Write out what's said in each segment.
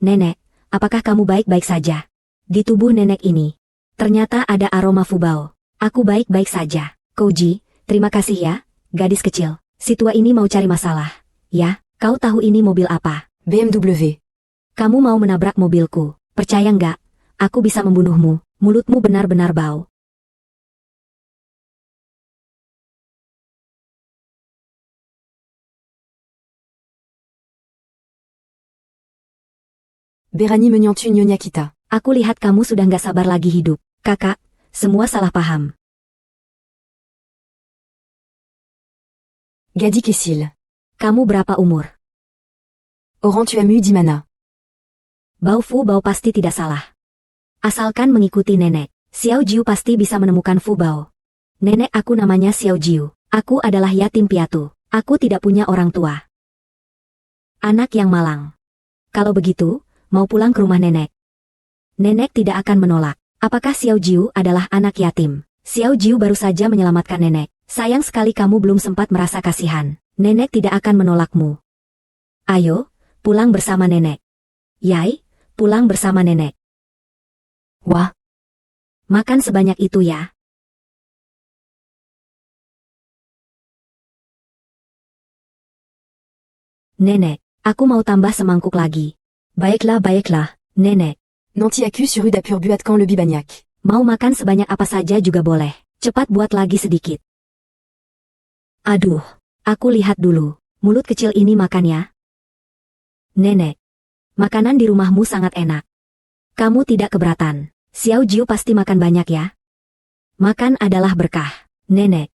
Nenek, apakah kamu baik-baik saja? Di tubuh nenek ini, ternyata ada aroma fubao. Aku baik-baik saja. Koji, terima kasih ya, gadis kecil. Si tua ini mau cari masalah. Ya, kau tahu ini mobil apa? BMW. Kamu mau menabrak mobilku. Percaya nggak? Aku bisa membunuhmu. Mulutmu benar-benar bau. Berani menyentuh Nyonya kita. Aku lihat kamu sudah nggak sabar lagi hidup. Kakak, semua salah paham. Gadi Kessil. Kamu berapa umur? Oran Tuamu Dimana. Bau fubao pasti tidak salah. Asalkan mengikuti nenek, Xiao Jiu pasti bisa menemukan fubao. Nenek aku namanya Xiao Jiu. Aku adalah yatim piatu. Aku tidak punya orang tua. Anak yang malang. Kalau begitu, mau pulang ke rumah nenek. Nenek tidak akan menolak. Apakah Xiao Jiu adalah anak yatim? Xiao Jiu baru saja menyelamatkan nenek. Sayang sekali kamu belum sempat merasa kasihan. Nenek tidak akan menolakmu. Ayo, pulang bersama nenek. Yai, pulang bersama nenek. Wah. Makan sebanyak itu ya. Nenek, aku mau tambah semangkuk lagi. Baiklah, baiklah, nenek. Nantiaku sur Uda Purbuat quand le Bibagnac. Mau makan sebanyak apa saja juga boleh. Cepat buat lagi sedikit. Aduh, aku lihat dulu. Mulut kecil ini makan ya. Nenek, makanan di rumahmu sangat enak. Kamu tidak keberatan. Xiao Jiu pasti makan banyak ya. Makan adalah berkah. Nenek,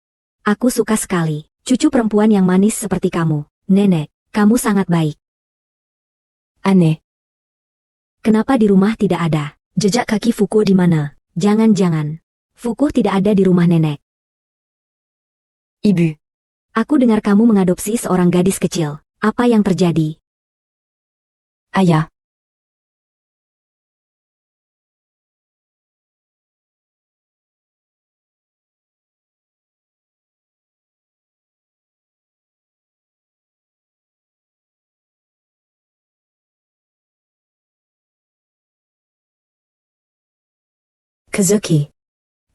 aku suka sekali. Cucu perempuan yang manis seperti kamu. Nenek, kamu sangat baik. Aneh. Kenapa di rumah tidak ada? Jejak kaki Fuku di mana? Jangan-jangan. Fuku tidak ada di rumah nenek. Ibu. Aku dengar kamu mengadopsi seorang gadis kecil. Apa yang terjadi? Ayah. Kazuki.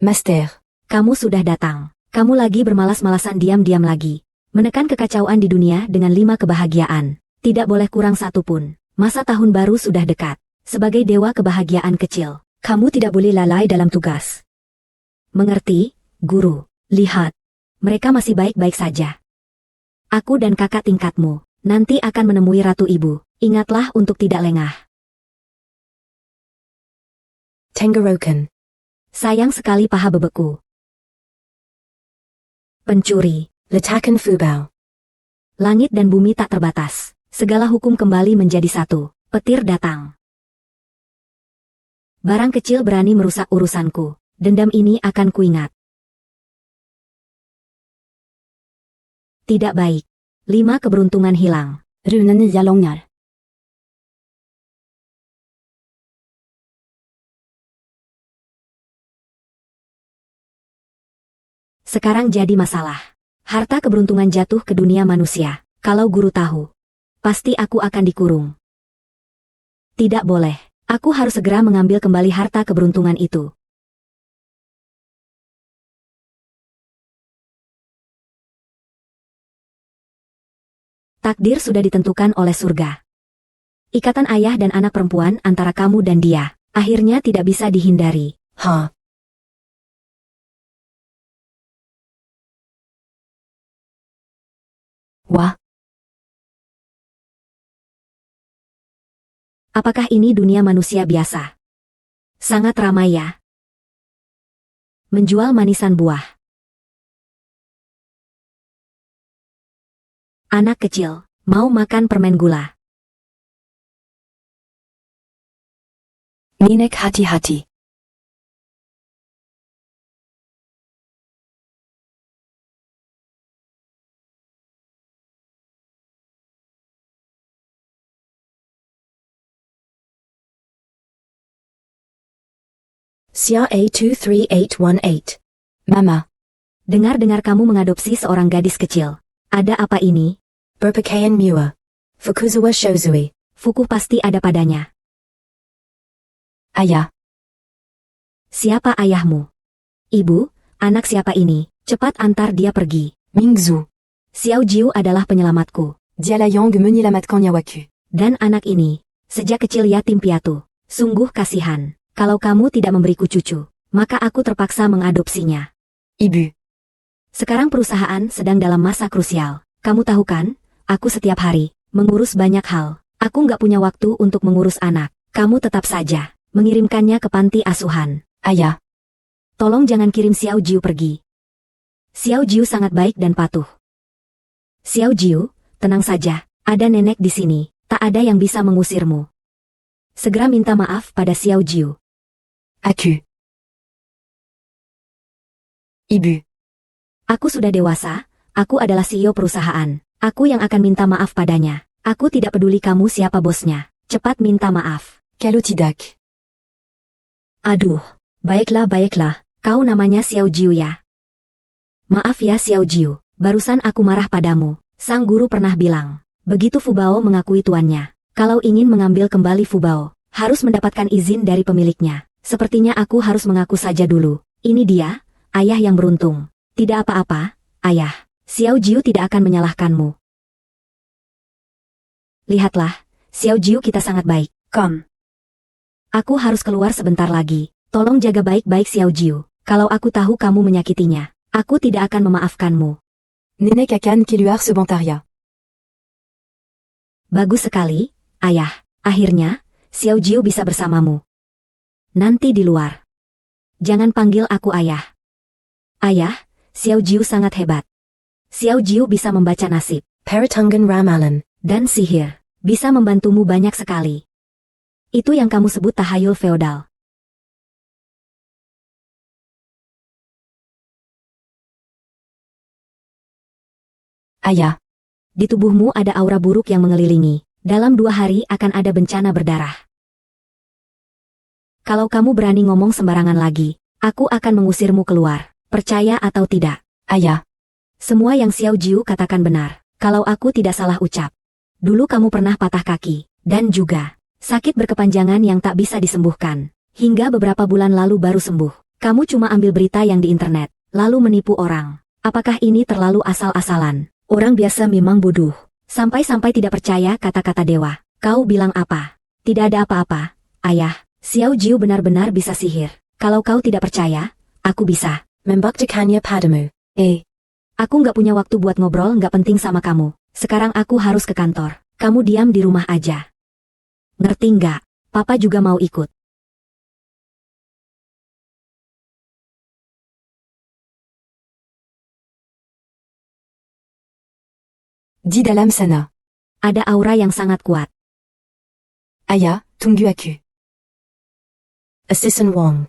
Master. Kamu sudah datang. Kamu lagi bermalas-malasan diam-diam lagi. Menekan kekacauan di dunia dengan 5 kebahagiaan. Tidak boleh kurang satu pun. Masa tahun baru sudah dekat. Sebagai dewa kebahagiaan kecil, kamu tidak boleh lalai dalam tugas. Mengerti, guru? Lihat. Mereka masih baik-baik saja. Aku dan kakak tingkatmu nanti akan menemui Ratu Ibu. Ingatlah untuk tidak lengah. Tenggorokan. Sayang sekali paha bebeku. Pencuri. Letakan Fubao. Langit dan bumi tak terbatas. Segala hukum kembali menjadi satu. Petir datang. Barang kecil berani merusak urusanku. Dendam ini akan kuingat. Tidak baik. 5 keberuntungan hilang. Runa nya långar. Sekarang jadi masalah. Harta keberuntungan jatuh ke dunia manusia. Kalau guru tahu, pasti aku akan dikurung. Tidak boleh. Aku harus segera mengambil kembali harta keberuntungan itu. Takdir sudah ditentukan oleh surga. Ikatan ayah dan anak perempuan antara kamu dan dia, akhirnya tidak bisa dihindari. Ha. Wah. Apakah ini dunia manusia biasa? Sangat ramai ya. Menjual manisan buah. Anak kecil, mau makan permen gula. Nenek hati-hati. Xia A23818. Mama. Dengar-dengar kamu mengadopsi seorang gadis kecil. Ada apa ini? Berpakaian Mua. Fukuzawa Shozui. Fuku pasti ada padanya. Ayah. Siapa ayahmu? Ibu, anak siapa ini? Cepat antar dia pergi. Mingzhu. Xiao Jiu adalah penyelamatku. Dialayang menyelamatkan nyawaku. Dan anak ini, sejak kecil yatim piatu. Sungguh kasihan. Kalau kamu tidak memberiku cucu, maka aku terpaksa mengadopsinya. Ibu. Sekarang perusahaan sedang dalam masa krusial. Kamu tahu kan, aku setiap hari mengurus banyak hal. Aku nggak punya waktu untuk mengurus anak. Kamu tetap saja mengirimkannya ke panti asuhan. Ayah. Tolong jangan kirim Xiao Jiu pergi. Xiao Jiu sangat baik dan patuh. Xiao Jiu, tenang saja, ada nenek di sini, tak ada yang bisa mengusirmu. Segera minta maaf pada Xiao Jiu. Aku. Ibu. Aku sudah dewasa, aku adalah CEO perusahaan. Aku yang akan minta maaf padanya. Aku tidak peduli kamu siapa bosnya. Cepat minta maaf. Kalau tidak. Aduh, baiklah, kau namanya Xiao Jiu ya? Maaf ya Xiao Jiu, barusan aku marah padamu. Sang guru pernah bilang, begitu Fubao mengakui tuannya, kalau ingin mengambil kembali Fubao, harus mendapatkan izin dari pemiliknya. Sepertinya aku harus mengaku saja dulu. Ini dia, ayah yang beruntung. Tidak apa-apa, ayah. Xiao Jiu tidak akan menyalahkanmu. Lihatlah, Xiao Jiu kita sangat baik. Kom. Aku harus keluar sebentar lagi. Tolong jaga baik-baik Xiao Jiu. Kalau aku tahu kamu menyakitinya, aku tidak akan memaafkanmu. Nenek akan keluar sebentar ya. Bagus sekali, ayah. Akhirnya, Xiao Jiu bisa bersamamu. Nanti di luar. Jangan panggil aku ayah. Ayah, Xiao Jiu sangat hebat. Xiao Jiu bisa membaca nasib. Paratungan ramalan. Dan sihir. Bisa membantumu banyak sekali. Itu yang kamu sebut tahayul feodal. Ayah. Di tubuhmu ada aura buruk yang mengelilingi. Dalam 2 hari akan ada bencana berdarah. Kalau kamu berani ngomong sembarangan lagi, aku akan mengusirmu keluar. Percaya atau tidak? Ayah. Semua yang Xiao Jiu katakan benar. Kalau aku tidak salah ucap. Dulu kamu pernah patah kaki. Dan juga sakit berkepanjangan yang tak bisa disembuhkan. Hingga beberapa bulan lalu baru sembuh. Kamu cuma ambil berita yang di internet, lalu menipu orang. Apakah ini terlalu asal-asalan? Orang biasa memang bodoh. Sampai-sampai tidak percaya kata-kata dewa. Kau bilang apa? Tidak ada apa-apa, ayah. Xiao Jiu benar-benar bisa sihir. Kalau kau tidak percaya, aku bisa. Membuktikannya padamu. Aku nggak punya waktu buat ngobrol nggak penting sama kamu. Sekarang aku harus ke kantor. Kamu diam di rumah aja. Ngerti nggak? Papa juga mau ikut. Di dalam sana. Ada aura yang sangat kuat. Ayah, tunggu aku. Assistant Wong.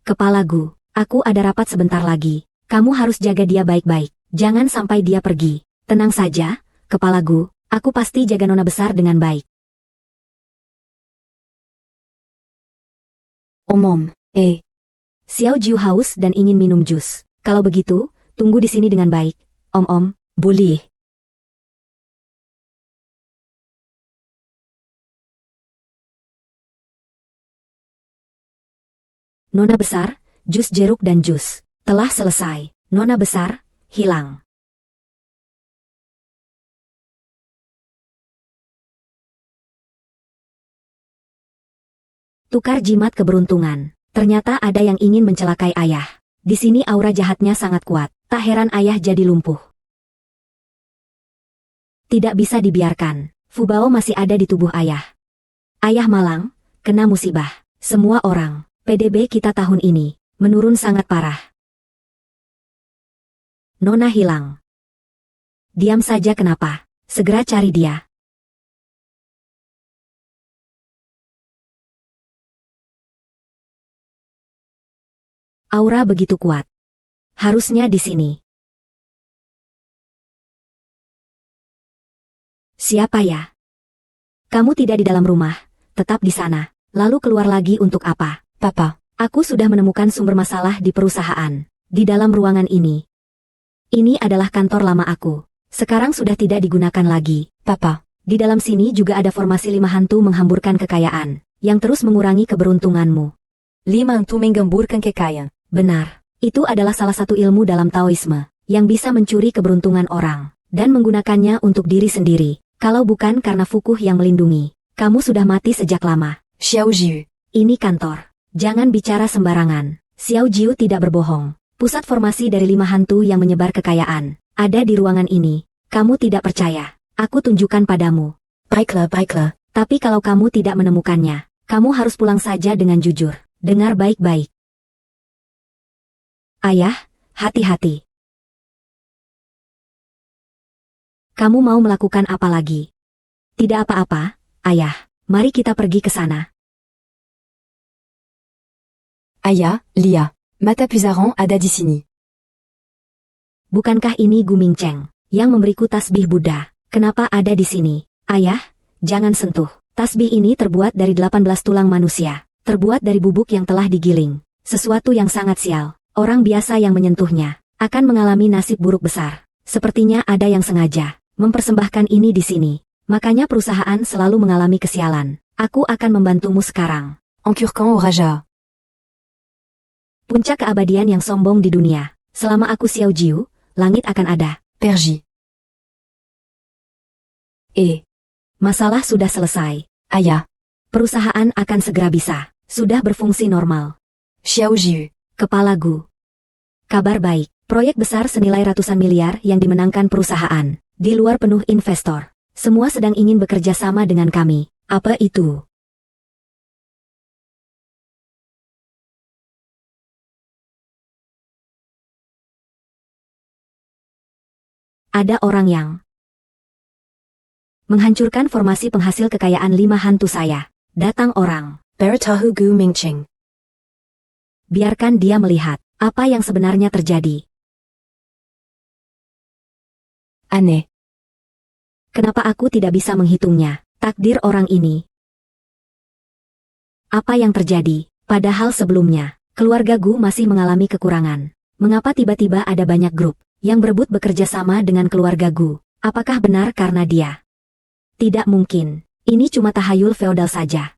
Kepala Gu, aku ada rapat sebentar lagi. Kamu harus jaga dia baik-baik. Jangan sampai dia pergi. Tenang saja, Kepala Gu. Aku pasti jaga nona besar dengan baik. Omom. Xiao Jiu haus dan ingin minum jus. Kalau begitu, tunggu di sini dengan baik. Om, boleh. Nona besar, jus jeruk dan jus. Telah selesai. Nona besar, hilang. Tukar jimat keberuntungan. Ternyata ada yang ingin mencelakai ayah. Di sini aura jahatnya sangat kuat. Tak heran ayah jadi lumpuh. Tidak bisa dibiarkan. Fubao masih ada di tubuh ayah. Ayah malang, kena musibah. Semua orang, PDB kita tahun ini, menurun sangat parah. Nona hilang. Diam saja kenapa? Segera cari dia. Aura begitu kuat. Harusnya di sini. Siapa ya? Kamu tidak di dalam rumah, tetap di sana. Lalu keluar lagi untuk apa? Papa. Aku sudah menemukan sumber masalah di perusahaan. Di dalam ruangan ini. Ini adalah kantor lama aku. Sekarang sudah tidak digunakan lagi. Papa. Di dalam sini juga ada formasi 5 hantu menghamburkan kekayaan, yang terus mengurangi keberuntunganmu. 5 hantu menggemburkan kekayaan. Benar, itu adalah salah satu ilmu dalam Taoisme, yang bisa mencuri keberuntungan orang, dan menggunakannya untuk diri sendiri. Kalau bukan karena Fukuh yang melindungi, kamu sudah mati sejak lama. Xiao Jiu. Ini kantor. Jangan bicara sembarangan. Xiao Jiu tidak berbohong. Pusat formasi dari 5 hantu yang menyebar kekayaan ada di ruangan ini. Kamu tidak percaya? Aku tunjukkan padamu. Baiklah. Tapi kalau kamu tidak menemukannya, kamu harus pulang saja dengan jujur. Dengar baik-baik. Ayah, hati-hati. Kamu mau melakukan apa lagi? Tidak apa-apa, ayah. Mari kita pergi ke sana. Aya, Lia. Mata Puzaran ada di sini. Bukankah ini Gu Mingcheng yang memberiku tasbih Buddha? Kenapa ada di sini? Ayah, jangan sentuh. Tasbih ini terbuat dari 18 tulang manusia. Terbuat dari bubuk yang telah digiling. Sesuatu yang sangat sial. Orang biasa yang menyentuhnya akan mengalami nasib buruk besar. Sepertinya ada yang sengaja mempersembahkan ini di sini. Makanya perusahaan selalu mengalami kesialan. Aku akan membantumu sekarang. Encurquant au Raja. Puncak keabadian yang sombong di dunia. Selama aku Xiao Jiu, langit akan ada. Perji. Masalah sudah selesai. Aya. Perusahaan akan segera bisa. Sudah berfungsi normal. Xiao Jiu. Kepala Gu. Kabar baik. Proyek besar senilai ratusan miliar yang dimenangkan perusahaan. Di luar penuh investor. Semua sedang ingin bekerja sama dengan kami. Apa itu? Ada orang yang menghancurkan formasi penghasil kekayaan 5 hantu saya. Datang orang. Baratahu Gu Mingcheng. Biarkan dia melihat apa yang sebenarnya terjadi. Aneh. Kenapa aku tidak bisa menghitungnya? Takdir orang ini. Apa yang terjadi? Padahal sebelumnya, keluarga Gu masih mengalami kekurangan. Mengapa tiba-tiba ada banyak grup yang berebut bekerja sama dengan keluarga Gu? Apakah benar karena dia? Tidak mungkin. Ini cuma tahayul feodal saja.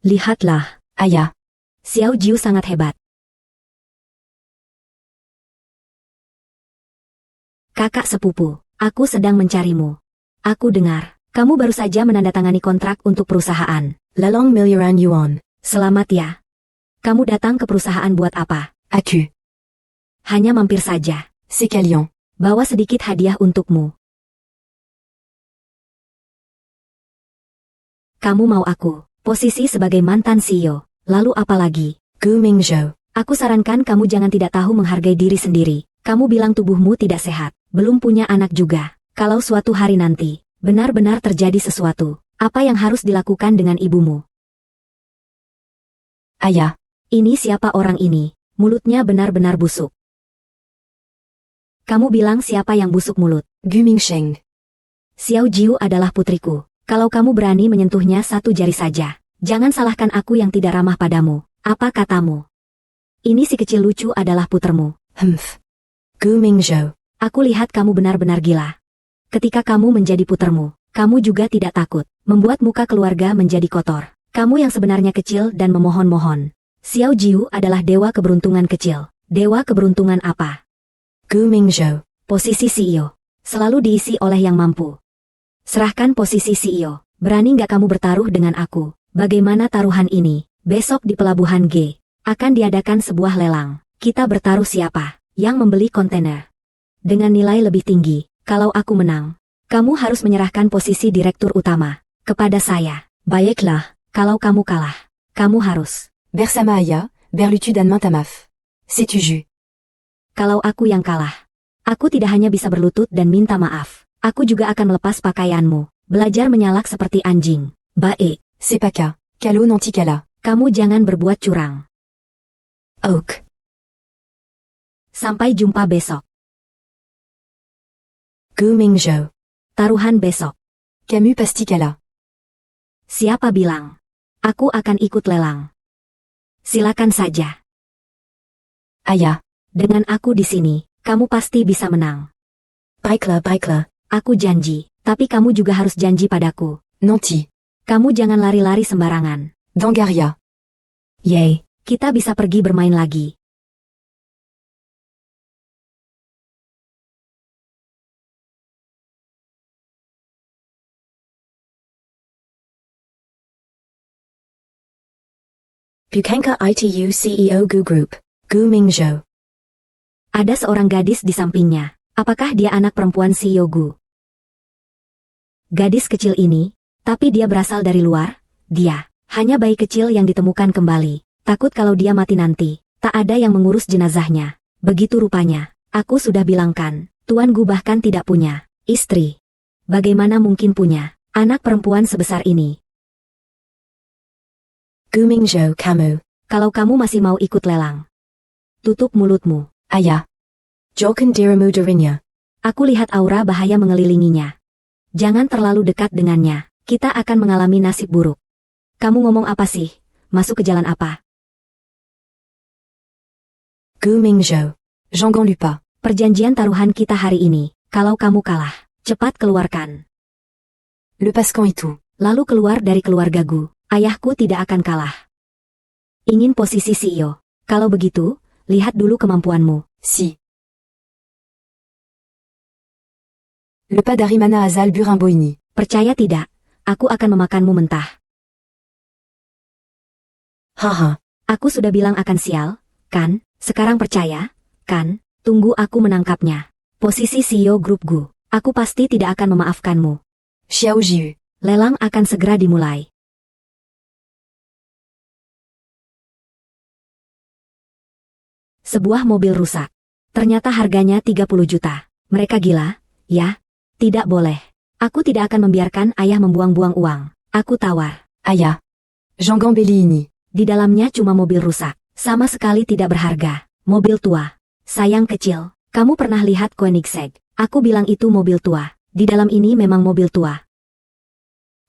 Lihatlah, Aya. Xiao Jiu sangat hebat. Kakak sepupu, aku sedang mencarimu. Aku dengar, kamu baru saja menandatangani kontrak untuk perusahaan. Lalong miliaran yuan. Selamat ya. Kamu datang ke perusahaan buat apa? Aku. Hanya mampir saja. Sekalian. Bawa sedikit hadiah untukmu. Kamu mau aku, posisi sebagai mantan CEO, lalu apa lagi? Gu Mingzhou. Aku sarankan kamu jangan tidak tahu menghargai diri sendiri. Kamu bilang tubuhmu tidak sehat, belum punya anak juga. Kalau suatu hari nanti, benar-benar terjadi sesuatu, apa yang harus dilakukan dengan ibumu? Aya. Ini siapa orang ini? Mulutnya benar-benar busuk. Kamu bilang siapa yang busuk mulut? Gu Mingsheng. Xiao Jiu adalah putriku. Kalau kamu berani menyentuhnya satu jari saja, jangan salahkan aku yang tidak ramah padamu. Apa katamu? Ini si kecil lucu adalah putermu. Gu Mingzhou. Aku lihat kamu benar-benar gila. Ketika kamu menjadi putermu, kamu juga tidak takut membuat muka keluarga menjadi kotor. Kamu yang sebenarnya kecil dan memohon-mohon. Xiao Jiu adalah dewa keberuntungan kecil. Dewa keberuntungan apa? Gu Mingzhou. Posisi CEO. Selalu diisi oleh yang mampu. Serahkan posisi CEO. Berani nggak kamu bertaruh dengan aku? Bagaimana taruhan ini? Besok di Pelabuhan G. Akan diadakan sebuah lelang. Kita bertaruh siapa yang membeli kontainer. Dengan nilai lebih tinggi. Kalau aku menang, kamu harus menyerahkan posisi direktur utama kepada saya. Baiklah. Kalau kamu kalah, kamu harus. Bersama Aya, berlutu dan mantamaf. Setuju. Kalau aku yang kalah, aku tidak hanya bisa berlutut dan minta maaf. Aku juga akan melepas pakaianmu. Belajar menyalak seperti anjing. Baik. Sepaka. Kalo nanti kala. Kamu jangan berbuat curang. Oak. Sampai jumpa besok. Gu Mingzhou. Taruhan besok. Camus pasti kala. Siapa bilang? Aku akan ikut lelang. Silakan saja. Ayah. Dengan aku di sini, kamu pasti bisa menang. Baiklah, baiklah. Aku janji, tapi kamu juga harus janji padaku. Nanti. Kamu jangan lari-lari sembarangan. Dangaria. Yeay, kita bisa pergi bermain lagi. Bukanka ITU CEO Gu Group. Gu Mingzhou. Ada seorang gadis di sampingnya. Apakah dia anak perempuan CEO Gu? Gadis kecil ini, tapi dia berasal dari luar. Dia hanya bayi kecil yang ditemukan kembali. Takut kalau dia mati nanti, tak ada yang mengurus jenazahnya. Begitu rupanya. Aku sudah bilangkan, Tuan Gu bahkan tidak punya istri. Bagaimana mungkin punya anak perempuan sebesar ini? Gu Mingzhou kamu. Kalau kamu masih mau ikut lelang, tutup mulutmu. Ayah. Jolkan dirimu darinya. Aku lihat aura bahaya mengelilinginya. Jangan terlalu dekat dengannya, kita akan mengalami nasib buruk. Kamu ngomong apa sih? Masuk ke jalan apa? Gu Mingzhou. Jangan lupa. Perjanjian taruhan kita hari ini, kalau kamu kalah, cepat keluarkan. Lepaskan itu. Lalu keluar dari keluarga Gu. Ayahku tidak akan kalah. Ingin posisi CEO. Kalau begitu, lihat dulu kemampuanmu. Si. Le pas d'Arimana Azal Burimboini. Percaya tidak, aku akan memakanmu mentah. Haha. Aku sudah bilang akan sial, kan? Sekarang percaya, kan? Tunggu aku menangkapnya. Posisi CEO grup Gu. Aku pasti tidak akan memaafkanmu. Xiao Jiu. Lelang akan segera dimulai. Sebuah mobil rusak. Ternyata harganya 30 juta. Mereka gila, ya? Tidak boleh. Aku tidak akan membiarkan ayah membuang-buang uang. Aku tawar. Ayah. Jangan beli ini. Di dalamnya cuma mobil rusak. Sama sekali tidak berharga. Mobil tua. Sayang kecil, kamu pernah lihat Koenigsegg? Aku bilang itu mobil tua. Di dalam ini memang mobil tua.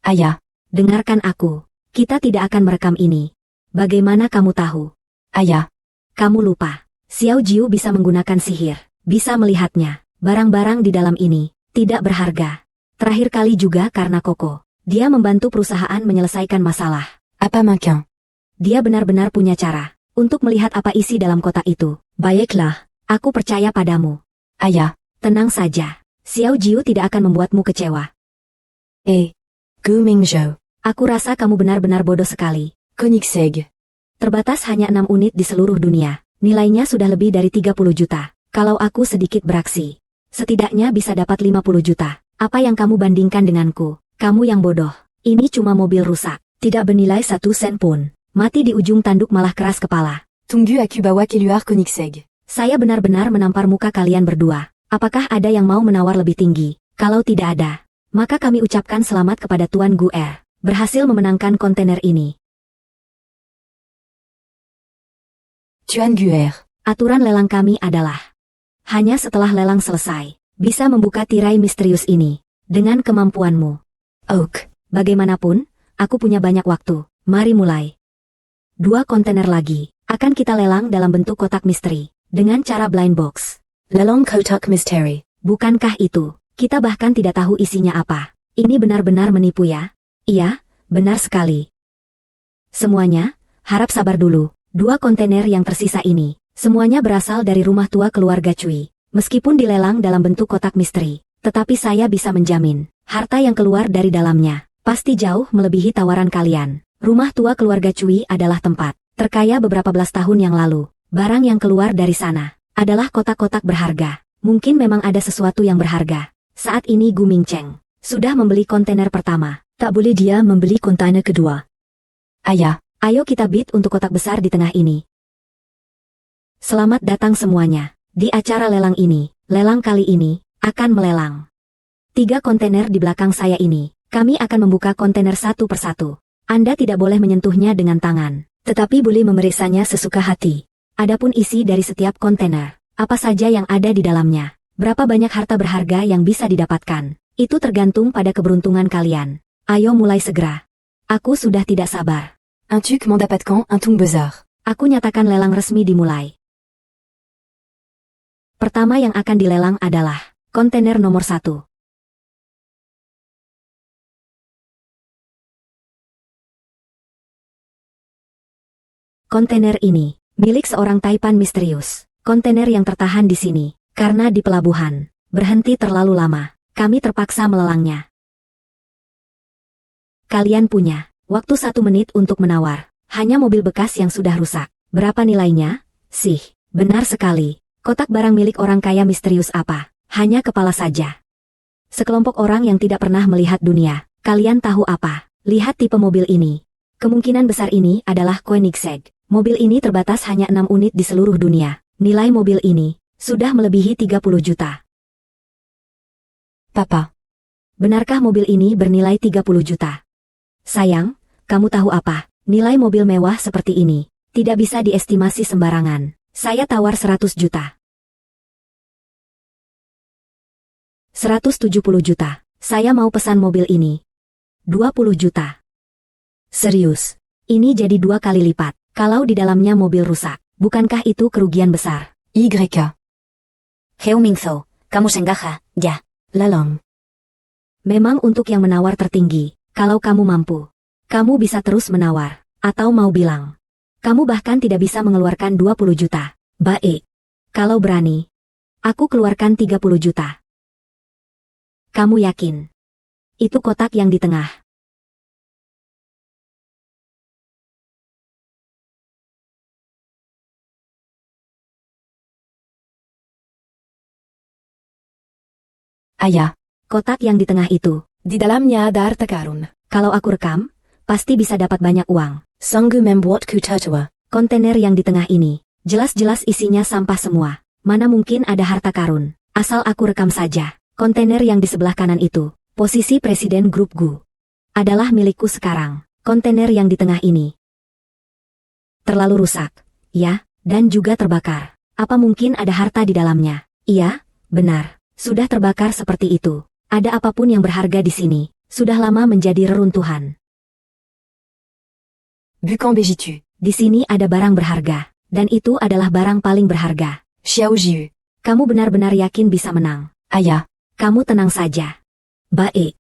Ayah. Dengarkan aku. Kita tidak akan merekam ini. Bagaimana kamu tahu? Ayah. Kamu lupa. Xiao Jiu bisa menggunakan sihir. Bisa melihatnya. Barang-barang di dalam ini tidak berharga. Terakhir kali juga karena Koko. Dia membantu perusahaan menyelesaikan masalah. Apa makin? Dia benar-benar punya cara untuk melihat apa isi dalam kotak itu. Baiklah, aku percaya padamu. Ayah. Tenang saja. Xiao Jiu tidak akan membuatmu kecewa. Gu Mingzhou. Aku rasa kamu benar-benar bodoh sekali. Koenigsegg. Terbatas hanya 6 unit di seluruh dunia. Nilainya sudah lebih dari 30 juta. Kalau aku sedikit beraksi, setidaknya bisa dapat 50 juta. Apa yang kamu bandingkan denganku? Kamu yang bodoh. Ini cuma mobil rusak. Tidak bernilai 1 sen pun. Mati di ujung tanduk malah keras kepala. Tunggu aku bawa keluar Koenigsegg. Saya benar-benar menampar muka kalian berdua. Apakah ada yang mau menawar lebih tinggi? Kalau tidak ada, maka kami ucapkan selamat kepada Tuan Gu Er. Berhasil memenangkan kontainer ini. Tuan Gu Er. Aturan lelang kami adalah hanya setelah lelang selesai, bisa membuka tirai misterius ini dengan kemampuanmu. Oak. Bagaimanapun, aku punya banyak waktu. Mari mulai. 2 kontainer lagi akan kita lelang dalam bentuk kotak misteri dengan cara blind box. Lelang kotak misteri. Bukankah itu? Kita bahkan tidak tahu isinya apa. Ini benar-benar menipu ya? Iya, benar sekali. Semuanya, harap sabar dulu. 2 kontainer yang tersisa ini, semuanya berasal dari rumah tua keluarga Cui. Meskipun dilelang dalam bentuk kotak misteri, tetapi saya bisa menjamin, harta yang keluar dari dalamnya, pasti jauh melebihi tawaran kalian. Rumah tua keluarga Cui adalah tempat terkaya beberapa belas tahun yang lalu. Barang yang keluar dari sana adalah kotak-kotak berharga. Mungkin memang ada sesuatu yang berharga. Saat ini Gu Mingcheng sudah membeli kontainer pertama. Tak boleh dia membeli kontainer kedua. Ayah. Ayo kita bid untuk kotak besar di tengah ini. Selamat datang semuanya. Di acara lelang ini, lelang kali ini, akan melelang 3 kontainer di belakang saya ini. Kami akan membuka kontainer satu persatu. Anda tidak boleh menyentuhnya dengan tangan, tetapi boleh memeriksanya sesuka hati. Adapun isi dari setiap kontainer, apa saja yang ada di dalamnya, berapa banyak harta berharga yang bisa didapatkan, itu tergantung pada keberuntungan kalian. Ayo mulai segera. Aku sudah tidak sabar. Un tuc mandapat quand un tung bezar. Aku nyatakan lelang resmi dimulai. Pertama yang akan dilelang adalah kontainer nomor 1. Kontainer ini milik seorang taipan misterius. Kontainer yang tertahan di sini karena di pelabuhan berhenti terlalu lama. Kami terpaksa melelangnya. Kalian punya waktu 1 menit untuk menawar. Hanya mobil bekas yang sudah rusak. Berapa nilainya? Sih, benar sekali. Kotak barang milik orang kaya misterius apa? Hanya kepala saja. Sekelompok orang yang tidak pernah melihat dunia. Kalian tahu apa? Lihat tipe mobil ini. Kemungkinan besar ini adalah Koenigsegg. Mobil ini terbatas hanya 6 unit di seluruh dunia. Nilai mobil ini sudah melebihi 30 juta. Papa. Benarkah mobil ini bernilai 30 juta? Sayang, kamu tahu apa? Nilai mobil mewah seperti ini tidak bisa diestimasi sembarangan. Saya tawar 100 juta. 170 juta. Saya mau pesan mobil ini. 20 juta. Serius, ini jadi 2 kali lipat. Kalau di dalamnya mobil rusak, bukankah itu kerugian besar? YK. Heo Mingzhou, kamu sengaja, ya. Lalong. Memang untuk yang menawar tertinggi, kalau kamu mampu, kamu bisa terus menawar, atau mau bilang, kamu bahkan tidak bisa mengeluarkan 20 juta. Baik. Kalau berani, aku keluarkan 30 juta. Kamu yakin? Itu kotak yang di tengah. Ayah. Kotak yang di tengah itu. Di dalamnya ada harta karun. Kalau aku rekam, pasti bisa dapat banyak uang. Sanggu membuatku tertua. Kontainer yang di tengah ini, jelas-jelas isinya sampah semua. Mana mungkin ada harta karun? Asal aku rekam saja. Kontainer yang di sebelah kanan itu, posisi Presiden Grup Gu, adalah milikku sekarang. Kontainer yang di tengah ini terlalu rusak, ya, dan juga terbakar. Apa mungkin ada harta di dalamnya? Iya, benar. Sudah terbakar seperti itu. Ada apapun yang berharga di sini, sudah lama menjadi reruntuhan. Bukan begitu. Di sini ada barang berharga, dan itu adalah barang paling berharga. Xiao Jiu. Kamu benar-benar yakin bisa menang? Ayah. Kamu tenang saja. Baik.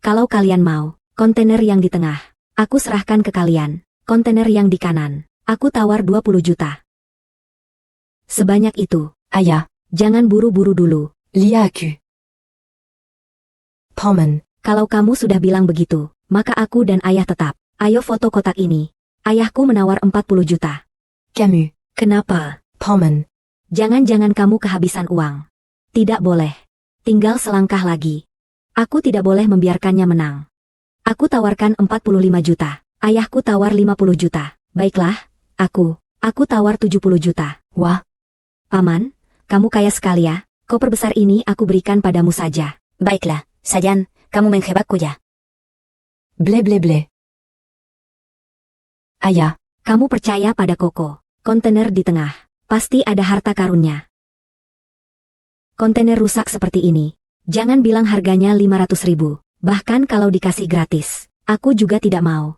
Kalau kalian mau, kontainer yang di tengah, aku serahkan ke kalian. Kontainer yang di kanan, aku tawar 20 juta. Sebanyak itu. Ayah. Jangan buru-buru dulu. Lia aku. Paman. Kalau kamu sudah bilang begitu, maka aku dan ayah tetap. Ayo foto kotak ini. Ayahku menawar 40 juta. Camus. Kenapa? Paman. Jangan-jangan kamu kehabisan uang. Tidak boleh. Tinggal selangkah lagi. Aku tidak boleh membiarkannya menang. Aku tawarkan 45 juta. Ayahku tawar 50 juta. Baiklah, aku tawar 70 juta. Wah. Paman, kamu kaya sekali ya. Koper besar ini aku berikan padamu saja. Baiklah, Sayan, kamu menjebakku ya. Ble ble ble. Ayah. Kamu percaya pada Koko. Kontainer di tengah. Pasti ada harta karunnya. Kontainer rusak seperti ini. Jangan bilang harganya 500 ribu. Bahkan kalau dikasih gratis, aku juga tidak mau.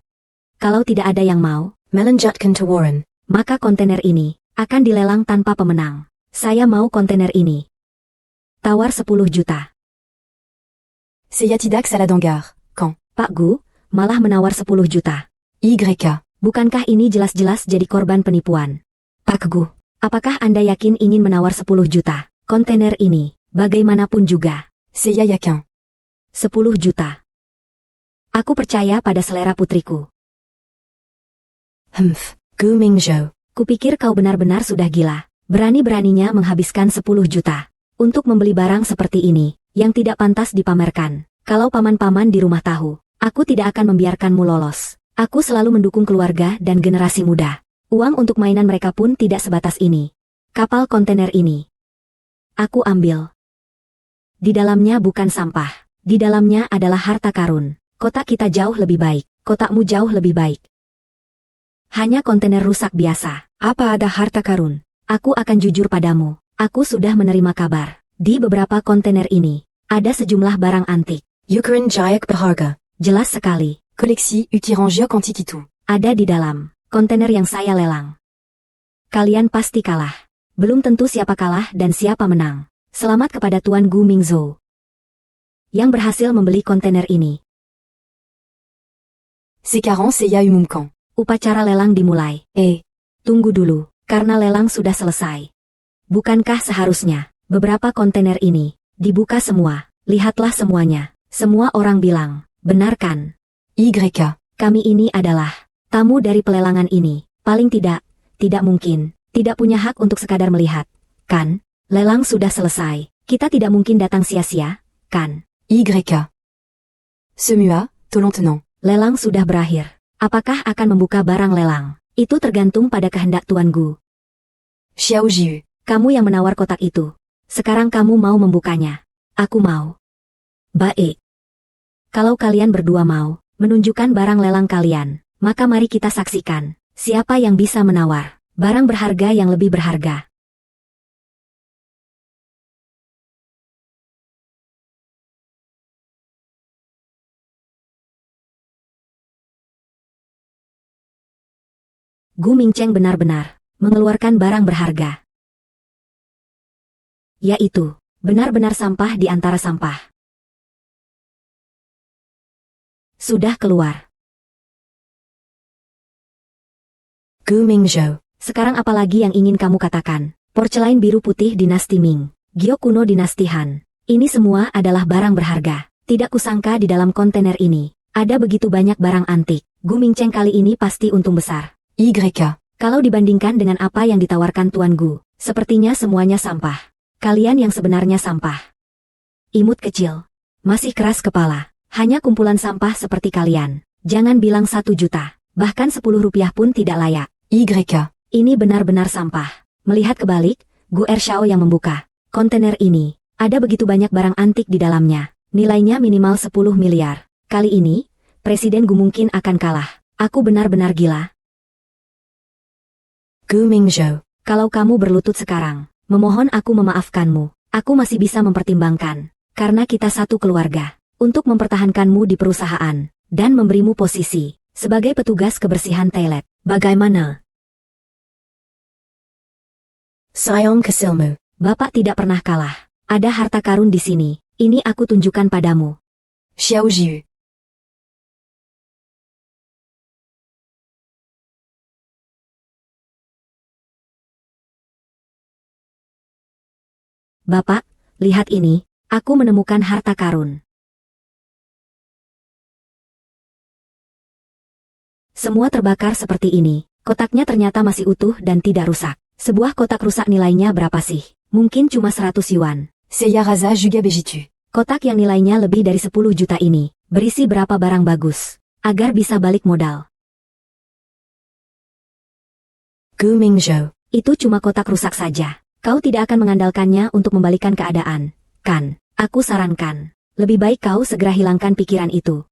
Kalau tidak ada yang mau, Melanjutkan tawaran. maka kontainer ini akan dilelang tanpa pemenang. Saya mau kontainer ini. Tawar 10 juta. Saya tidak salah dengar. Quand? Pak Gu, malah menawar 10 juta. YK. Bukankah ini jelas-jelas jadi korban penipuan? Pak Gu, apakah Anda yakin ingin menawar 10 juta? Kontainer ini, bagaimanapun juga. Saya yakin. 10 juta. Aku percaya pada selera putriku. Gu Mingzhou. Kupikir kau benar-benar sudah gila. Berani-beraninya menghabiskan 10 juta. Untuk membeli barang seperti ini, yang tidak pantas dipamerkan. Kalau paman-paman di rumah tahu, aku tidak akan membiarkanmu lolos. Aku selalu mendukung keluarga dan generasi muda. Uang untuk mainan mereka pun tidak sebatas ini. Kapal kontainer ini. Aku ambil. Di dalamnya bukan sampah. Di dalamnya adalah harta karun. Kotak kita jauh lebih baik. Kotakmu jauh lebih baik. Hanya kontainer rusak biasa. Apa ada harta karun? Aku akan jujur padamu. Aku sudah menerima kabar. Di beberapa kontainer ini, ada sejumlah barang antik. Ukraine Jayak berharga. Jelas sekali. Koleksi Utirangea quantity tu. Ada di dalam. kontainer yang saya lelang. Kalian pasti kalah. Belum tentu siapa kalah dan siapa menang. Selamat kepada Tuan Gu Mingzhou yang berhasil membeli kontainer ini. C'est Caron Seiya Umumkan. Upacara lelang dimulai. Tunggu dulu, karena lelang sudah selesai. Bukankah seharusnya beberapa kontainer ini dibuka semua? Lihatlah semuanya. Semua orang bilang, benar kan? YK. Kami ini adalah tamu dari pelelangan ini. Paling tidak mungkin, tidak punya hak untuk sekadar melihat. Kan? Lelang sudah selesai. Kita tidak mungkin datang sia-sia, kan? YK. Semua, Tolontenant. Lelang sudah berakhir. Apakah akan membuka barang lelang? Itu tergantung pada kehendak Tuan Gu. Xiao Jiu. Kamu yang menawar kotak itu. Sekarang kamu mau membukanya. Aku mau. Baik. Kalau kalian berdua mau menunjukkan barang lelang kalian, maka mari kita saksikan siapa yang bisa menawar barang berharga yang lebih berharga. Gu Mingcheng benar-benar mengeluarkan barang berharga. Yaitu, benar-benar sampah di antara sampah. Sudah keluar. Gu Mingzhou. Sekarang apa lagi yang ingin kamu katakan? Porselain biru putih dinasti Ming, Gyo kuno dinasti Han. Ini semua adalah barang berharga. Tidak kusangka di dalam kontainer ini ada begitu banyak barang antik. Gu Mingcheng kali ini pasti untung besar. YK. Kalau dibandingkan dengan apa yang ditawarkan Tuan Gu, sepertinya semuanya sampah. Kalian yang sebenarnya sampah. Imut kecil. Masih keras kepala. Hanya kumpulan sampah seperti kalian. Jangan bilang 1 juta. Bahkan 10 rupiah pun tidak layak. YK. Ini benar-benar sampah. Melihat kebalik, Gu Ershao yang membuka kontainer ini. Ada begitu banyak barang antik di dalamnya. Nilainya minimal 10 miliar. Kali ini, Presiden Gu mungkin akan kalah. Aku benar-benar gila. Gu Mingzhou. Kalau kamu berlutut sekarang, memohon aku memaafkanmu. Aku masih bisa mempertimbangkan. Karena kita satu keluarga. Untuk mempertahankanmu di perusahaan. Dan memberimu posisi sebagai petugas kebersihan toilet. Bagaimana? Sayong Kesilmu. Bapak tidak pernah kalah. Ada harta karun di sini. Ini aku tunjukkan padamu. Xiao Jiu. Bapak, lihat ini. Aku menemukan harta karun. Semua terbakar seperti ini. Kotaknya ternyata masih utuh dan tidak rusak. Sebuah kotak rusak nilainya berapa sih? Mungkin cuma 100 yuan. Seiya Raza Juga Bejitu. Kotak yang nilainya lebih dari 10 juta ini, berisi berapa barang bagus, agar bisa balik modal. Gu Mingzhou. Itu cuma kotak rusak saja. Kau tidak akan mengandalkannya untuk membalikan keadaan, kan? Aku sarankan, lebih baik kau segera hilangkan pikiran itu.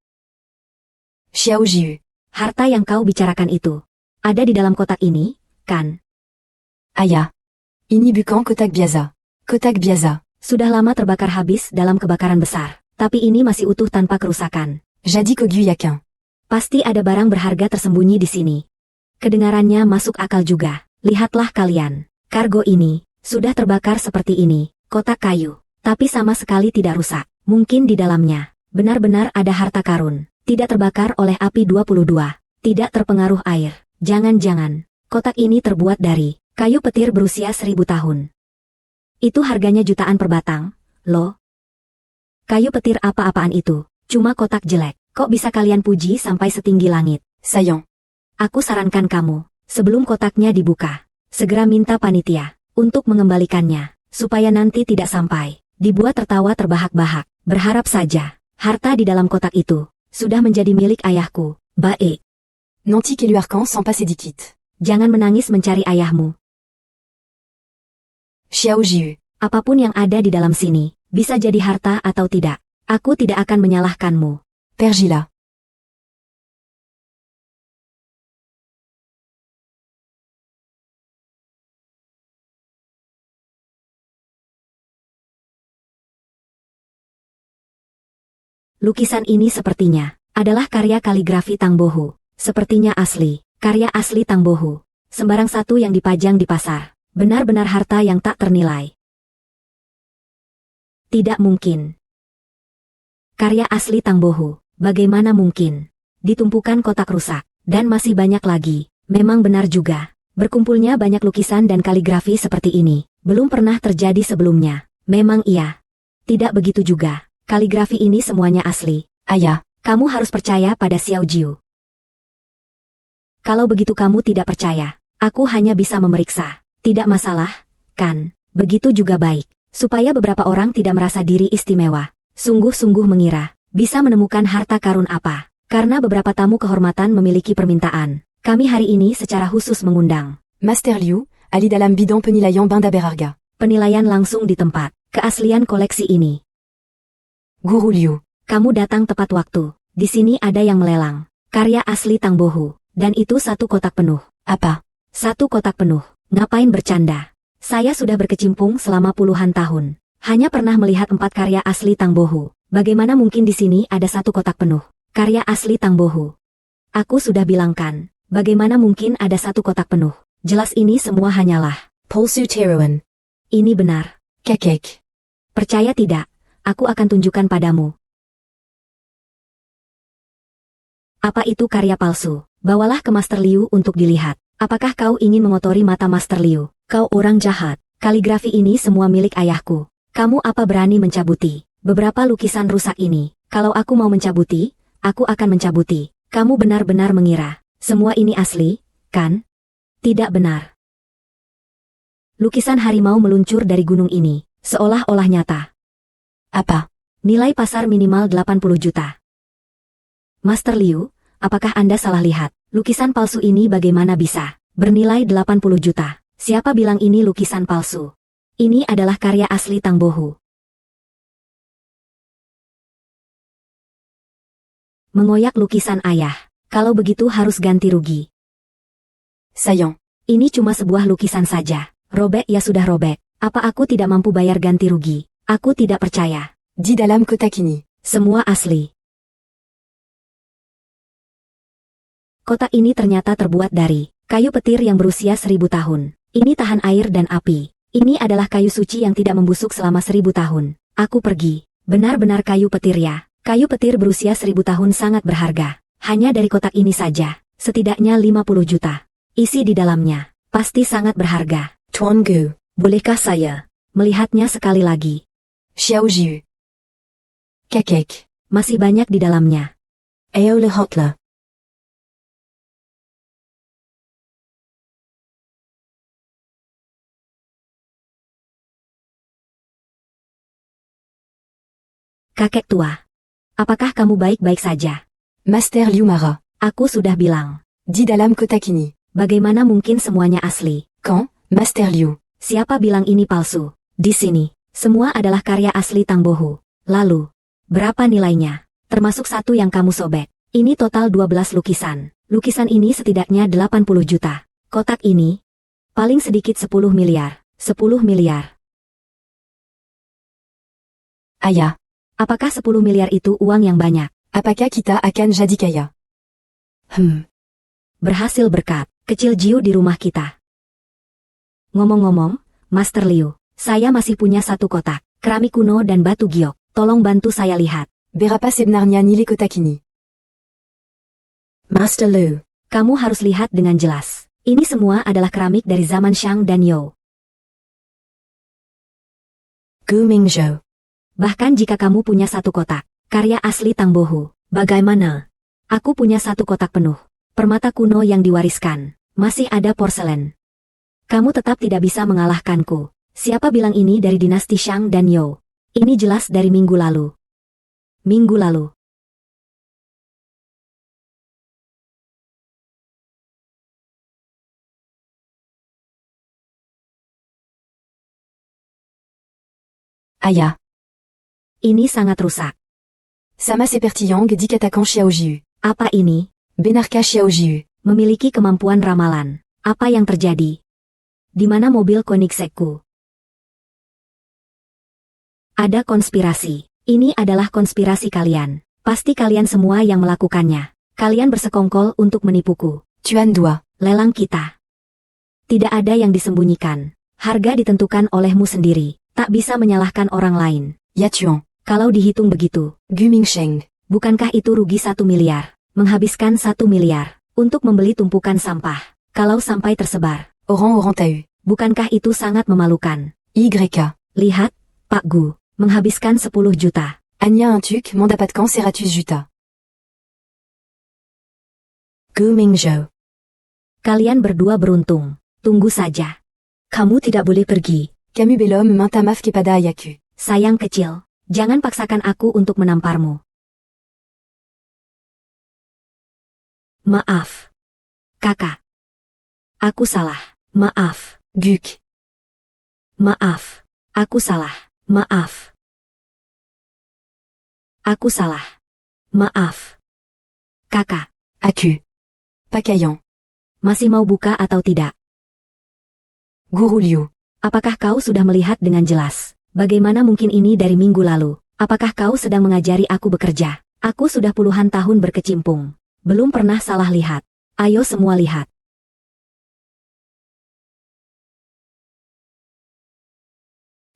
Xiao Jiu. Harta yang kau bicarakan itu, ada di dalam kotak ini, kan? Aya. Ini bukan kotak biasa. Kotak biasa. Sudah lama terbakar habis dalam kebakaran besar, tapi ini masih utuh tanpa kerusakan. Jadi Kogu Yakin. Pasti ada barang berharga tersembunyi di sini. Kedengarannya masuk akal juga. Lihatlah kalian, kargo ini sudah terbakar seperti ini, kotak kayu, tapi sama sekali tidak rusak. Mungkin di dalamnya benar-benar ada harta karun, tidak terbakar oleh api 22, tidak terpengaruh air. Jangan-jangan kotak ini terbuat dari kayu petir berusia 1000 tahun. Itu harganya jutaan per batang, loh. Kayu petir apa-apaan itu, cuma kotak jelek. Kok bisa kalian puji sampai setinggi langit? Sayang. Aku sarankan kamu, sebelum kotaknya dibuka, segera minta panitia untuk mengembalikannya, supaya nanti tidak sampai dibuat tertawa terbahak-bahak. Berharap saja, harta di dalam kotak itu sudah menjadi milik ayahku. Baik. Nanti que Luarcan sans passer dikit. Jangan menangis mencari ayahmu. Xiao Jiu. Apapun yang ada di dalam sini, bisa jadi harta atau tidak. Aku tidak akan menyalahkanmu. Pergila. Lukisan ini sepertinya adalah karya kaligrafi Tang Bohu. Sepertinya asli. Karya asli Tang Bohu. Sembarang satu yang dipajang di pasar. Benar-benar harta yang tak ternilai. Tidak mungkin. Karya asli Tang Bohu. Bagaimana mungkin? Ditumpukan kotak rusak. Dan masih banyak lagi. Memang benar juga. Berkumpulnya banyak lukisan dan kaligrafi seperti ini. Belum pernah terjadi sebelumnya. Memang iya. Tidak begitu juga. Kaligrafi ini semuanya asli. Ayah, Kamu harus percaya pada Xiao Jiu. Kalau begitu kamu tidak percaya, aku hanya bisa memeriksa. Tidak masalah, kan? Begitu juga baik. Supaya beberapa orang tidak merasa diri istimewa. Sungguh-sungguh mengira, bisa menemukan harta karun apa. Karena beberapa tamu kehormatan memiliki permintaan. Kami hari ini secara khusus mengundang. Master Liu, Ali dalam bidang penilaian Banda Berharga. Penilaian langsung di tempat. Keaslian koleksi ini. Guru Liu. Kamu datang tepat waktu. Di sini ada yang melelang. Karya asli Tang Bohu. Dan itu satu kotak penuh. Apa? Satu kotak penuh. Ngapain bercanda? Saya sudah berkecimpung selama puluhan tahun. Hanya pernah melihat 4 karya asli Tang Bohu. Bagaimana mungkin di sini ada satu kotak penuh? Karya asli Tang Bohu. Aku sudah bilangkan. Bagaimana mungkin ada satu kotak penuh? Jelas ini semua hanyalah. Palsu Teruan. Ini benar. Kekek. Percaya tidak? Aku akan tunjukkan padamu. Apa itu karya palsu? Bawalah ke Master Liu untuk dilihat. Apakah kau ingin mengotori mata Master Liu? Kau orang jahat. Kaligrafi ini semua milik ayahku. Kamu apa berani mencabuti beberapa lukisan rusak ini? Kalau aku mau mencabuti, aku akan mencabuti. Kamu benar-benar mengira semua ini asli, kan? Tidak benar. Lukisan harimau meluncur dari gunung ini, seolah-olah nyata. Apa? Nilai pasar minimal 80 juta. Master Liu, apakah Anda salah lihat? Lukisan palsu ini bagaimana bisa bernilai 80 juta? Siapa bilang ini lukisan palsu? Ini adalah karya asli Tang Bohu. Mengoyak lukisan ayah. Kalau begitu harus ganti rugi. Sayang. Ini cuma sebuah lukisan saja. Robek ya sudah robek. Apa aku tidak mampu bayar ganti rugi? Aku tidak percaya. Di dalam kotak ini. Semua asli. Kotak ini ternyata terbuat dari kayu petir yang berusia 1000 tahun. Ini tahan air dan api. Ini adalah kayu suci yang tidak membusuk selama 1000 tahun. Aku pergi. Benar-benar kayu petir ya. Kayu petir berusia 1000 tahun sangat berharga. Hanya dari kotak ini saja, setidaknya 50 juta. Isi di dalamnya, pasti sangat berharga. Tuan Gu. Bolehkah saya melihatnya sekali lagi? Xiao Jiu. Kekek. Masih banyak di dalamnya. Eo le hotla. Kakek tua. Apakah kamu baik-baik saja? Master Liu Mara. Aku sudah bilang. Di dalam kotak ini. Bagaimana mungkin semuanya asli? Quand, Master Liu? Siapa bilang ini palsu? Di sini, semua adalah karya asli Tang Bohu. Lalu, berapa nilainya? Termasuk satu yang kamu sobek. Ini total 12 lukisan. Lukisan ini setidaknya 80 juta. Kotak ini, paling sedikit 10 miliar. 10 miliar. Ayah. Apakah 10 miliar itu uang yang banyak? Apakah kita akan jadi kaya? Berhasil berkat kecil Jiu di rumah kita. Ngomong-ngomong, Master Liu, saya masih punya satu kotak keramik kuno dan batu giok. Tolong bantu saya lihat. Berapa sebenarnya nilai kotak ini? Master Liu, kamu harus lihat dengan jelas. Ini semua adalah keramik dari zaman Shang dan You. Gu Mingzhou. Bahkan jika kamu punya satu kotak karya asli Tang Bohu, bagaimana? Aku punya satu kotak penuh permata kuno yang diwariskan. Masih ada porselen. Kamu tetap tidak bisa mengalahkanku. Siapa bilang ini dari dinasti Shang dan You? Ini jelas dari minggu lalu. Minggu lalu. Ayah. Ini sangat rusak. Sama seperti yang dikatakan Xiao Jiu. Apa ini? Benarkah Xiao Jiu memiliki kemampuan ramalan? Apa yang terjadi? Di mana mobil Koenigsekku? Ada konspirasi. Ini adalah konspirasi kalian. Pasti kalian semua yang melakukannya. Kalian bersekongkol untuk menipuku. Tuan Dua. Lelang kita. Tidak ada yang disembunyikan. Harga ditentukan olehmu sendiri. Tak bisa menyalahkan orang lain. Ya Tuan. Kalau dihitung begitu, Gu Mingsheng. bukankah itu rugi 1 miliar? Menghabiskan 1 miliar untuk membeli tumpukan sampah. Kalau sampai tersebar, Orang Tahu. bukankah itu sangat memalukan? YK. Lihat, Pak Gu, menghabiskan 10 juta. Anya un tuc, Mandapatkan Seratus Juta. Gu Mingzhou. Kalian berdua beruntung. Tunggu saja. Kamu tidak boleh pergi. Camus Bellum Mintamaf Kepada Ayaku. Sayang kecil, jangan paksakan aku untuk menamparmu. Maaf. Kakak. Aku salah. Maaf. Guk. Maaf. Aku salah. Maaf. Aku salah. Maaf. Kakak, Aku. Pakayan. masih mau buka atau tidak? Guru Liu. Apakah kau sudah melihat dengan jelas? Bagaimana mungkin ini dari minggu lalu? Apakah kau sedang mengajari aku bekerja? Aku sudah puluhan tahun berkecimpung. Belum pernah salah lihat. Ayo semua lihat.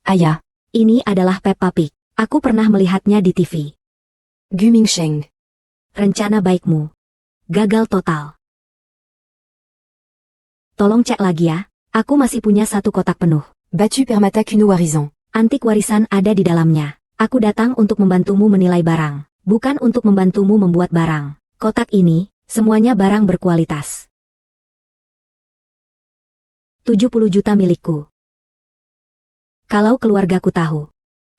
Aya. Ini adalah Peppa Pig. Aku pernah melihatnya di TV. Gu Mingsheng. Rencana baikmu gagal total. Tolong cek lagi ya. Aku masih punya 1 kotak penuh. Battu Permata Kuno Warizan. Antik warisan ada di dalamnya. Aku datang untuk membantumu menilai barang, bukan untuk membantumu membuat barang. Kotak ini, semuanya barang berkualitas. 70 juta milikku. Kalau keluargaku tahu,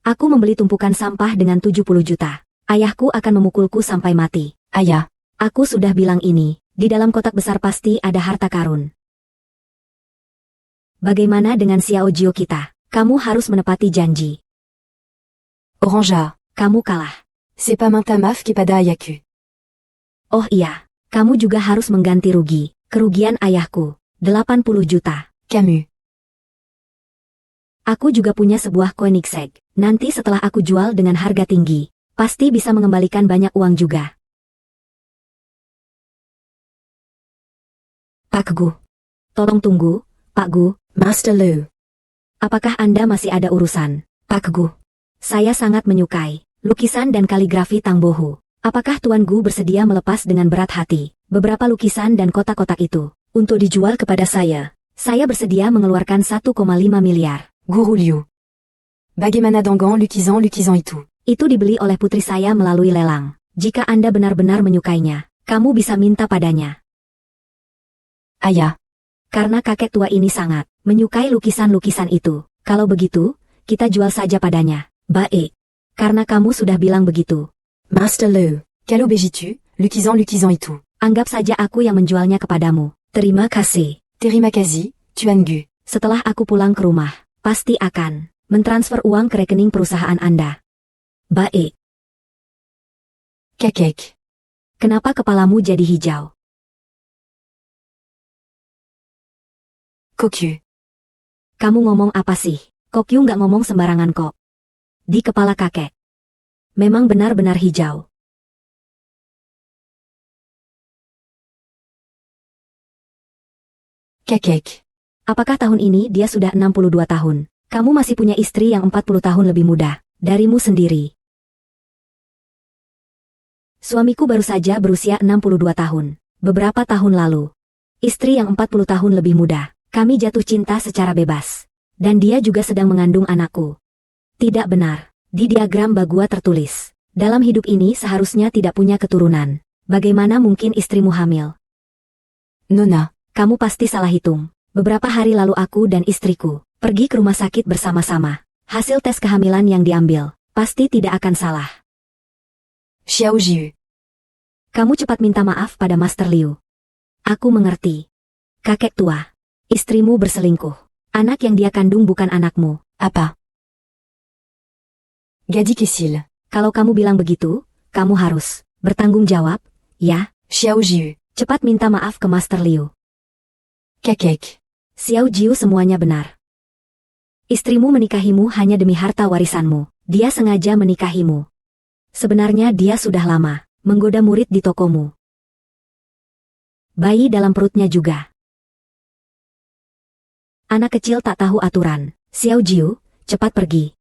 aku membeli tumpukan sampah dengan 70 juta. Ayahku akan memukulku sampai mati. Aya. Aku sudah bilang ini, di dalam kotak besar pasti ada harta karun. Bagaimana dengan Xiao Jiu kita? Kamu harus menepati janji. Orangea. Kamu kalah. C'est pas Mintamaf Kepada Ayaku. Oh iya, kamu juga harus mengganti rugi. Kerugian ayahku, 80 juta. Camus. Aku juga punya sebuah Koenigsegg. Nanti setelah aku jual dengan harga tinggi, pasti bisa mengembalikan banyak uang juga. Pak Gu. Tolong tunggu, Pak Gu. Master Lu. Apakah Anda masih ada urusan? Pak Gu. Saya sangat menyukai lukisan dan kaligrafi Tang Bohu. Apakah Tuan Gu bersedia melepas dengan berat hati beberapa lukisan dan kotak-kotak itu untuk dijual kepada saya? Saya bersedia mengeluarkan 1,5 miliar. Guru Liu. Bagaimana dengan lukisan itu? Itu dibeli oleh putri saya melalui lelang. Jika Anda benar-benar menyukainya, kamu bisa minta padanya. Aya. Karena kakek tua ini sangat menyukai lukisan-lukisan itu. Kalau begitu, kita jual saja padanya. Baik. Karena kamu sudah bilang begitu. Master Lu. Quel obéis-tu, lukisan itu? Anggap saja aku yang menjualnya kepadamu. Terima kasih. Terima kasih, Tuan Gu. Setelah aku pulang ke rumah, pasti akan mentransfer uang ke rekening perusahaan Anda. Baik. Kakek. Kenapa kepalamu jadi hijau? Kokyu. Kamu ngomong apa sih? Kokyu nggak ngomong sembarangan kok. Di kepala kakek. Memang benar-benar hijau. Kakek. Apakah tahun ini dia sudah 62 tahun? Kamu masih punya istri yang 40 tahun lebih muda darimu sendiri. Suamiku baru saja berusia 62 tahun. Beberapa tahun lalu. Istri yang 40 tahun lebih muda. Kami jatuh cinta secara bebas. Dan dia juga sedang mengandung anakku. Tidak benar. Di diagram Bagua tertulis, dalam hidup ini seharusnya tidak punya keturunan. Bagaimana mungkin istrimu hamil? Nona. Kamu pasti salah hitung. Beberapa hari lalu aku dan istriku pergi ke rumah sakit bersama-sama. Hasil tes kehamilan yang diambil pasti tidak akan salah. Xiao Jiu. Kamu cepat minta maaf pada Master Liu. Aku mengerti. Kakek tua. Istrimu berselingkuh. Anak yang dia kandung bukan anakmu. Apa? Gadi Kesil. Kalau kamu bilang begitu, kamu harus bertanggung jawab, ya? Xiao Jiu. Cepat minta maaf ke Master Liu. Kakek. Xiao Jiu semuanya benar. Istrimu menikahimu hanya demi harta warisanmu. Dia sengaja menikahimu. Sebenarnya dia sudah lama menggoda murid di tokomu. Bayi dalam perutnya juga. Anak kecil tak tahu aturan. Xiao Jiu, cepat pergi.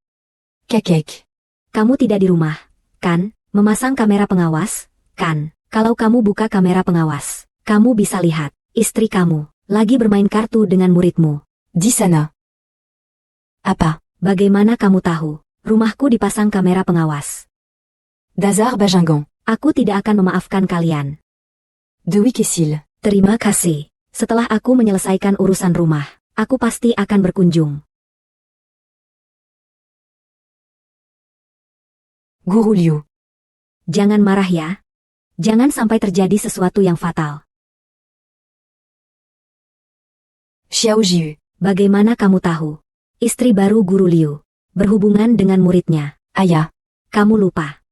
Kakek. Kamu tidak di rumah, kan? Memasang kamera pengawas, kan? Kalau kamu buka kamera pengawas, kamu bisa lihat istri kamu lagi bermain kartu dengan muridmu. Dis sana. Apa? Bagaimana kamu tahu? Rumahku dipasang kamera pengawas. Dazar Bagingan. Aku tidak akan memaafkan kalian. Dewi Kessil. Terima kasih. Setelah aku menyelesaikan urusan rumah, aku pasti akan berkunjung. Guru Liu. Jangan marah ya. Jangan sampai terjadi sesuatu yang fatal. Xiao Jiu. Bagaimana kamu tahu? Istri baru Guru Liu berhubungan dengan muridnya. Ayah. Kamu lupa.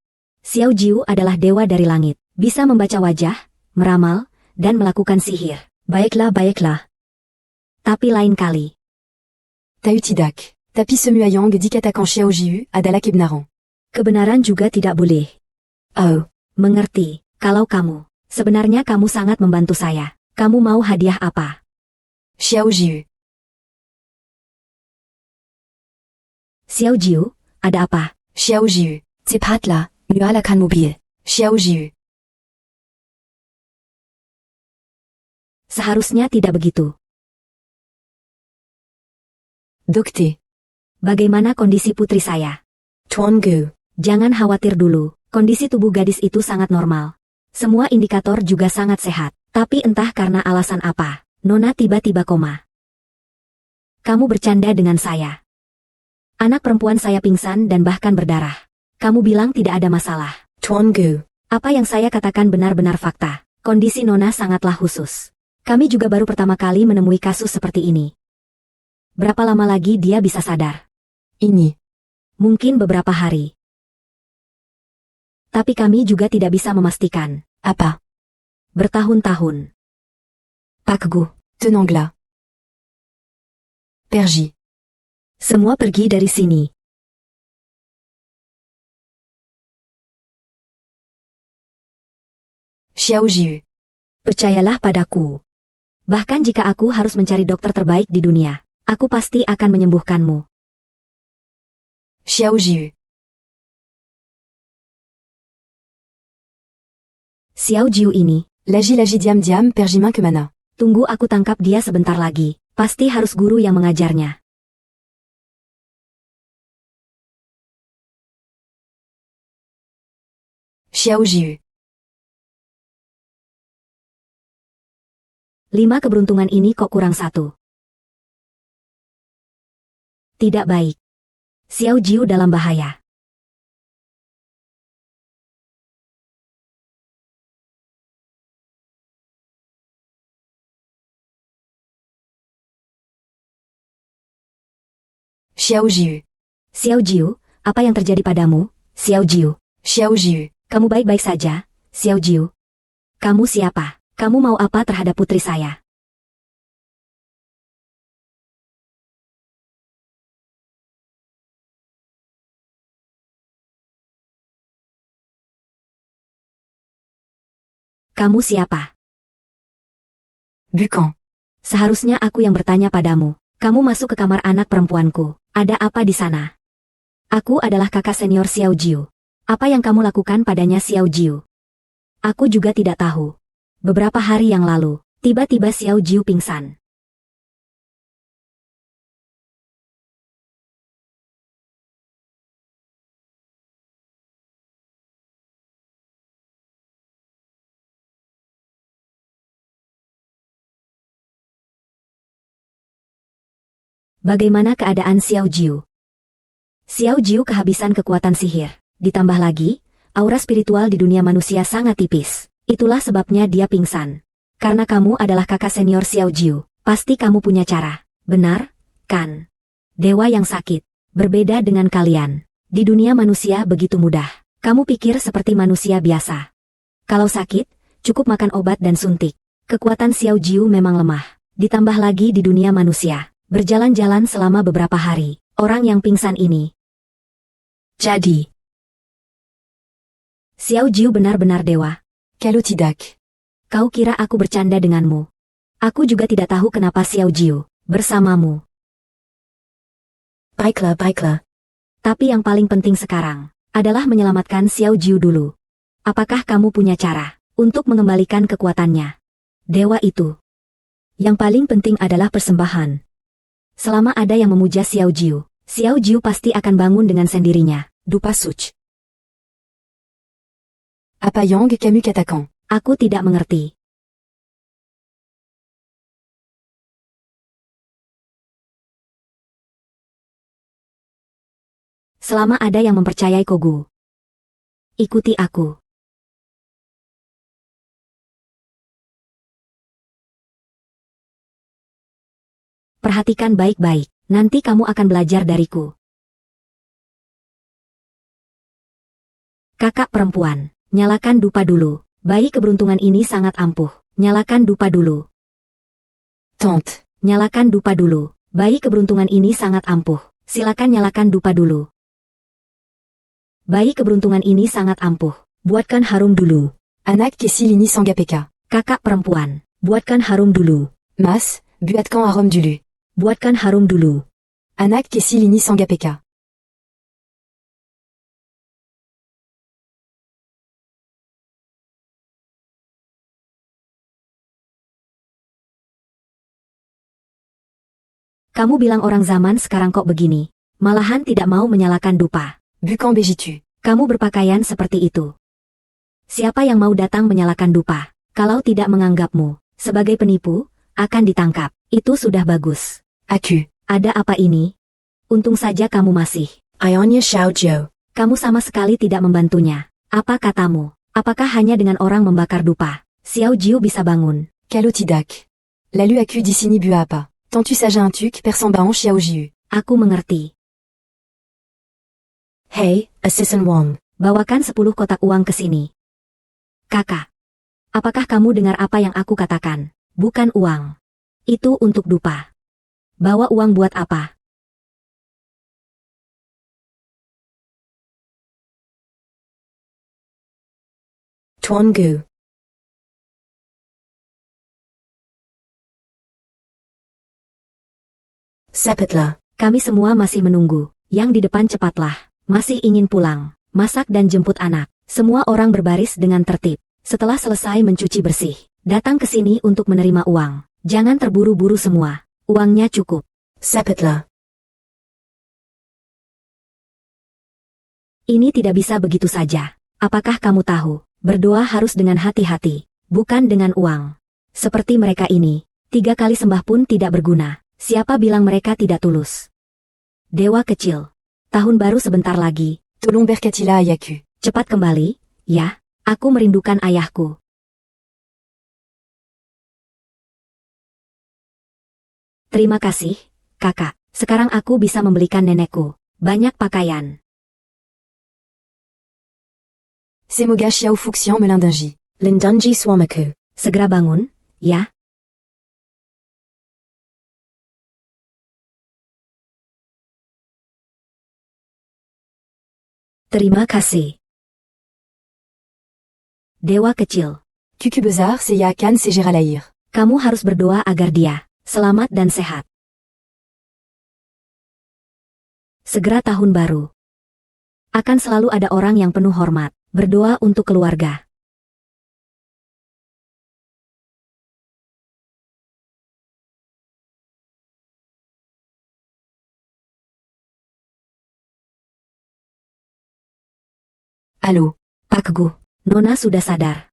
Xiao Jiu adalah dewa dari langit, bisa membaca wajah, meramal, dan melakukan sihir. Baiklah. Tapi lain kali. Tahu tidak. Tapi Semuayang dit qu'attaquant Xiao Jiu adalah kebenaran. Kebenaran juga tidak boleh. Oh. Mengerti. Kalau kamu, sebenarnya kamu sangat membantu saya. Kamu mau hadiah apa? Xiao Jiu. Xiao Jiu, ada apa? Xiao Jiu. Cepatlah, nyalakan mobil. Xiao Jiu. Seharusnya tidak begitu. Dokter. Bagaimana kondisi putri saya? Tuan Go. Jangan khawatir dulu, kondisi tubuh gadis itu sangat normal. Semua indikator juga sangat sehat, tapi entah karena alasan apa, Nona tiba-tiba koma. Kamu bercanda dengan saya. Anak perempuan saya pingsan dan bahkan berdarah. Kamu bilang tidak ada masalah. Tuan Go. Apa yang saya katakan benar-benar fakta. Kondisi Nona sangatlah khusus. Kami juga baru pertama kali menemui kasus seperti ini. Berapa lama lagi dia bisa sadar? Ini. Mungkin beberapa hari. Tapi kami juga tidak bisa memastikan. Apa? Bertahun-tahun. Pak Gu. Tenanglah. Pergi. Semua pergi dari sini. Xiao Jiu. Percayalah padaku. Bahkan jika aku harus mencari dokter terbaik di dunia, aku pasti akan menyembuhkanmu. Xiao Jiu. Xiao Jiu ini, Lagi diam diam pergiman ke mana? tunggu aku tangkap dia sebentar lagi. Pasti harus guru yang mengajarnya. Xiao Jiu. 5 keberuntungan ini kok kurang 1. Tidak baik. Xiao Jiu dalam bahaya. Xiao Jiu. Xiao Jiu, apa yang terjadi padamu, Xiao Jiu? Xiao Jiu. Kamu baik-baik saja, Xiao Jiu? Kamu siapa? Kamu mau apa terhadap putri saya? Kamu siapa? Bukan. Seharusnya aku yang bertanya padamu. Kamu masuk ke kamar anak perempuanku. Ada apa di sana? Aku adalah kakak senior Xiao Jiu. Apa yang kamu lakukan padanya Xiao Jiu? Aku juga tidak tahu. Beberapa hari yang lalu, tiba-tiba Xiao Jiu pingsan. Bagaimana keadaan Xiao Jiu? Xiao Jiu kehabisan kekuatan sihir. Ditambah lagi, aura spiritual di dunia manusia sangat tipis. Itulah sebabnya dia pingsan. Karena kamu adalah kakak senior Xiao Jiu, pasti kamu punya cara. Benar, kan? Dewa yang sakit. Berbeda dengan kalian. Di dunia manusia begitu mudah. Kamu pikir seperti manusia biasa. Kalau sakit, cukup makan obat dan suntik. Kekuatan Xiao Jiu memang lemah. Ditambah lagi di dunia manusia. Berjalan-jalan selama beberapa hari. Orang yang pingsan ini. Jadi, Xiao Jiu benar-benar dewa. Kalau tidak. Kau kira aku bercanda denganmu? Aku juga tidak tahu kenapa Xiao Jiu bersamamu. Baiklah, baiklah. Tapi yang paling penting sekarang adalah menyelamatkan Xiao Jiu dulu. Apakah kamu punya cara untuk mengembalikan kekuatannya? Dewa itu. Yang paling penting adalah persembahan. Selama ada yang memuja Xiao Jiu pasti akan bangun dengan sendirinya. Dupa Such. Apa Yang Camus Katakan. Aku tidak mengerti. Selama ada yang mempercayai Kogu, ikuti aku. Perhatikan baik-baik, nanti kamu akan belajar dariku. Kakak perempuan, nyalakan dupa dulu. Bayi keberuntungan ini sangat ampuh. Nyalakan dupa dulu. Tante. Nyalakan dupa dulu. Bayi keberuntungan ini sangat ampuh. Silakan nyalakan dupa dulu. Bayi keberuntungan ini sangat ampuh. Buatkan harum dulu. Anak Kessilini Sangapeka. Kakak perempuan, buatkan harum dulu. Mas, buatkan harum dulu. Buatkan harum dulu. Anak Kessilini Sangapeka. Kamu bilang orang zaman sekarang kok begini. Malahan tidak mau menyalakan dupa. Bukan begitu. Kamu berpakaian seperti itu. Siapa yang mau datang menyalakan dupa? Kalau tidak menganggapmu sebagai penipu, akan ditangkap. Itu sudah bagus. Aku. Ada apa ini? Untung saja kamu masih. Ionia Xiao Jiu. Kamu sama sekali tidak membantunya. Apa katamu? Apakah hanya dengan orang membakar dupa, Xiao Jiu bisa bangun? Kalau tidak. Lalu aku di sini buat apa? Tentu saja untuk persembahan Xiao Jiu. Aku mengerti. Hey, Assassin Wang. Bawakan 10 kotak uang ke sini. Kakak. Apakah kamu dengar apa yang aku katakan? Bukan uang. Itu untuk dupa. Bawa uang buat apa? Tuan Gu. Cepatlah. Kami semua masih menunggu. Yang di depan cepatlah. Masih ingin pulang, masak dan jemput anak. Semua orang berbaris dengan tertib. Setelah selesai mencuci bersih, datang ke sini untuk menerima uang. Jangan terburu-buru semua. Uangnya cukup. Cepatlah. Ini tidak bisa begitu saja. Apakah kamu tahu? Berdoa harus dengan hati-hati, bukan dengan uang. Seperti mereka ini, 3 kali sembah pun tidak berguna. Siapa bilang mereka tidak tulus? Dewa kecil. Tahun baru sebentar lagi. Tolong berkatilah ayahku. Cepat kembali, ya. Aku merindukan ayahku. Terima kasih, kakak. Sekarang aku bisa membelikan nenekku banyak pakaian. Semoga Xiao Fuxian melindungi. Lindungi suamaku. Segera bangun, ya. Terima kasih. Dewa kecil. Cucu besar saya akan segera lahir. Kamu harus berdoa agar dia selamat dan sehat. Segera tahun baru. Akan selalu ada orang yang penuh hormat, berdoa untuk keluarga. Halo. Pak Gu, Nona sudah sadar.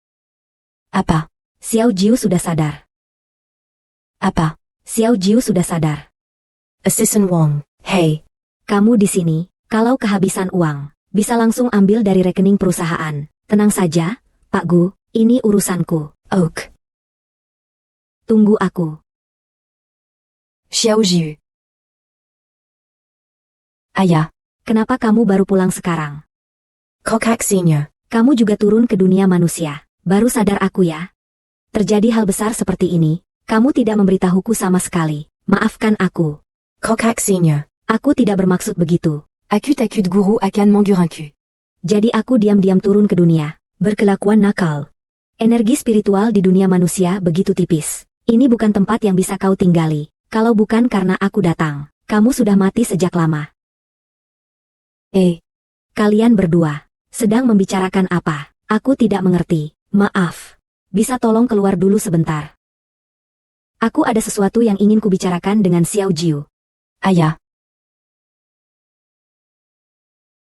Apa? Xiao Jiu sudah sadar. Apa? Xiao Jiu sudah sadar. Assassin Wang. Hey. Kamu di sini, kalau kehabisan uang, bisa langsung ambil dari rekening perusahaan. Tenang saja, Pak Gu, ini urusanku. Oak. Tunggu aku. Xiao Jiu. Ayah. Kenapa kamu baru pulang sekarang? Kokak Senior. Kamu juga turun ke dunia manusia. Baru sadar aku ya. Terjadi hal besar seperti ini, kamu tidak memberitahuku sama sekali. Maafkan aku. Kokak Senior. Aku tidak bermaksud begitu. Aku takut guru akan menggurangku. Jadi aku diam-diam turun ke dunia. Berkelakuan nakal. Energi spiritual di dunia manusia begitu tipis. Ini bukan tempat yang bisa kau tinggali. Kalau bukan karena aku datang, kamu sudah mati sejak lama. Kalian berdua sedang membicarakan apa? Aku tidak mengerti. Maaf. Bisa tolong keluar dulu sebentar. Aku ada sesuatu yang ingin kubicarakan dengan Xiao Jiu. Ayah.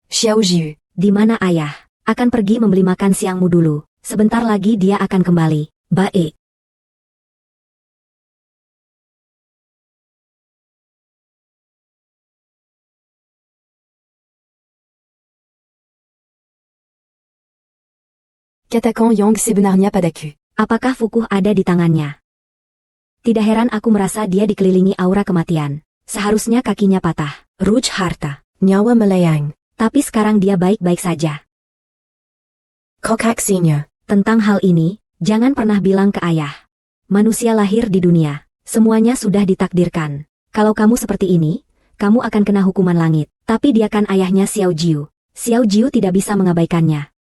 Xiao Jiu. Di mana ayah? Akan pergi membeli makan siangmu dulu. Sebentar lagi dia akan kembali. Baik. Katakan Yang sebenarnya padaku. Apakah Fukuh ada di tangannya? Tidak heran aku merasa dia dikelilingi aura kematian. Seharusnya kakinya patah. Ruj harta. Nyawa melayang. Tapi sekarang dia baik-baik saja. Kokak senior. Tentang hal ini, jangan pernah bilang ke ayah. Manusia lahir di dunia. Semuanya sudah ditakdirkan. Kalau kamu seperti ini, kamu akan kena hukuman langit. Tapi dia kan ayahnya Xiao Jiu. Xiao Jiu tidak bisa mengabaikannya.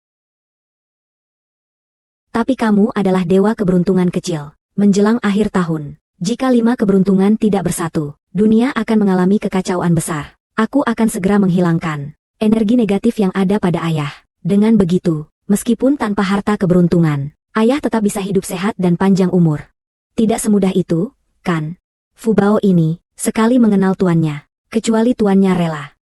Tapi kamu adalah dewa keberuntungan kecil. Menjelang akhir tahun, jika 5 keberuntungan tidak bersatu, dunia akan mengalami kekacauan besar. Aku akan segera menghilangkan energi negatif yang ada pada ayah. Dengan begitu, meskipun tanpa harta keberuntungan, ayah tetap bisa hidup sehat dan panjang umur. Tidak semudah itu, kan? Fubao ini sekali mengenal tuannya, kecuali tuannya rela.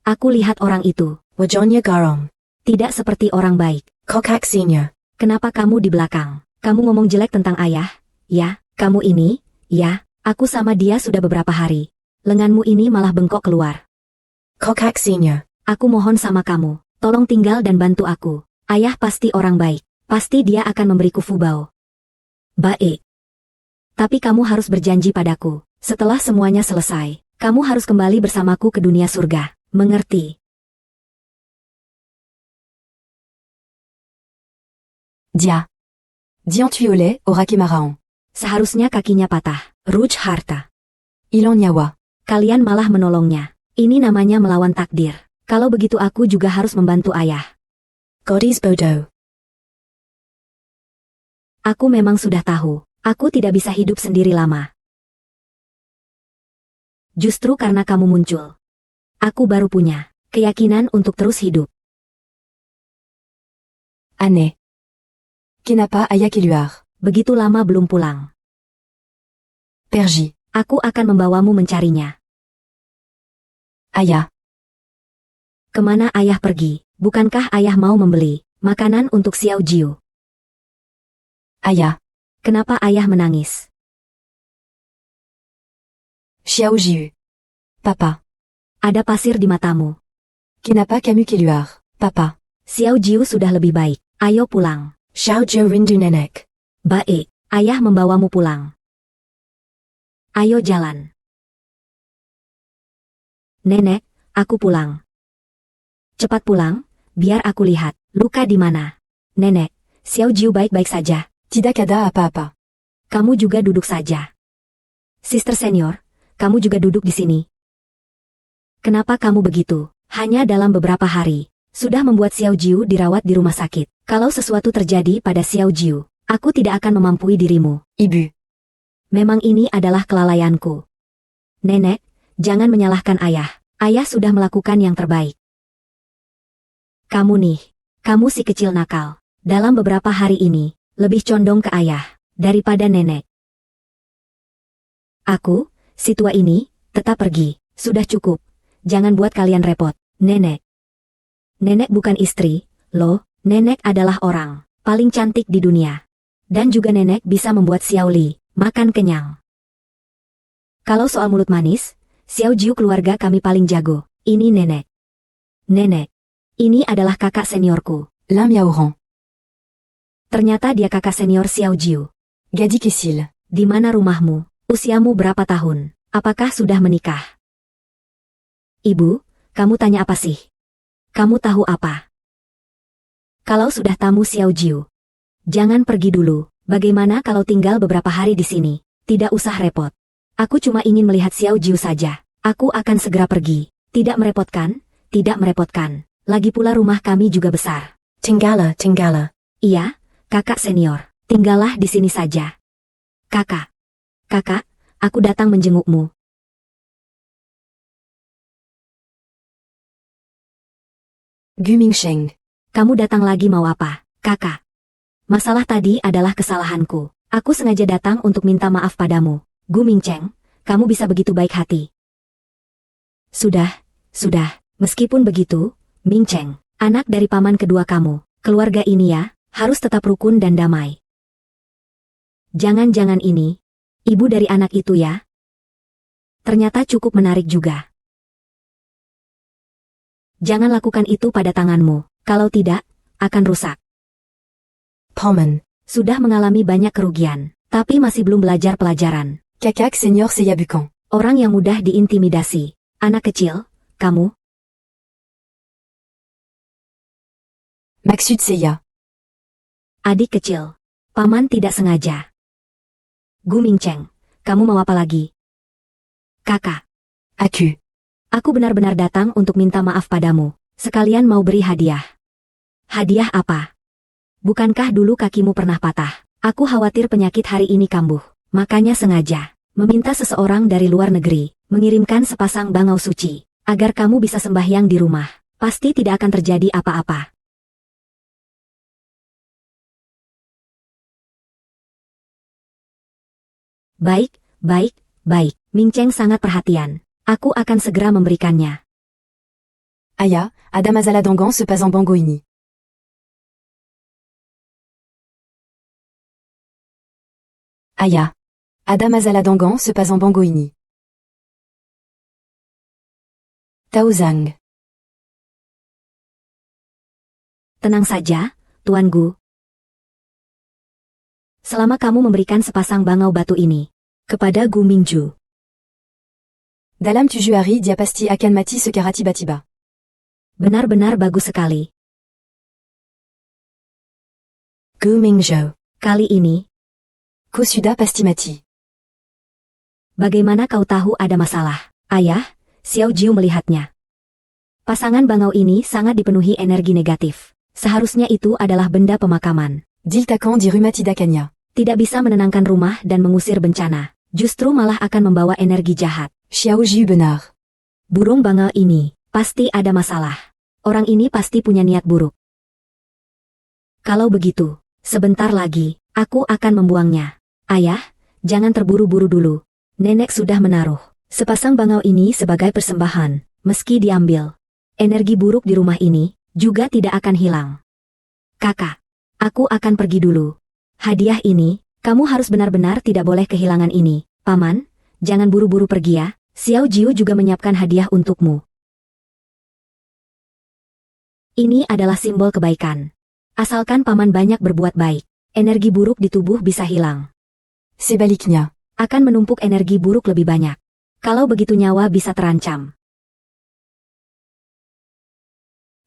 Aku lihat orang itu. Wajahnya garang. Tidak seperti orang baik. Kokak senior. Kenapa kamu di belakang? Kamu ngomong jelek tentang ayah? Ya, kamu ini? Ya, aku sama dia sudah beberapa hari. Lenganmu ini malah bengkok keluar. Kokak senior. Aku mohon sama kamu, tolong tinggal dan bantu aku. Ayah pasti orang baik. Pasti dia akan memberiku Fubao. Baik. Tapi kamu harus berjanji padaku. Setelah semuanya selesai, kamu harus kembali bersamaku ke dunia surga. Mengerti? Dia. Dian Tuyolet, Oraki Maraon. Seharusnya kakinya patah. Ruj harta. Ilan nyawa. Kalian malah menolongnya. Ini namanya melawan takdir. Kalau begitu aku juga harus membantu ayah. Godis bodoh. Aku memang sudah tahu. Aku tidak bisa hidup sendiri lama. Justru karena kamu muncul, aku baru punya keyakinan untuk terus hidup. Aneh. Kenapa ayah keluar? Begitu lama belum pulang. Pergi. Aku akan membawamu mencarinya. Ayah. Kemana ayah pergi? Bukankah ayah mau membeli makanan untuk Xiao Jiu? Ayah. Kenapa ayah menangis? Xiao Jiu. Papa. Ada pasir di matamu. Kenapa kamu keluar, papa? Xiao Jiu sudah lebih baik. Ayo pulang. Xiao Jiu rindu nenek. Baik, ayah membawamu pulang. Ayo jalan. Nenek, aku pulang. Cepat pulang, biar aku lihat. Luka di mana? Nenek, Xiao Jiu baik-baik saja. Tidak ada apa-apa. Kamu juga duduk saja. Sister senior, kamu juga duduk di sini. Kenapa kamu begitu? Hanya dalam beberapa hari, sudah membuat Xiao Jiu dirawat di rumah sakit. Kalau sesuatu terjadi pada Xiao Jiu, aku tidak akan memampui dirimu. Ibu. Memang ini adalah kelalaianku. Nenek, jangan menyalahkan ayah. Ayah sudah melakukan yang terbaik. Kamu nih, kamu si kecil nakal. Dalam beberapa hari ini, lebih condong ke ayah daripada nenek. Aku, si tua ini, tetap pergi. Sudah cukup. Jangan buat kalian repot. Nenek. Nenek bukan istri, loh. Nenek adalah orang paling cantik di dunia. Dan juga nenek bisa membuat Xiao Li makan kenyang. Kalau soal mulut manis, Xiao Jiu keluarga kami paling jago. Ini nenek. Nenek. Ini adalah kakak seniorku. Lam Yaoran. Ternyata dia kakak senior Xiao Jiu. Gadi Kesil. Di mana rumahmu? Usiamu berapa tahun? Apakah sudah menikah? Ibu, kamu tanya apa sih? Kamu tahu apa? Kalau sudah tamu Xiao Jiu, jangan pergi dulu. Bagaimana kalau tinggal beberapa hari di sini? Tidak usah repot. Aku cuma ingin melihat Xiao Jiu saja. Aku akan segera pergi. Tidak merepotkan, tidak merepotkan. Lagi pula rumah kami juga besar. Tenggala. Iya, kakak senior. Tinggallah di sini saja. Kakak. Kakak, aku datang menjengukmu. Gu Mingsheng. Kamu datang lagi mau apa, kakak? Masalah tadi adalah kesalahanku. Aku sengaja datang untuk minta maaf padamu. Gu Mingcheng, kamu bisa begitu baik hati. Sudah. Meskipun begitu, Mingcheng, anak dari paman kedua kamu, keluarga ini ya, harus tetap rukun dan damai. Jangan-jangan ini, ibu dari anak itu ya? Ternyata cukup menarik juga. Jangan lakukan itu pada tanganmu, kalau tidak, akan rusak. Paman. Sudah mengalami banyak kerugian, tapi masih belum belajar pelajaran. Kakak senior Seyabukan. Orang yang mudah diintimidasi. Anak kecil, kamu. Maksud Seya. Adik kecil. Paman tidak sengaja. Gu Mingcheng, kamu mau apa lagi? Kakak. Aku. Aku benar-benar datang untuk minta maaf padamu. Sekalian mau beri hadiah. Hadiah apa? Bukankah dulu kakimu pernah patah? Aku khawatir penyakit hari ini kambuh. Makanya sengaja meminta seseorang dari luar negeri mengirimkan sepasang bangau suci agar kamu bisa sembahyang di rumah. Pasti tidak akan terjadi apa-apa. Baik. Mingcheng sangat perhatian. Aku akan segera memberikannya. Aya, Adam Azaladangan se passe en bango ini. Aya. Adam Azaladangan se passe en bango ini. Tao Zhang. Tenang saja, Tuan Gu. Selama kamu memberikan sepasang bangau batu ini kepada Gu Mingju, Dalam tujuari diapasti akan mati secara tiba-tiba. benar-benar bagus sekali. Gu Mingzhou. Kali ini, Ko sudah pasti mati. bagaimana kau tahu ada masalah? Ayah, Xiao Jiu melihatnya. Pasangan bangau ini sangat dipenuhi energi negatif. Seharusnya itu adalah benda pemakaman. Diltakan di Rumatida Kanya. Tidak bisa menenangkan rumah dan mengusir bencana. Justru malah akan membawa energi jahat. Xiao Jiu benar. Burung bangau ini pasti ada masalah. Orang ini pasti punya niat buruk. Kalau begitu, sebentar lagi, aku akan membuangnya. Ayah, jangan terburu-buru dulu. Nenek sudah menaruh sepasang bangau ini sebagai persembahan. Meski diambil, energi buruk di rumah ini juga tidak akan hilang. Kakak, aku akan pergi dulu. Hadiah ini, kamu harus benar-benar tidak boleh kehilangan ini. Paman, jangan buru-buru pergi ya. Xiao Jiu juga menyiapkan hadiah untukmu. Ini adalah simbol kebaikan. Asalkan paman banyak berbuat baik, energi buruk di tubuh bisa hilang. Sebaliknya. Akan menumpuk energi buruk lebih banyak. Kalau begitu nyawa bisa terancam.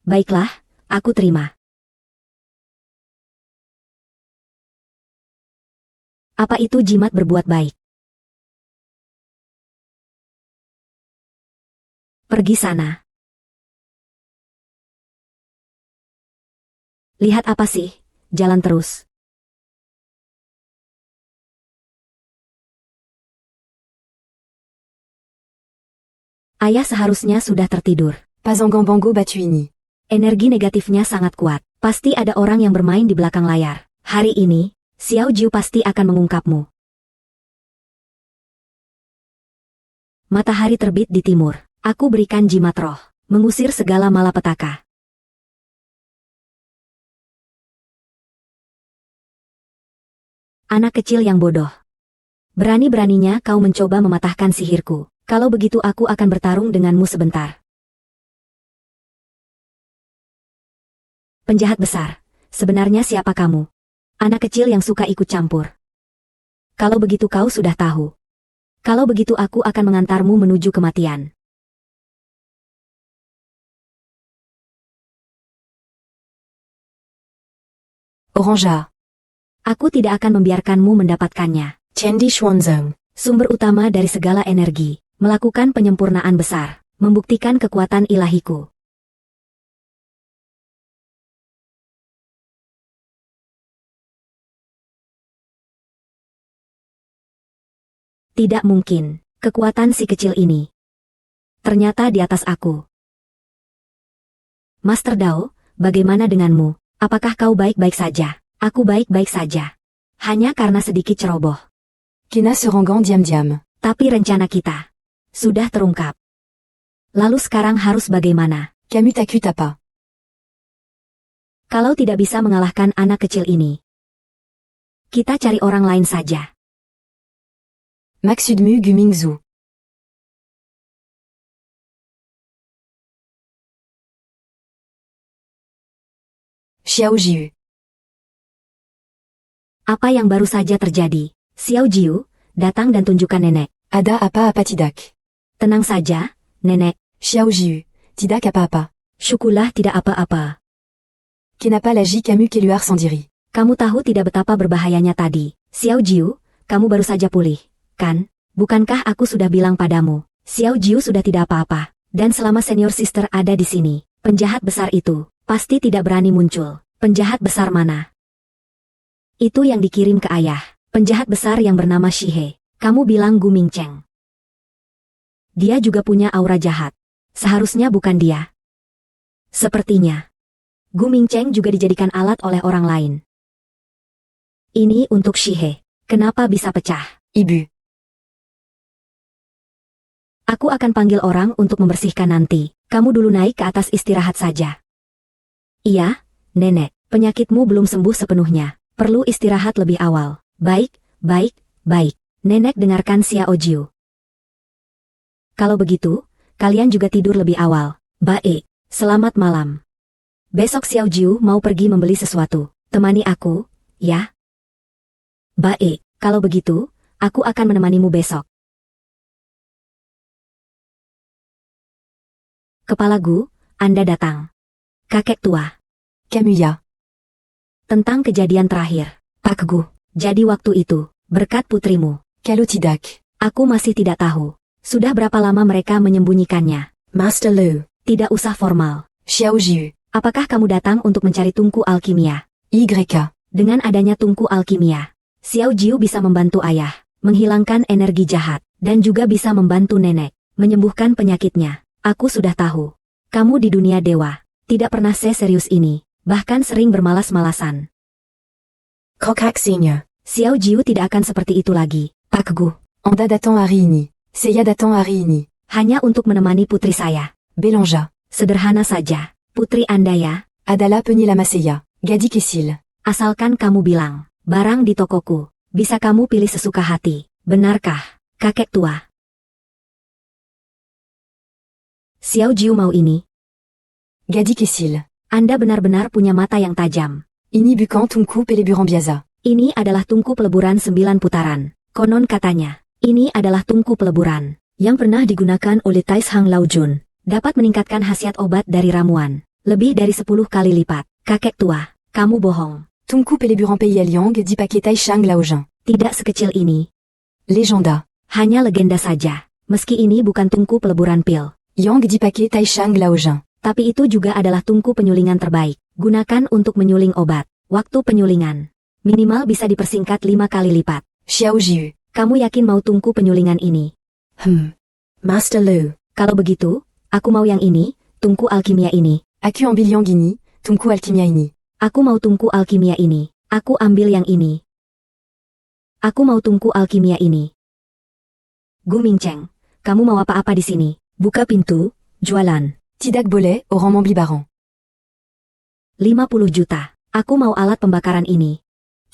Baiklah, aku terima. Apa itu jimat berbuat baik? Pergi sana. Lihat apa sih? Jalan terus. Ayah seharusnya sudah tertidur. Pas en bango batu ini. Energi negatifnya sangat kuat. Pasti ada orang yang bermain di belakang layar. Hari ini, Xiao Jiu pasti akan mengungkapmu. Matahari terbit di timur. Aku berikan jimat roh. Mengusir segala malapetaka. Anak kecil yang bodoh. Berani-beraninya kau mencoba mematahkan sihirku. Kalau begitu aku akan bertarung denganmu sebentar. Penjahat besar. Sebenarnya siapa kamu? Anak kecil yang suka ikut campur. Kalau begitu kau sudah tahu. Kalau begitu aku akan mengantarmu menuju kematian. Orangea. Aku tidak akan membiarkanmu mendapatkannya. Chendi Xuanzong. Sumber utama dari segala energi. Melakukan penyempurnaan besar. Membuktikan kekuatan ilahiku. Tidak mungkin, kekuatan si kecil ini. Ternyata di atas aku. Master Dao, bagaimana denganmu? Apakah kau baik-baik saja? Aku baik-baik saja. Hanya karena sedikit ceroboh. Kena Serangan diam-diam. Tapi rencana kita sudah terungkap. Lalu sekarang harus bagaimana? Camus t'accuse pas. Kalau tidak bisa mengalahkan anak kecil ini, kita cari orang lain saja. Maksudmu Gumingzu. Xiao Jiu. Apa yang baru saja terjadi? Xiao Jiu, datang dan tunjukkan nenek. Ada apa-apa tidak. Tenang saja, nenek. Xiao Jiu, tidak apa-apa. Syukurlah tidak apa-apa. Kenapa lagi Camus keluar sans diri? Kamu tahu tidak betapa berbahayanya tadi. Xiao Jiu, kamu baru saja pulih, kan? Bukankah aku sudah bilang padamu, Xiao Jiu sudah tidak apa-apa. Dan selama senior sister ada di sini, penjahat besar itu pasti tidak berani muncul. Penjahat besar mana? Itu yang dikirim ke ayah. Penjahat besar yang bernama Shihe. Kamu bilang Gu Mingcheng. Dia juga punya aura jahat. Seharusnya bukan dia. Sepertinya Gu Mingcheng juga dijadikan alat oleh orang lain. Ini untuk Shihe. Kenapa bisa pecah? Ibu. Aku akan panggil orang untuk membersihkan nanti. Kamu dulu naik ke atas istirahat saja. Iya, nenek. Penyakitmu belum sembuh sepenuhnya. Perlu istirahat lebih awal. Baik, baik, baik. Nenek dengarkan Xiao Jiu. Kalau begitu, kalian juga tidur lebih awal. Baik, selamat malam. Besok Xiao Jiu mau pergi membeli sesuatu. Temani aku, ya? Baik, kalau begitu, aku akan menemanimu besok. Kepala Gu, Anda datang. Kakek tua. Camus ya. Tentang kejadian terakhir. Pak Gu, jadi waktu itu, berkat putrimu. Kalau tidak. Aku masih tidak tahu. Sudah berapa lama mereka menyembunyikannya? Master Lu. Tidak usah formal. Xiao Jiu. Apakah kamu datang untuk mencari tungku alkimia? YK. Dengan adanya tungku alkimia, Xiao Jiu bisa membantu ayah, menghilangkan energi jahat, dan juga bisa membantu nenek, menyembuhkan penyakitnya. Aku sudah tahu. Kamu di dunia dewa, tidak pernah serius ini, bahkan sering bermalas-malasan. Kokak Senior. Xiao Jiu tidak akan seperti itu lagi, Pak Gu. Anda datang hari ini. Saya datang hari ini. Hanya untuk menemani putri saya. Belanja. Sederhana saja, putri Anda ya. Adala Penila Maseya. Gadi Kesil. Asalkan kamu bilang, barang di tokoku, bisa kamu pilih sesuka hati. Benarkah, kakek tua? Xiao Jiu mau ini. Gadi Kesil. Anda benar-benar punya mata yang tajam. Ini bukan tungku peleburan biasa. Ini adalah tungku peleburan 9 putaran. Konon katanya, ini adalah tungku peleburan yang pernah digunakan oleh Tais Hang Laojun. Dapat meningkatkan khasiat obat dari ramuan. Lebih dari 10 kali lipat. Kakek tua, kamu bohong. Tungku peleburan Pei Liang di pakai Tai Shang Laojun. Tidak sekecil ini. Legenda. Hanya legenda saja. Meski ini bukan tungku peleburan pil. Yang di pakai Tai Shang Laojun. Tapi itu juga adalah tungku penyulingan terbaik. Gunakan untuk menyuling obat. Waktu penyulingan minimal bisa dipersingkat 5 kali lipat. Xiao Jiu. Kamu yakin mau tungku penyulingan ini? Master Lu. Kalau begitu, aku mau yang ini, tungku alkimia ini. Aku ambil yang gini, tungku alkimia ini. Aku mau tungku alkimia ini. Aku ambil yang ini. Aku mau tungku alkimia ini. Gu Mingcheng, kamu mau apa-apa di sini? Buka pintu, jualan. Tidak boleh, orang membeli barang. 50 juta. Aku mau alat pembakaran ini.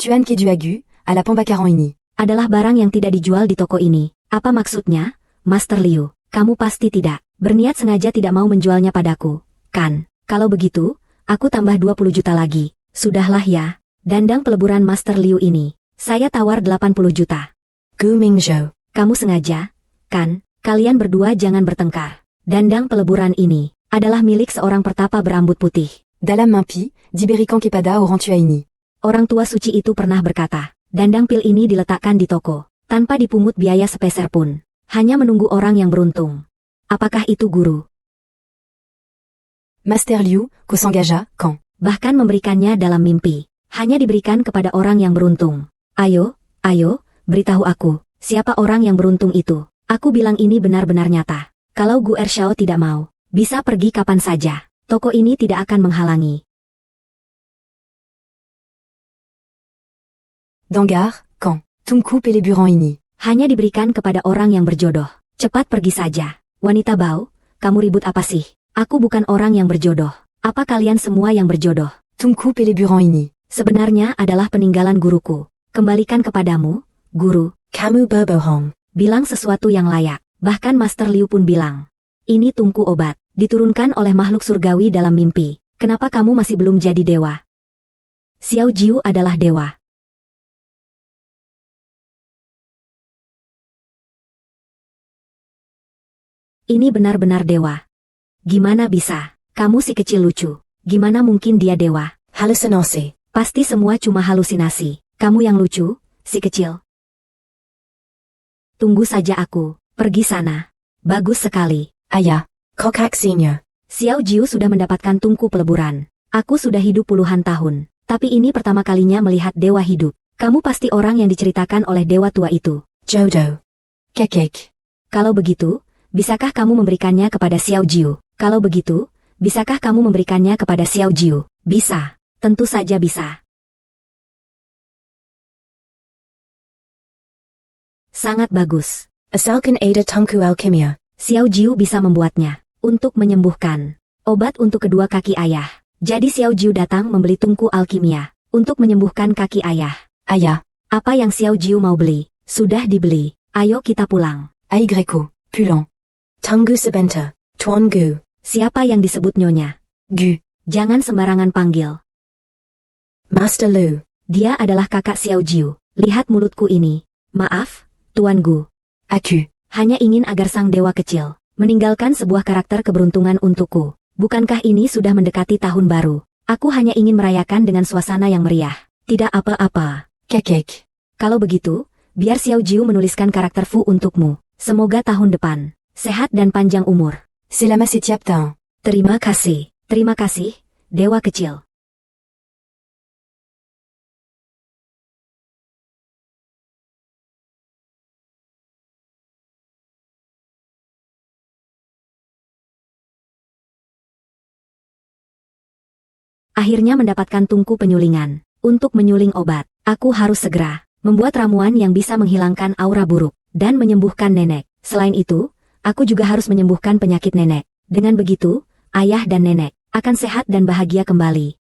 Tuan ke du agu, à la pembakaran ini. Adalah barang yang tidak dijual di toko ini. Apa maksudnya, Master Liu? Kamu pasti tidak berniat sengaja tidak mau menjualnya padaku, kan? Kalau begitu, aku tambah 20 juta lagi. Sudahlah ya, dandang peleburan Master Liu ini. Saya tawar 80 juta. Gu Mingzhou. Kamu sengaja, kan? Kalian berdua jangan bertengkar. Dandang peleburan ini adalah milik seorang pertapa berambut putih. Dalam mimpi, diberikan kepada orang tua ini. Orang tua suci itu pernah berkata, dandang pil ini diletakkan di toko, tanpa dipungut biaya sepeser pun. Hanya menunggu orang yang beruntung. Apakah itu guru? Master Liu, ko s'engagea, quand? Bahkan memberikannya dalam mimpi. Hanya diberikan kepada orang yang beruntung. Ayo, beritahu aku, Siapa orang yang beruntung itu? Aku bilang ini benar-benar nyata. Kalau Gu Ershao tidak mau, bisa pergi kapan saja. Toko ini tidak akan menghalangi. Dangar, quand Tungku et les Buran-ini. Hanya diberikan kepada orang yang berjodoh. Cepat pergi saja. Wanita bau, kamu ribut apa sih? Aku bukan orang yang berjodoh. Apa kalian semua yang berjodoh? Tungku et les Buran-ini. Sebenarnya adalah peninggalan guruku. Kembalikan kepadamu, guru. Kamu berbohong. Bilang sesuatu yang layak. Bahkan Master Liu pun bilang. Ini tungku obat. Diturunkan oleh makhluk surgawi dalam mimpi. Kenapa kamu masih belum jadi dewa? Xiao Jiu adalah dewa. Ini benar-benar dewa. Gimana bisa? Kamu si kecil lucu. Gimana mungkin dia dewa? Halusinasi. Pasti semua cuma halusinasi. Kamu yang lucu, si kecil. Tunggu saja aku. Pergi sana. Bagus sekali. Ayah. Kokak Senior. Xiao Jiu sudah mendapatkan tungku peleburan. Aku sudah hidup puluhan tahun. Tapi ini pertama kalinya melihat dewa hidup. Kamu pasti orang yang diceritakan oleh dewa tua itu. Jodoh. Kekek. Kalau begitu, bisakah kamu memberikannya kepada Xiao Jiu? Kalau begitu, bisakah kamu memberikannya kepada Xiao Jiu? Bisa. Tentu saja bisa. Sangat bagus. Asalkan ada Tungku Alkimia. Xiao Jiu bisa membuatnya. Untuk menyembuhkan. Obat untuk kedua kaki ayah. Jadi Xiao Jiu datang membeli tungku alkimia. Untuk menyembuhkan kaki ayah. Ayah. Apa yang Xiao Jiu mau beli? Sudah dibeli. Ayo kita pulang. Aigreku. Pulang. Tunggu sebentar. Tuan Gu. Siapa yang disebut nyonya? Gu. Jangan sembarangan panggil. Master Lu. Dia adalah kakak Xiao Jiu. Lihat mulutku ini. Maaf, Tuan Gu. Aku. Hanya ingin agar sang dewa kecil meninggalkan sebuah karakter keberuntungan untukku. Bukankah ini sudah mendekati tahun baru? Aku hanya ingin merayakan dengan suasana yang meriah. Tidak apa-apa. Kekek. Kalau begitu, biar Xiao Jiu menuliskan karakter Fu untukmu. Semoga tahun depan sehat dan panjang umur. Selama setiap tahun. Terima kasih. Terima kasih, dewa kecil. Akhirnya mendapatkan tungku penyulingan. Untuk menyuling obat, aku harus segera membuat ramuan yang bisa menghilangkan aura buruk dan menyembuhkan nenek. Selain itu, aku juga harus menyembuhkan penyakit nenek. Dengan begitu, ayah dan nenek akan sehat dan bahagia kembali.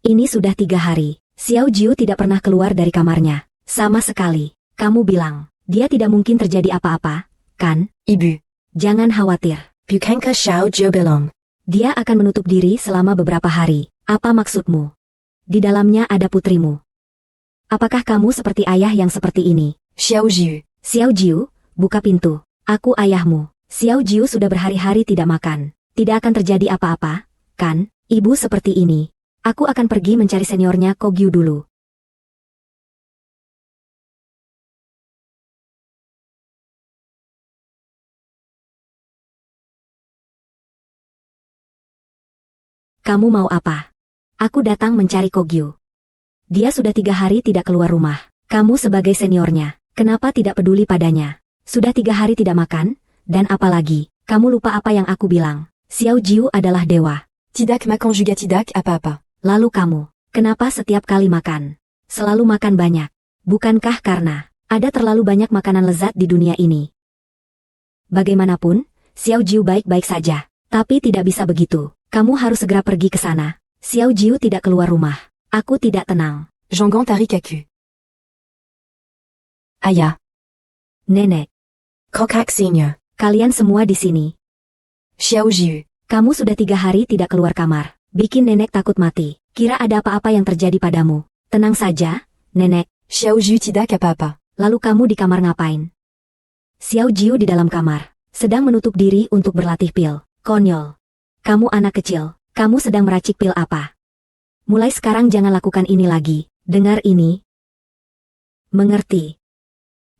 Ini sudah 3 hari. Xiao Jiu tidak pernah keluar dari kamarnya. Sama sekali. Kamu bilang, dia tidak mungkin terjadi apa-apa, kan? Ibu. Jangan khawatir. Bukankah Xiao Jiu bilang? Dia akan menutup diri selama beberapa hari. Apa maksudmu? Di dalamnya ada putrimu. Apakah kamu seperti ayah yang seperti ini? Xiao Jiu. Xiao Jiu, buka pintu. Aku ayahmu. Xiao Jiu sudah berhari-hari tidak makan. Tidak akan terjadi apa-apa, kan? Ibu seperti ini. Aku akan pergi mencari seniornya Kogyu dulu. Kamu mau apa? Aku datang mencari Kogyu. Dia sudah 3 hari tidak keluar rumah. Kamu sebagai seniornya, kenapa tidak peduli padanya? Sudah 3 hari tidak makan, dan apalagi, kamu lupa apa yang aku bilang. Xiao Jiu adalah dewa. Tidak makan juga tidak apa-apa. Lalu kamu, kenapa setiap kali makan? Selalu makan banyak. Bukankah karena ada terlalu banyak makanan lezat di dunia ini? Bagaimanapun, Xiao Jiu baik-baik saja. Tapi tidak bisa begitu. Kamu harus segera pergi ke sana. Xiao Jiu tidak keluar rumah. Aku tidak tenang. Jangan tarik aku. Ayah. Nenek, Kokak Senior. kalian semua di sini. Xiao Jiu. Kamu sudah 3 hari tidak keluar kamar. Bikin nenek takut mati. Kira ada apa-apa yang terjadi padamu. Tenang saja, nenek. Xiao Jiu tidak apa-apa. Lalu kamu di kamar ngapain? Xiao Jiu di dalam kamar. Sedang menutup diri untuk berlatih pil. Konyol. Kamu anak kecil, kamu sedang meracik pil apa? Mulai sekarang jangan lakukan ini lagi, dengar ini? Mengerti?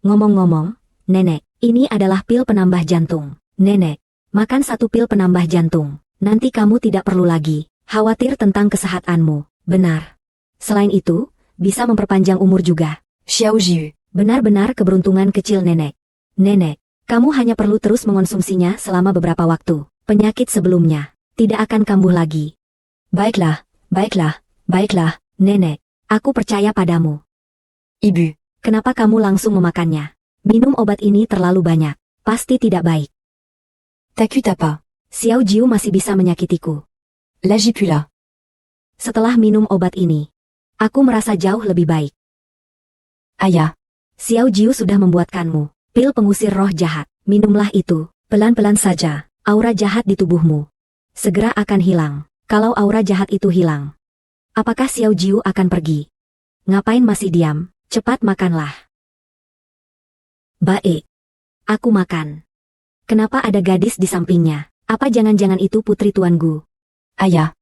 Ngomong-ngomong, Nenek, ini adalah pil penambah jantung. Nenek, makan 1 pil penambah jantung. Nanti kamu tidak perlu lagi khawatir tentang kesehatanmu, benar. Selain itu, bisa memperpanjang umur juga. Xiao Jiu. Benar-benar keberuntungan kecil Nenek. Nenek, kamu hanya perlu terus mengonsumsinya selama beberapa waktu. Penyakit sebelumnya tidak akan kambuh lagi. Baiklah, baiklah, Nenek. Aku percaya padamu. Ibu. Kenapa kamu langsung memakannya? Minum obat ini terlalu banyak. Pasti tidak baik. T'as pas. Xiao Jiu masih bisa menyakitiku. L'agipula. Setelah minum obat ini, aku merasa jauh lebih baik. Ayah. Xiao Jiu sudah membuatkanmu pil pengusir roh jahat. Minumlah itu, pelan-pelan saja. Aura jahat di tubuhmu segera akan hilang. Kalau aura jahat itu hilang, apakah Xiao Jiu akan pergi? Ngapain masih diam? Cepat makanlah. Baik. Aku makan. Kenapa ada gadis di sampingnya? Apa jangan-jangan itu putri Tuan Gu? Ayah.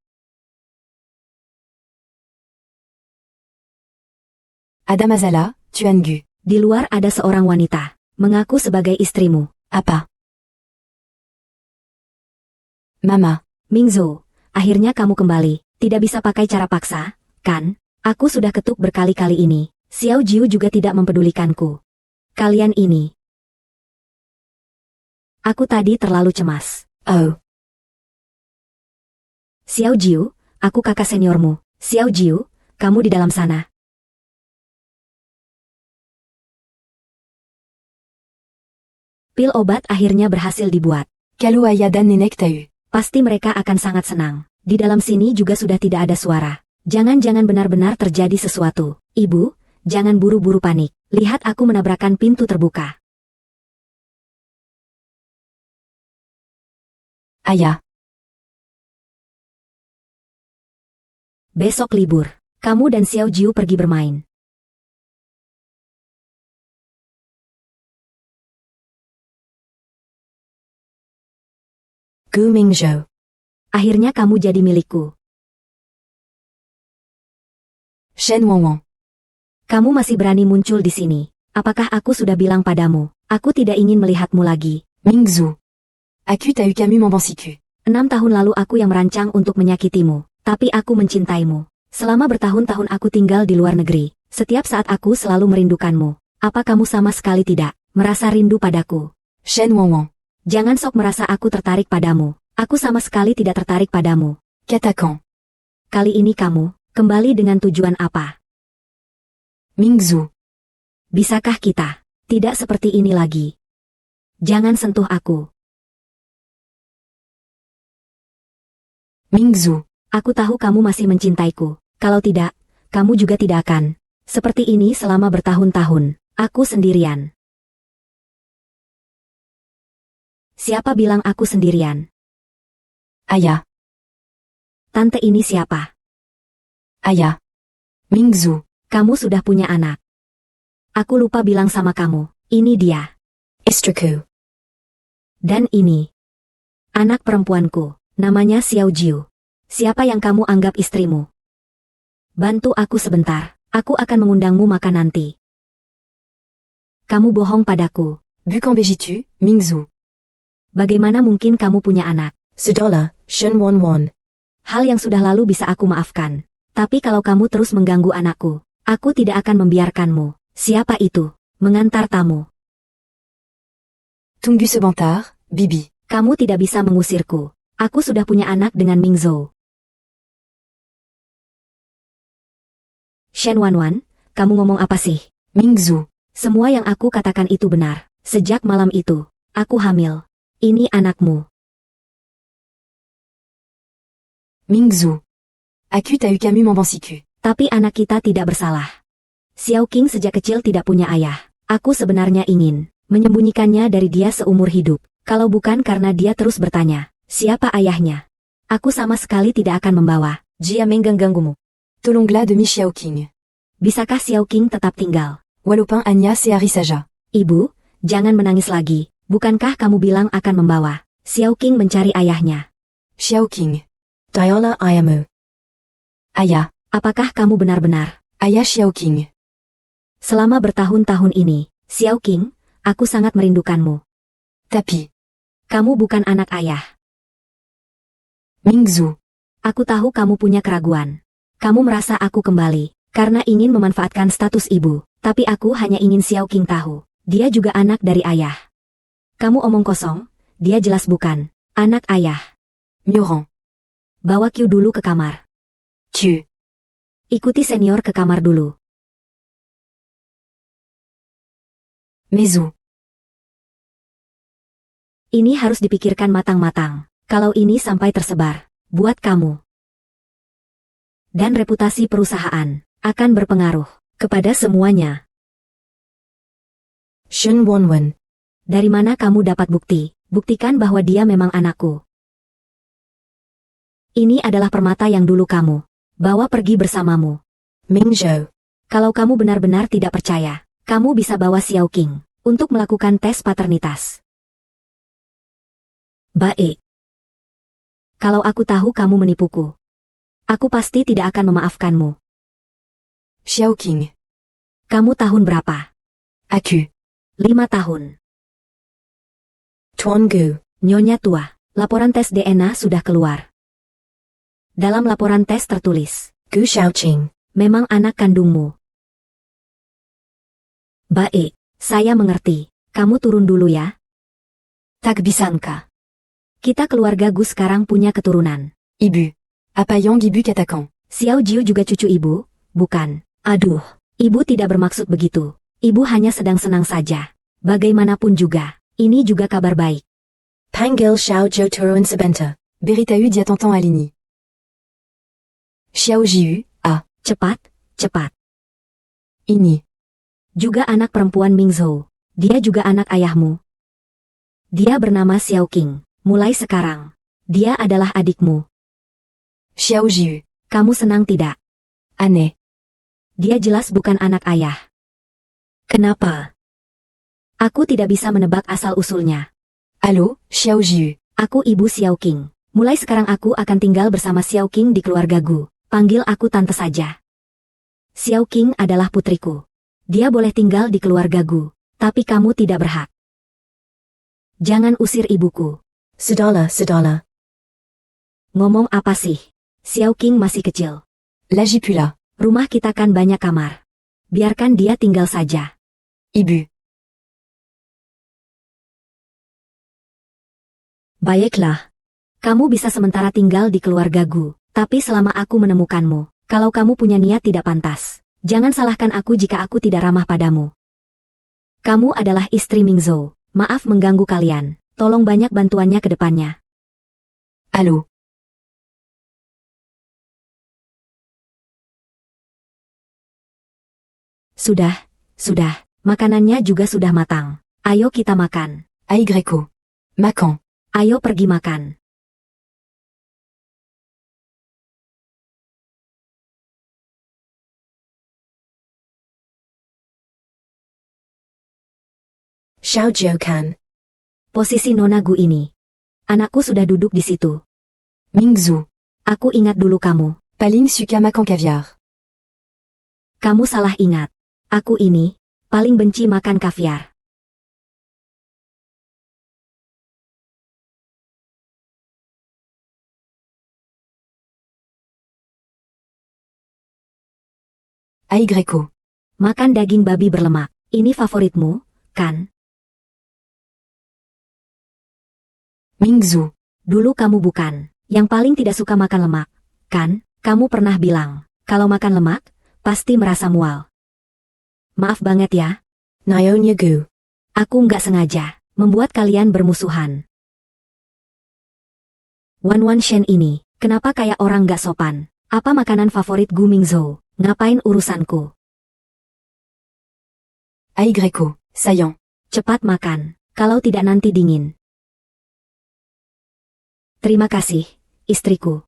Ada masalah, Tuan Gu. Di luar ada seorang wanita, mengaku sebagai istrimu. Apa? Mama. Mingzhou, akhirnya kamu kembali. Tidak bisa pakai cara paksa, kan? Aku sudah ketuk berkali-kali ini. Xiao Jiu juga tidak mempedulikanku. Kalian ini. Aku tadi terlalu cemas. Oh. Xiao Jiu, aku kakak seniormu. Xiao Jiu, kamu di dalam sana. Pil obat akhirnya berhasil dibuat. Kalau ayah dan nenek tahu. Pasti mereka akan sangat senang. Di dalam sini juga sudah tidak ada suara. Jangan-jangan benar-benar terjadi sesuatu. Ibu, jangan buru-buru panik. Lihat aku menabrakkan pintu terbuka. Ayah. Besok libur. Kamu dan Xiao Jiu pergi bermain. Gu Mingzhou. Akhirnya kamu jadi milikku. Shen Wangwang. Kamu masih berani muncul di sini. Apakah aku sudah bilang padamu? Aku tidak ingin melihatmu lagi. Mingzhou. Aku t'as eu Camus m'embanciku. 6 tahun lalu aku yang merancang untuk menyakitimu. Tapi aku mencintaimu. Selama bertahun-tahun aku tinggal di luar negeri. Setiap saat aku selalu merindukanmu. Apa kamu sama sekali tidak merasa rindu padaku? Shen Wangwang. Jangan sok merasa aku tertarik padamu. Aku sama sekali tidak tertarik padamu. Katakan. Kali ini kamu kembali dengan tujuan apa? Mingzhou. Bisakah kita tidak seperti ini lagi? Jangan sentuh aku. Mingzhou. Aku tahu kamu masih mencintaiku. Kalau tidak, kamu juga tidak akan seperti ini selama bertahun-tahun. Aku sendirian. Siapa bilang aku sendirian? Ayah. Tante ini siapa? Ayah. Mingzhou. Kamu sudah punya anak. Aku lupa bilang sama kamu. Ini dia. Istriku. Dan ini. Anak perempuanku. Namanya Xiao Jiu. Siapa yang kamu anggap istrimu? Bantu aku sebentar. Aku akan mengundangmu makan nanti. Kamu bohong padaku. Bu quand tu, Mingzhou. Bagaimana mungkin kamu punya anak? Sudahlah, Shen Wanwan. Hal yang sudah lalu bisa aku maafkan. Tapi kalau kamu terus mengganggu anakku, aku tidak akan membiarkanmu. Siapa itu? Mengantar tamu. Tunggu sebentar, Bibi. Kamu tidak bisa mengusirku. Aku sudah punya anak dengan Mingzhou. Shen Wanwan, kamu ngomong apa sih? Mingzhou. Semua yang aku katakan itu benar. Sejak malam itu, aku hamil. Ini anakmu. Mingzhou. Aku t'as eu Camus m'embanciku. Tapi anak kita tidak bersalah. Xiao Qing sejak kecil tidak punya ayah. Aku sebenarnya ingin menyembunyikannya dari dia seumur hidup. Kalau bukan karena dia terus bertanya, siapa ayahnya? Aku sama sekali tidak akan membawa Jia mengganggumu. Tolongla demi Xiao Qing. Bisakah Xiao Qing tetap tinggal? Walopin Agnas et Arisaja. Ibu, jangan menangis lagi. Bukankah kamu bilang akan membawa Xiao Qing mencari ayahnya. Xiao Qing. Diala ayamu. Ayah. Apakah kamu benar-benar? Ayah Xiao Qing. Selama bertahun-tahun ini, Xiao Qing, aku sangat merindukanmu. Tapi. Kamu bukan anak ayah. Mingzhu. Aku tahu kamu punya keraguan. Kamu merasa aku kembali, karena ingin memanfaatkan status ibu. Tapi aku hanya ingin Xiao Qing tahu. Dia juga anak dari ayah. Kamu omong kosong, dia jelas bukan anak ayah. Mioran. Bawa Q dulu ke kamar. Q. Ikuti senior ke kamar dulu. Mezou. Ini harus dipikirkan matang-matang. Kalau ini sampai tersebar, buat kamu. Dan reputasi perusahaan akan berpengaruh kepada semuanya. Shen Wanwen. Dari mana kamu dapat bukti? Buktikan bahwa dia memang anakku. Ini adalah permata yang dulu kamu bawa pergi bersamamu. Mingzhou. Kalau kamu benar-benar tidak percaya, kamu bisa bawa Xiao Qing untuk melakukan tes paternitas. Baik. Kalau aku tahu kamu menipuku, aku pasti tidak akan memaafkanmu. Xiao Qing. Kamu tahun berapa? Aku. 5 tahun. Tuan Gu. Nyonya tua, laporan tes DNA sudah keluar. Dalam laporan tes tertulis, Gu Xiaoqing. memang anak kandungmu. Baik, saya mengerti. Kamu turun dulu ya. Tak bisangka. Kita keluarga Gu sekarang punya keturunan. Ibu. Apayang ibu katakan. Xiao Jiu juga cucu ibu, bukan? Aduh, ibu tidak bermaksud begitu. Ibu hanya sedang senang saja. Bagaimanapun juga, ini juga kabar baik. Panggil Xiao Zhou turun sebentar. Beritahu dia tonton Alini. Xiao Jiu, Cepat, cepat. ini. Juga anak perempuan Mingzhou. Dia juga anak ayahmu. Dia bernama Xiao Qing. Mulai sekarang, dia adalah adikmu. Xiao Jiu. Kamu senang tidak? Aneh. Dia jelas bukan anak ayah. Kenapa? Aku tidak bisa menebak asal-usulnya. Allô, Xiao Jiu. Aku ibu Xiao Qing. Mulai sekarang aku akan tinggal bersama Xiao Qing di keluarga Gu. Panggil aku tante saja. Xiao Qing adalah putriku. Dia boleh tinggal di keluarga Gu, tapi kamu tidak berhak. Jangan usir ibuku. Sudahlah. Ngomong apa sih? Xiao Qing masih kecil. Lagipula. Rumah kita kan banyak kamar. Biarkan dia tinggal saja. Ibu. Baiklah. Kamu bisa sementara tinggal di keluarga Gu, tapi selama aku menemukanmu, kalau kamu punya niat tidak pantas, jangan salahkan aku jika aku tidak ramah padamu. Kamu adalah istri Mingzhou. Maaf mengganggu kalian. Tolong banyak bantuannya ke depannya. Allô. Sudah. Makanannya juga sudah matang. Ayo kita makan. Aigreco. Macan. Ayo pergi makan. Xiao Jiu Kan. Posisi Nona Gu ini. Anakku sudah duduk di situ. Mingzhou. Aku ingat dulu kamu. Paling suka makan caviar. Kamu salah ingat. Aku ini, paling benci makan kaviar. Aigreco. Makan daging babi berlemak. Ini favoritmu, kan? Mingzhou. Dulu kamu bukan yang paling tidak suka makan lemak, kan? Kamu pernah bilang, kalau makan lemak, pasti merasa mual. Maaf banget ya. Nyonya Gu. Aku nggak sengaja membuat kalian bermusuhan. Wan Shen ini, kenapa kayak orang nggak sopan? Apa makanan favorit Gu Mingzhou? Ngapain urusanku? Aigreco. Sayang. Cepat makan, kalau tidak nanti dingin. Terima kasih, istriku.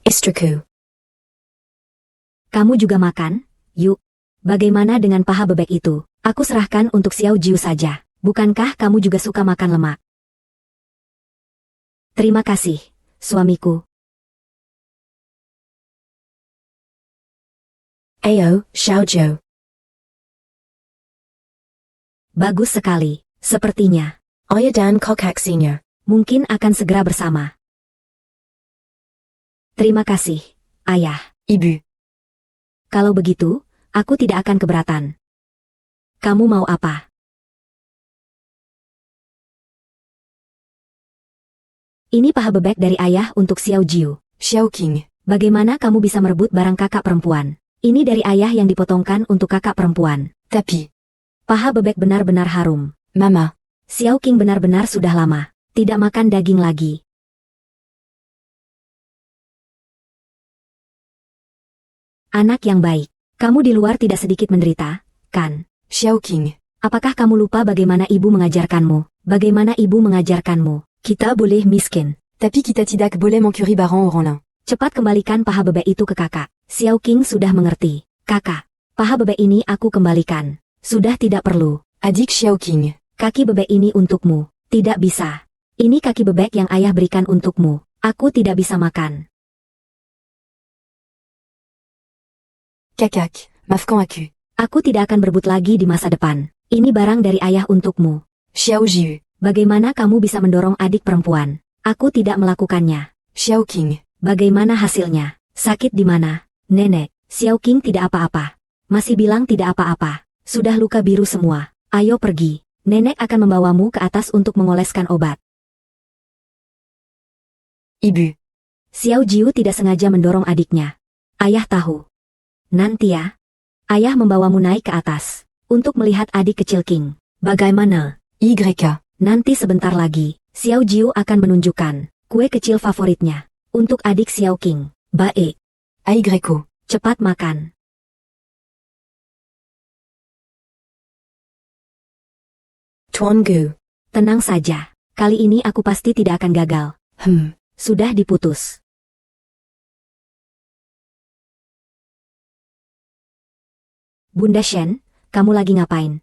Istriku. Kamu juga makan? Yuk. Bagaimana dengan paha bebek itu? Aku serahkan untuk Xiao Jiu saja. Bukankah kamu juga suka makan lemak? Terima kasih, suamiku. Ayo, Xiao Jiu. Bagus sekali, sepertinya. Ayah dan kakak senior. Mungkin akan segera bersama. Terima kasih, ayah. Ibu. Kalau begitu, aku tidak akan keberatan. Kamu mau apa? Ini paha bebek dari ayah untuk Xiao Jiu. Xiao King. Bagaimana kamu bisa merebut barang kakak perempuan? Ini dari ayah yang dipotongkan untuk kakak perempuan. Tapi. Paha bebek benar-benar harum. Mama. Xiao King benar-benar sudah lama tidak makan daging lagi. Anak yang baik, kamu di luar tidak sedikit menderita, kan? Xiao King. Apakah kamu lupa bagaimana ibu mengajarkanmu? Bagaimana ibu mengajarkanmu? Kita boleh miskin. Tapi kita tidak boleh mencuri barang orang lain. Cepat kembalikan paha bebek itu ke kakak. Xiao King sudah mengerti. Kakak, paha bebek ini aku kembalikan. Sudah tidak perlu. Adik Xiao King. Kaki bebek ini untukmu. Tidak bisa. Ini kaki bebek yang ayah berikan untukmu. Aku tidak bisa makan. Kakak, maafkan aku. Aku tidak akan berebut lagi di masa depan. Ini barang dari ayah untukmu. Xiao Jiu. Bagaimana kamu bisa mendorong adik perempuan? Aku tidak melakukannya. Xiao King. Bagaimana hasilnya? Sakit di mana? Nenek, Xiao King tidak apa-apa. Masih bilang tidak apa-apa. Sudah luka biru semua. Ayo pergi. Nenek akan membawamu ke atas untuk mengoleskan obat. Ibu. Xiao Jiu tidak sengaja mendorong adiknya. Ayah tahu. Nanti ya. Ayah membawamu naik ke atas. Untuk melihat adik kecil King. Bagaimana? YK. Nanti sebentar lagi, Xiao Jiu akan menunjukkan kue kecil favoritnya. Untuk adik Xiao King. Baik. AYO. Cepat makan. Tuan Gu. Tenang saja. Kali ini aku pasti tidak akan gagal. Sudah diputus. Bunda Shen, kamu lagi ngapain?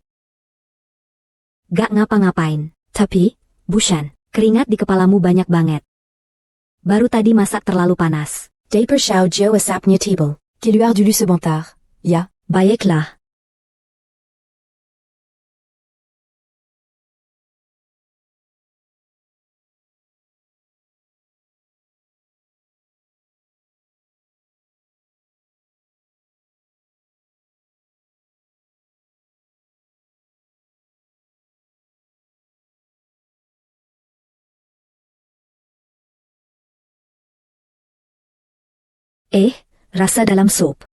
Gak ngapa-ngapain. Tapi, Bu Shen, keringat di kepalamu banyak banget. Baru tadi masak terlalu panas. Daper Xiao Jiu asapnya table. Keluar dulu sebentar. Ya. Baiklah. Rasa dalam sup.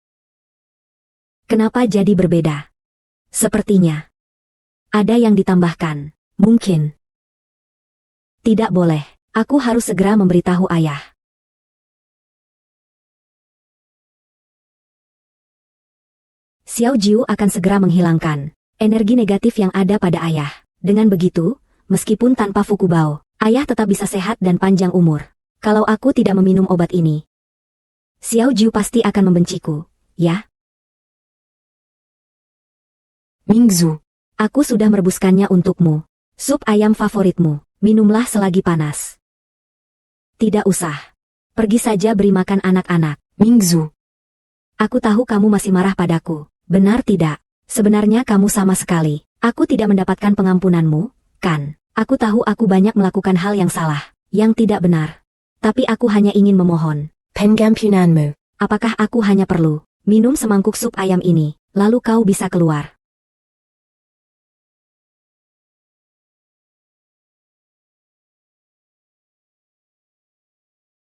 Kenapa jadi berbeda? Sepertinya. Ada yang ditambahkan. Mungkin. Tidak boleh. Aku harus segera memberitahu ayah. Xiao Jiu akan segera menghilangkan energi negatif yang ada pada ayah. Dengan begitu, meskipun tanpa Fukubao, ayah tetap bisa sehat dan panjang umur. Kalau aku tidak meminum obat ini, Xiao Jiu pasti akan membenciku, ya? Mingzu. Aku sudah merebuskannya untukmu. Sup ayam favoritmu, minumlah selagi panas. Tidak usah. Pergi saja beri makan anak-anak. Mingzu. Aku tahu kamu masih marah padaku. Benar tidak? Sebenarnya kamu sama sekali. Aku tidak mendapatkan pengampunanmu, kan? Aku tahu aku banyak melakukan hal yang salah, yang tidak benar. Tapi aku hanya ingin memohon. Pengampunanmu. Apakah aku hanya perlu minum semangkuk sup ayam ini, lalu kau bisa keluar?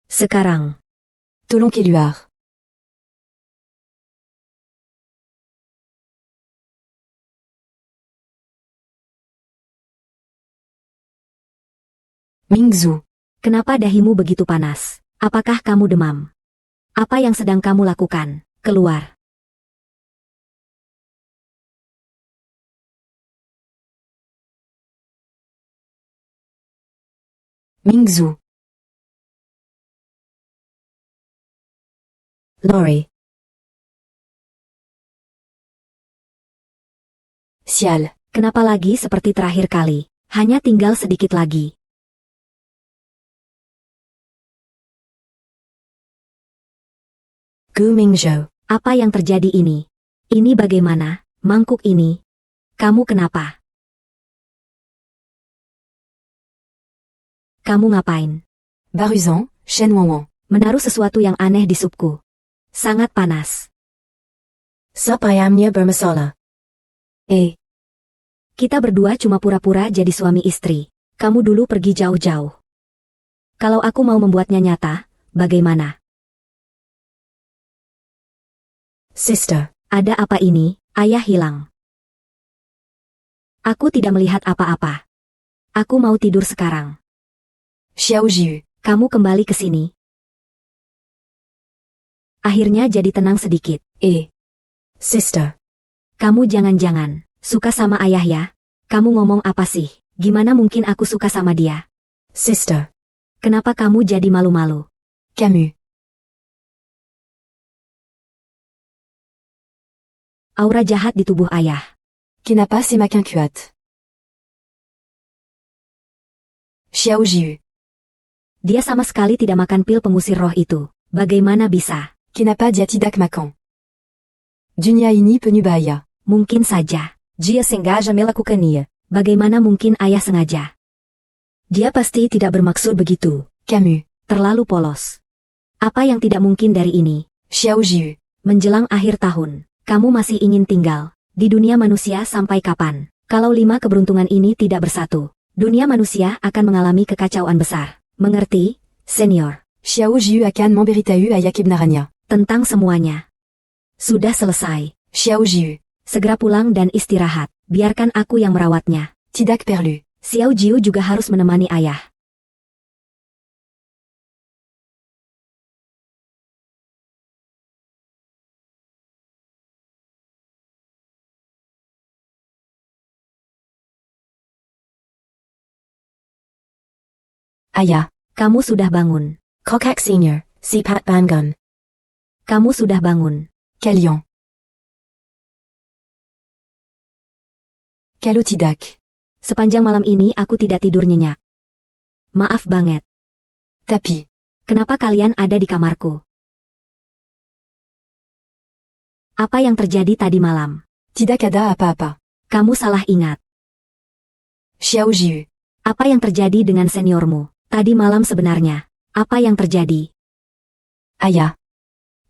Sekarang. Tolong keluar. Mingzu. Kenapa dahimu begitu panas? Apakah kamu demam? Apa yang sedang kamu lakukan? Keluar. Mingzu. Lori. Sial. Kenapa lagi seperti terakhir kali? Hanya tinggal sedikit lagi. Gu Mingzhou. Apa yang terjadi ini? Ini bagaimana? Mangkuk ini. Kamu kenapa? Kamu ngapain? Baruzan, Shen Wanwan. Menaruh sesuatu yang aneh di supku. Sangat panas. Sup ayamnya bermasalah. Kita berdua cuma pura-pura jadi suami istri. Kamu dulu pergi jauh-jauh. Kalau aku mau membuatnya nyata, bagaimana? Sister. Ada apa ini? Ayah hilang. Aku tidak melihat apa-apa. Aku mau tidur sekarang. Xiao Jiu. Kamu kembali ke sini. Akhirnya jadi tenang sedikit. Sister. Kamu jangan-jangan suka sama ayah ya? Kamu ngomong apa sih? Gimana mungkin aku suka sama dia? Sister. Kenapa kamu jadi malu-malu? Camus. Aura jahat di tubuh ayah. Kenapa c'est ma quincuate? Xiao Jiu. Dia sama sekali tidak makan pil pengusir roh itu. Bagaimana bisa? Kenapa dia tidak makan? Dunia ini penuh bahaya. Mungkin saja. Dia sengaja melakukannya. Bagaimana mungkin ayah sengaja? Dia pasti tidak bermaksud begitu. Camus. Terlalu polos. Apa yang tidak mungkin dari ini? Xiao Jiu. Menjelang akhir tahun, kamu masih ingin tinggal di dunia manusia sampai kapan? Kalau 5 keberuntungan ini tidak bersatu, dunia manusia akan mengalami kekacauan besar. Mengerti, senior? Xiao Jiu akan memberitahu ayah kebenarannya. Tentang semuanya. Sudah selesai. Xiao Jiu. Segera pulang dan istirahat. Biarkan aku yang merawatnya. Tidak perlu. Xiao Jiu juga harus menemani ayah. Ayah. Kamu sudah bangun. Kokak Senior. Sipat Bangun. Kamu sudah bangun. Kalian. Kalau tidak. Sepanjang malam ini aku tidak tidur nyenyak. Maaf banget. Tapi. Kenapa kalian ada di kamarku? Apa yang terjadi tadi malam? Tidak ada apa-apa. Kamu salah ingat. Xiao Jiu. Apa yang terjadi dengan seniormu? Tadi malam sebenarnya. Apa yang terjadi? Ayah.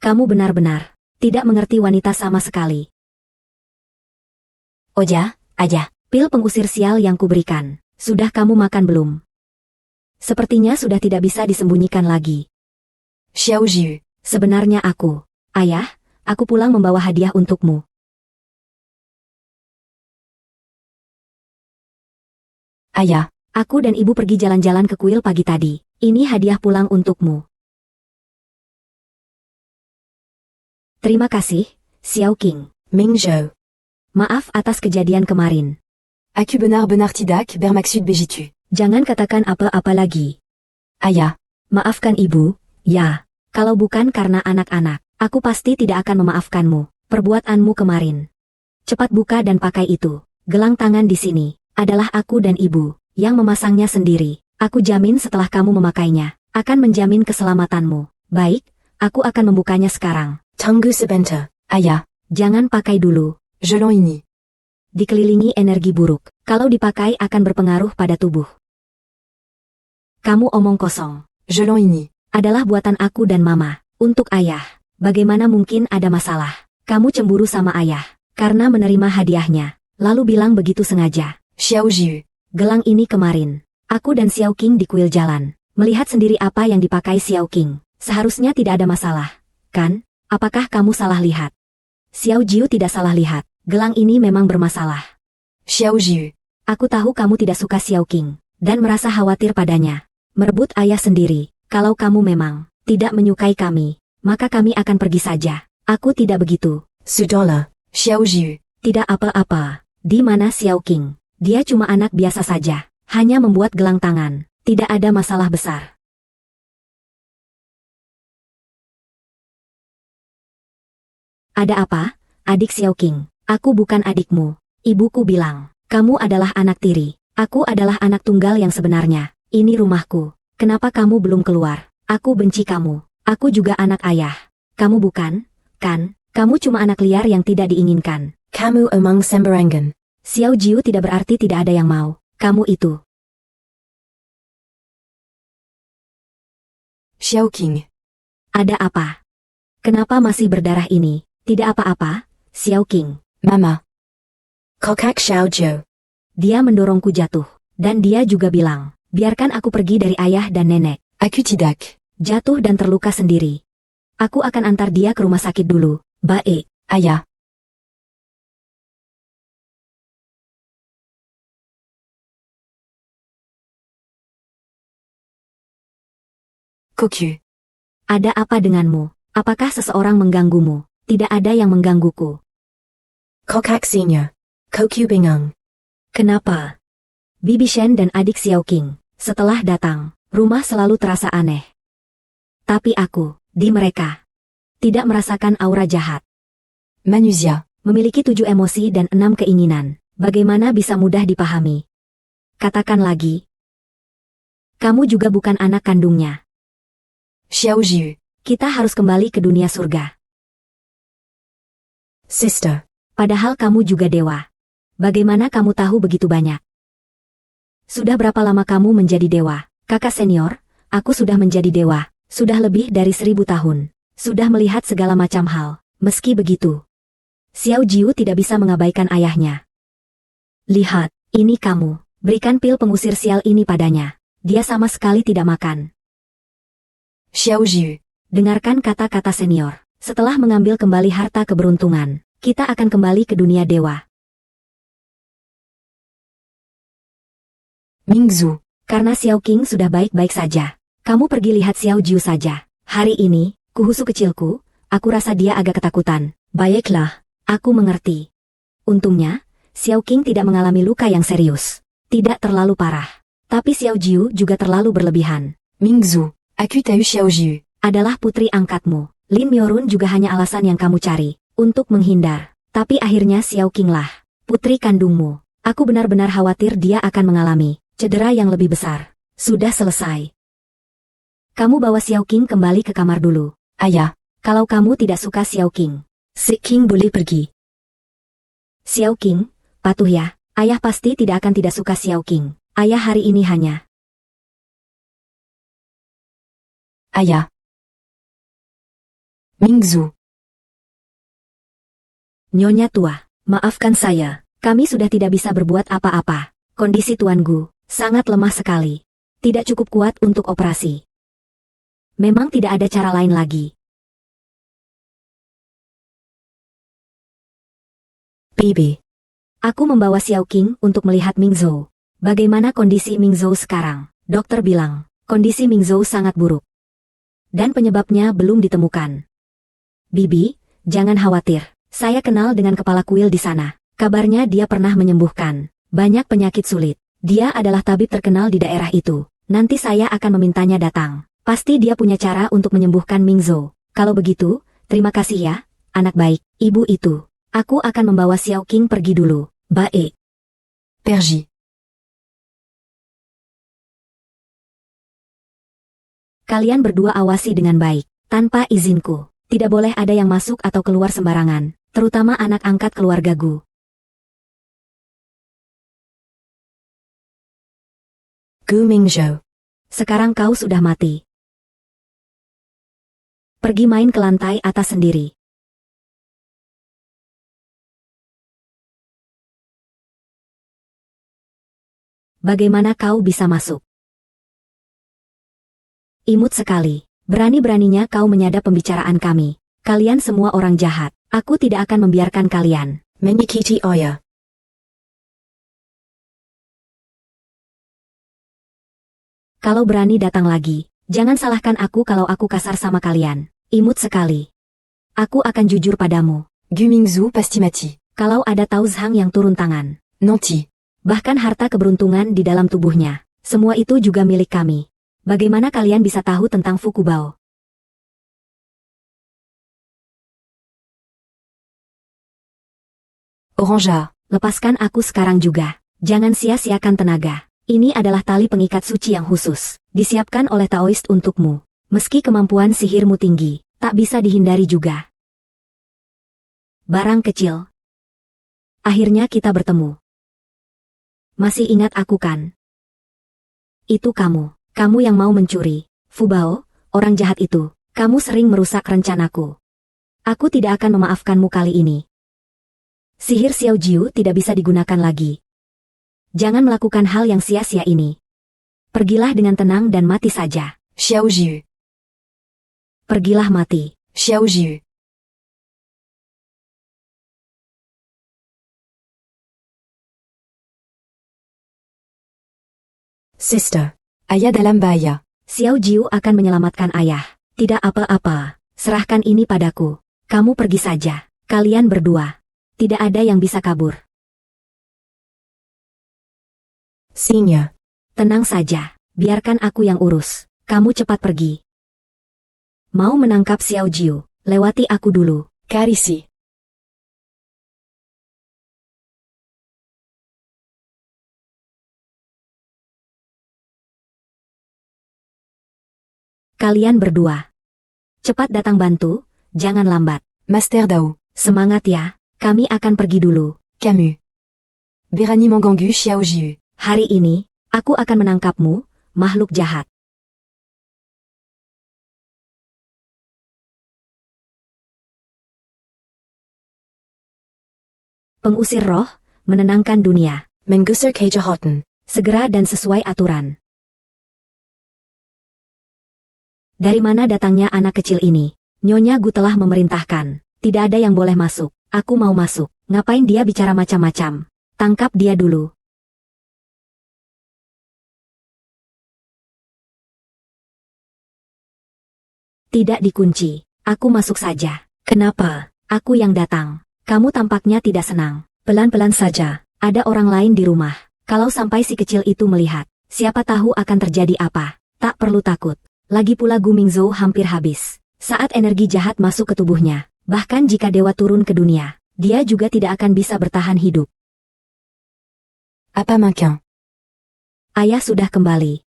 Kamu benar-benar tidak mengerti wanita sama sekali. Oja, ayah. Pil pengusir sial yang kuberikan. Sudah kamu makan belum? Sepertinya sudah tidak bisa disembunyikan lagi. Xiao Jiu. Sebenarnya ayah, aku pulang membawa hadiah untukmu. Ayah. Aku dan ibu pergi jalan-jalan ke kuil pagi tadi. Ini hadiah pulang untukmu. Terima kasih, Xiao Qing. Mingzhou. Maaf atas kejadian kemarin. Aku benar-benar tidak bermaksud begitu. Jangan katakan apa-apa lagi. Ayah. Maafkan ibu, ya. Kalau bukan karena anak-anak, aku pasti tidak akan memaafkanmu. Perbuatanmu kemarin. Cepat buka dan pakai itu. Gelang tangan di sini adalah aku dan ibu yang memasangnya sendiri. Aku jamin setelah kamu memakainya, akan menjamin keselamatanmu. Baik, aku akan membukanya sekarang. Tunggu sebentar. Ayah. Jangan pakai dulu. Gelon ini. Dikelilingi energi buruk. Kalau dipakai akan berpengaruh pada tubuh. Kamu omong kosong. Gelon ini. Adalah buatan aku dan mama. Untuk ayah. Bagaimana mungkin ada masalah? Kamu cemburu sama ayah karena menerima hadiahnya. Lalu bilang begitu sengaja. Xiao Jiu. Gelang ini kemarin. Aku dan Xiao Qing di kuil jalan. Melihat sendiri apa yang dipakai Xiao Qing. Seharusnya tidak ada masalah. Kan? Apakah kamu salah lihat? Xiao Jiu tidak salah lihat. Gelang ini memang bermasalah. Xiao Jiu. Aku tahu kamu tidak suka Xiao Qing. Dan merasa khawatir padanya. Merebut ayah sendiri. Kalau kamu memang tidak menyukai kami, maka kami akan pergi saja. Aku tidak begitu. Sudahlah. Xiao Jiu. Tidak apa-apa. Di mana Xiao Qing? Dia cuma anak biasa saja. Hanya membuat gelang tangan. Tidak ada masalah besar. Ada apa, adik Xiao Qing? Aku bukan adikmu. Ibuku bilang, kamu adalah anak tiri. Aku adalah anak tunggal yang sebenarnya. Ini rumahku. Kenapa kamu belum keluar? Aku benci kamu. Aku juga anak ayah. Kamu bukan, kan? Kamu cuma anak liar yang tidak diinginkan. Kamu emang sembarangan. Xiao Jiu tidak berarti tidak ada yang mau. Kamu itu. Xiao Qing. Ada apa? Kenapa masih berdarah ini? Tidak apa-apa, Xiao Qing. Mama. Kokak Xiao Jiu. Dia mendorongku jatuh. Dan dia juga bilang, biarkan aku pergi dari ayah dan nenek. Aku tidak. Jatuh dan terluka sendiri. Aku akan antar dia ke rumah sakit dulu. Baik. Ayah. Kokyu. Ada apa denganmu? Apakah seseorang mengganggumu? Tidak ada yang menggangguku. Kokak Senior. Kokyu bingung. Kenapa? Bibi Shen dan adik Xiao Qing, setelah datang, rumah selalu terasa aneh. Tapi aku, di mereka, tidak merasakan aura jahat. Manusia. Memiliki 7 emosi dan 6 keinginan. Bagaimana bisa mudah dipahami? Katakan lagi. Kamu juga bukan anak kandungnya. Xiao Jiu. Kita harus kembali ke dunia surga. Sister. Padahal kamu juga dewa. Bagaimana kamu tahu begitu banyak? Sudah berapa lama kamu menjadi dewa? Kakak senior, aku sudah menjadi dewa. Sudah lebih dari 1000 tahun. Sudah melihat segala macam hal. Meski begitu, Xiao Jiu tidak bisa mengabaikan ayahnya. Lihat, ini kamu. Berikan pil pengusir sial ini padanya. Dia sama sekali tidak makan. Xiao Jiu. Dengarkan kata-kata senior. Setelah mengambil kembali harta keberuntungan, kita akan kembali ke dunia dewa. Mingzu. Karena Xiao Qing sudah baik-baik saja. Kamu pergi lihat Xiao Jiu saja. Hari ini, kuhusu kecilku, aku rasa dia agak ketakutan. Baiklah, aku mengerti. Untungnya, Xiao Qing tidak mengalami luka yang serius. Tidak terlalu parah. Tapi Xiao Jiu juga terlalu berlebihan. Mingzu. Aku tahu Xiao Jiu. Adalah putri angkatmu. Lin Miorun juga hanya alasan yang kamu cari. Untuk menghindar. Tapi akhirnya Xiao Qing lah. Putri kandungmu. Aku benar-benar khawatir dia akan mengalami cedera yang lebih besar. Sudah selesai. Kamu bawa Xiao Qing kembali ke kamar dulu. Ayah. Kalau kamu tidak suka Xiao Qing, si Qing boleh pergi. Xiao Qing, patuh ya. Ayah pasti tidak akan tidak suka Xiao Qing. Ayah hari ini hanya. Ayah. Mingzu. Nyonya tua, maafkan saya. Kami sudah tidak bisa berbuat apa-apa. Kondisi tuanku sangat lemah sekali. Tidak cukup kuat untuk operasi. Memang tidak ada cara lain lagi. Bibi. Aku membawa Xiao Qing untuk melihat Mingzhou. Bagaimana kondisi Mingzhou sekarang? Dokter bilang, kondisi Mingzhou sangat buruk. Dan penyebabnya belum ditemukan. Bibi, jangan khawatir. Saya kenal dengan kepala kuil di sana. Kabarnya dia pernah menyembuhkan banyak penyakit sulit. Dia adalah tabib terkenal di daerah itu. Nanti saya akan memintanya datang. Pasti dia punya cara untuk menyembuhkan Mingzhou. Kalau begitu, terima kasih ya, anak baik, ibu itu. Aku akan membawa Xiao Qing pergi dulu. Baik. Pergi. Kalian berdua awasi dengan baik. Tanpa izinku, tidak boleh ada yang masuk atau keluar sembarangan, terutama anak angkat keluargaku. Gu Mingzhou. Sekarang kau sudah mati. Pergi main ke lantai atas sendiri. Bagaimana kau bisa masuk? Imut sekali. Berani-beraninya kau menyadap pembicaraan kami. Kalian semua orang jahat. Aku tidak akan membiarkan kalian. Menyakiti Oya. Kalau berani datang lagi, jangan salahkan aku kalau aku kasar sama kalian. Imut sekali. Aku akan jujur padamu. Gu Mingzu pasti mati. Kalau ada Tao Zhang yang turun tangan. Nanti. Bahkan harta keberuntungan di dalam tubuhnya. Semua itu juga milik kami. Bagaimana kalian bisa tahu tentang Fukubao? Orangea. Lepaskan aku sekarang juga. Jangan sia-siakan tenaga. Ini adalah tali pengikat suci yang khusus, disiapkan oleh Taoist untukmu. Meski kemampuan sihirmu tinggi, tak bisa dihindari juga. Barang kecil. Akhirnya kita bertemu. Masih ingat aku kan? Itu kamu. Kamu yang mau mencuri. Fubao, orang jahat itu. Kamu sering merusak rencanaku. Aku tidak akan memaafkanmu kali ini. Sihir Xiao Jiu tidak bisa digunakan lagi. Jangan melakukan hal yang sia-sia ini. Pergilah dengan tenang dan mati saja. Xiao Jiu. Pergilah mati. Xiao Jiu. Sister. Aya dalam bahaya. Xiao Jiu akan menyelamatkan ayah. Tidak apa-apa. Serahkan ini padaku. Kamu pergi saja. Kalian berdua. Tidak ada yang bisa kabur. Sinya. Tenang saja. Biarkan aku yang urus. Kamu cepat pergi. Mau menangkap Xiao Jiu, lewati aku dulu. Karisi. Kalian berdua. Cepat datang bantu, jangan lambat. Master Dao. Semangat ya, kami akan pergi dulu. Camus. Berani Mangangu Xiao Jiu. Hari ini, aku akan menangkapmu, makhluk jahat. Pengusir roh, menenangkan dunia. Mengusir kejahatan. Segera dan sesuai aturan. Dari mana datangnya anak kecil ini? Nyonya Gu telah memerintahkan. Tidak ada yang boleh masuk. Aku mau masuk. Ngapain dia bicara macam-macam? Tangkap dia dulu. Tidak dikunci. Aku masuk saja. Kenapa? Aku yang datang. Kamu tampaknya tidak senang. Pelan-pelan saja. Ada orang lain di rumah. Kalau sampai si kecil itu melihat, siapa tahu akan terjadi apa. Tak perlu takut. Lagi pula Gu Mingzhou hampir habis. Saat energi jahat masuk ke tubuhnya, bahkan jika dewa turun ke dunia, dia juga tidak akan bisa bertahan hidup. Apa makin? Ayah sudah kembali.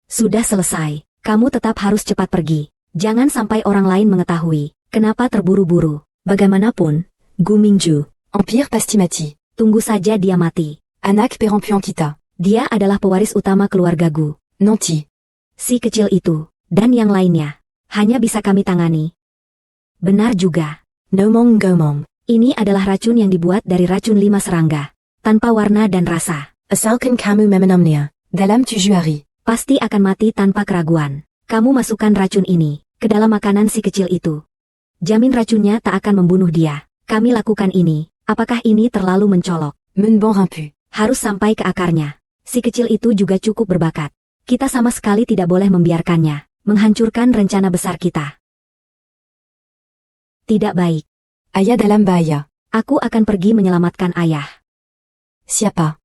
Sudah selesai. Kamu tetap harus cepat pergi. Jangan sampai orang lain mengetahui. Kenapa terburu-buru? Bagaimanapun, Gu Mingzhou. Empire Pastimati. Tunggu saja dia mati. Anak Perempuan kita. Dia adalah pewaris utama keluarga Gu. Nanti. Si kecil itu, dan yang lainnya, hanya bisa kami tangani. Benar juga. Nomong Gomong. Ini adalah racun yang dibuat dari racun 5 serangga. Tanpa warna dan rasa. Asalkan kamu memenamnya. Dalam tujuh hari. Pasti akan mati tanpa keraguan. Kamu masukkan racun ini ke dalam makanan si kecil itu. Jamin racunnya tak akan membunuh dia. Kami lakukan ini. Apakah ini terlalu mencolok? Menbon rampu. Harus sampai ke akarnya. Si kecil itu juga cukup berbakat. Kita sama sekali tidak boleh membiarkannya menghancurkan rencana besar kita. Tidak baik. Ayah dalam bahaya. Aku akan pergi menyelamatkan ayah. Siapa?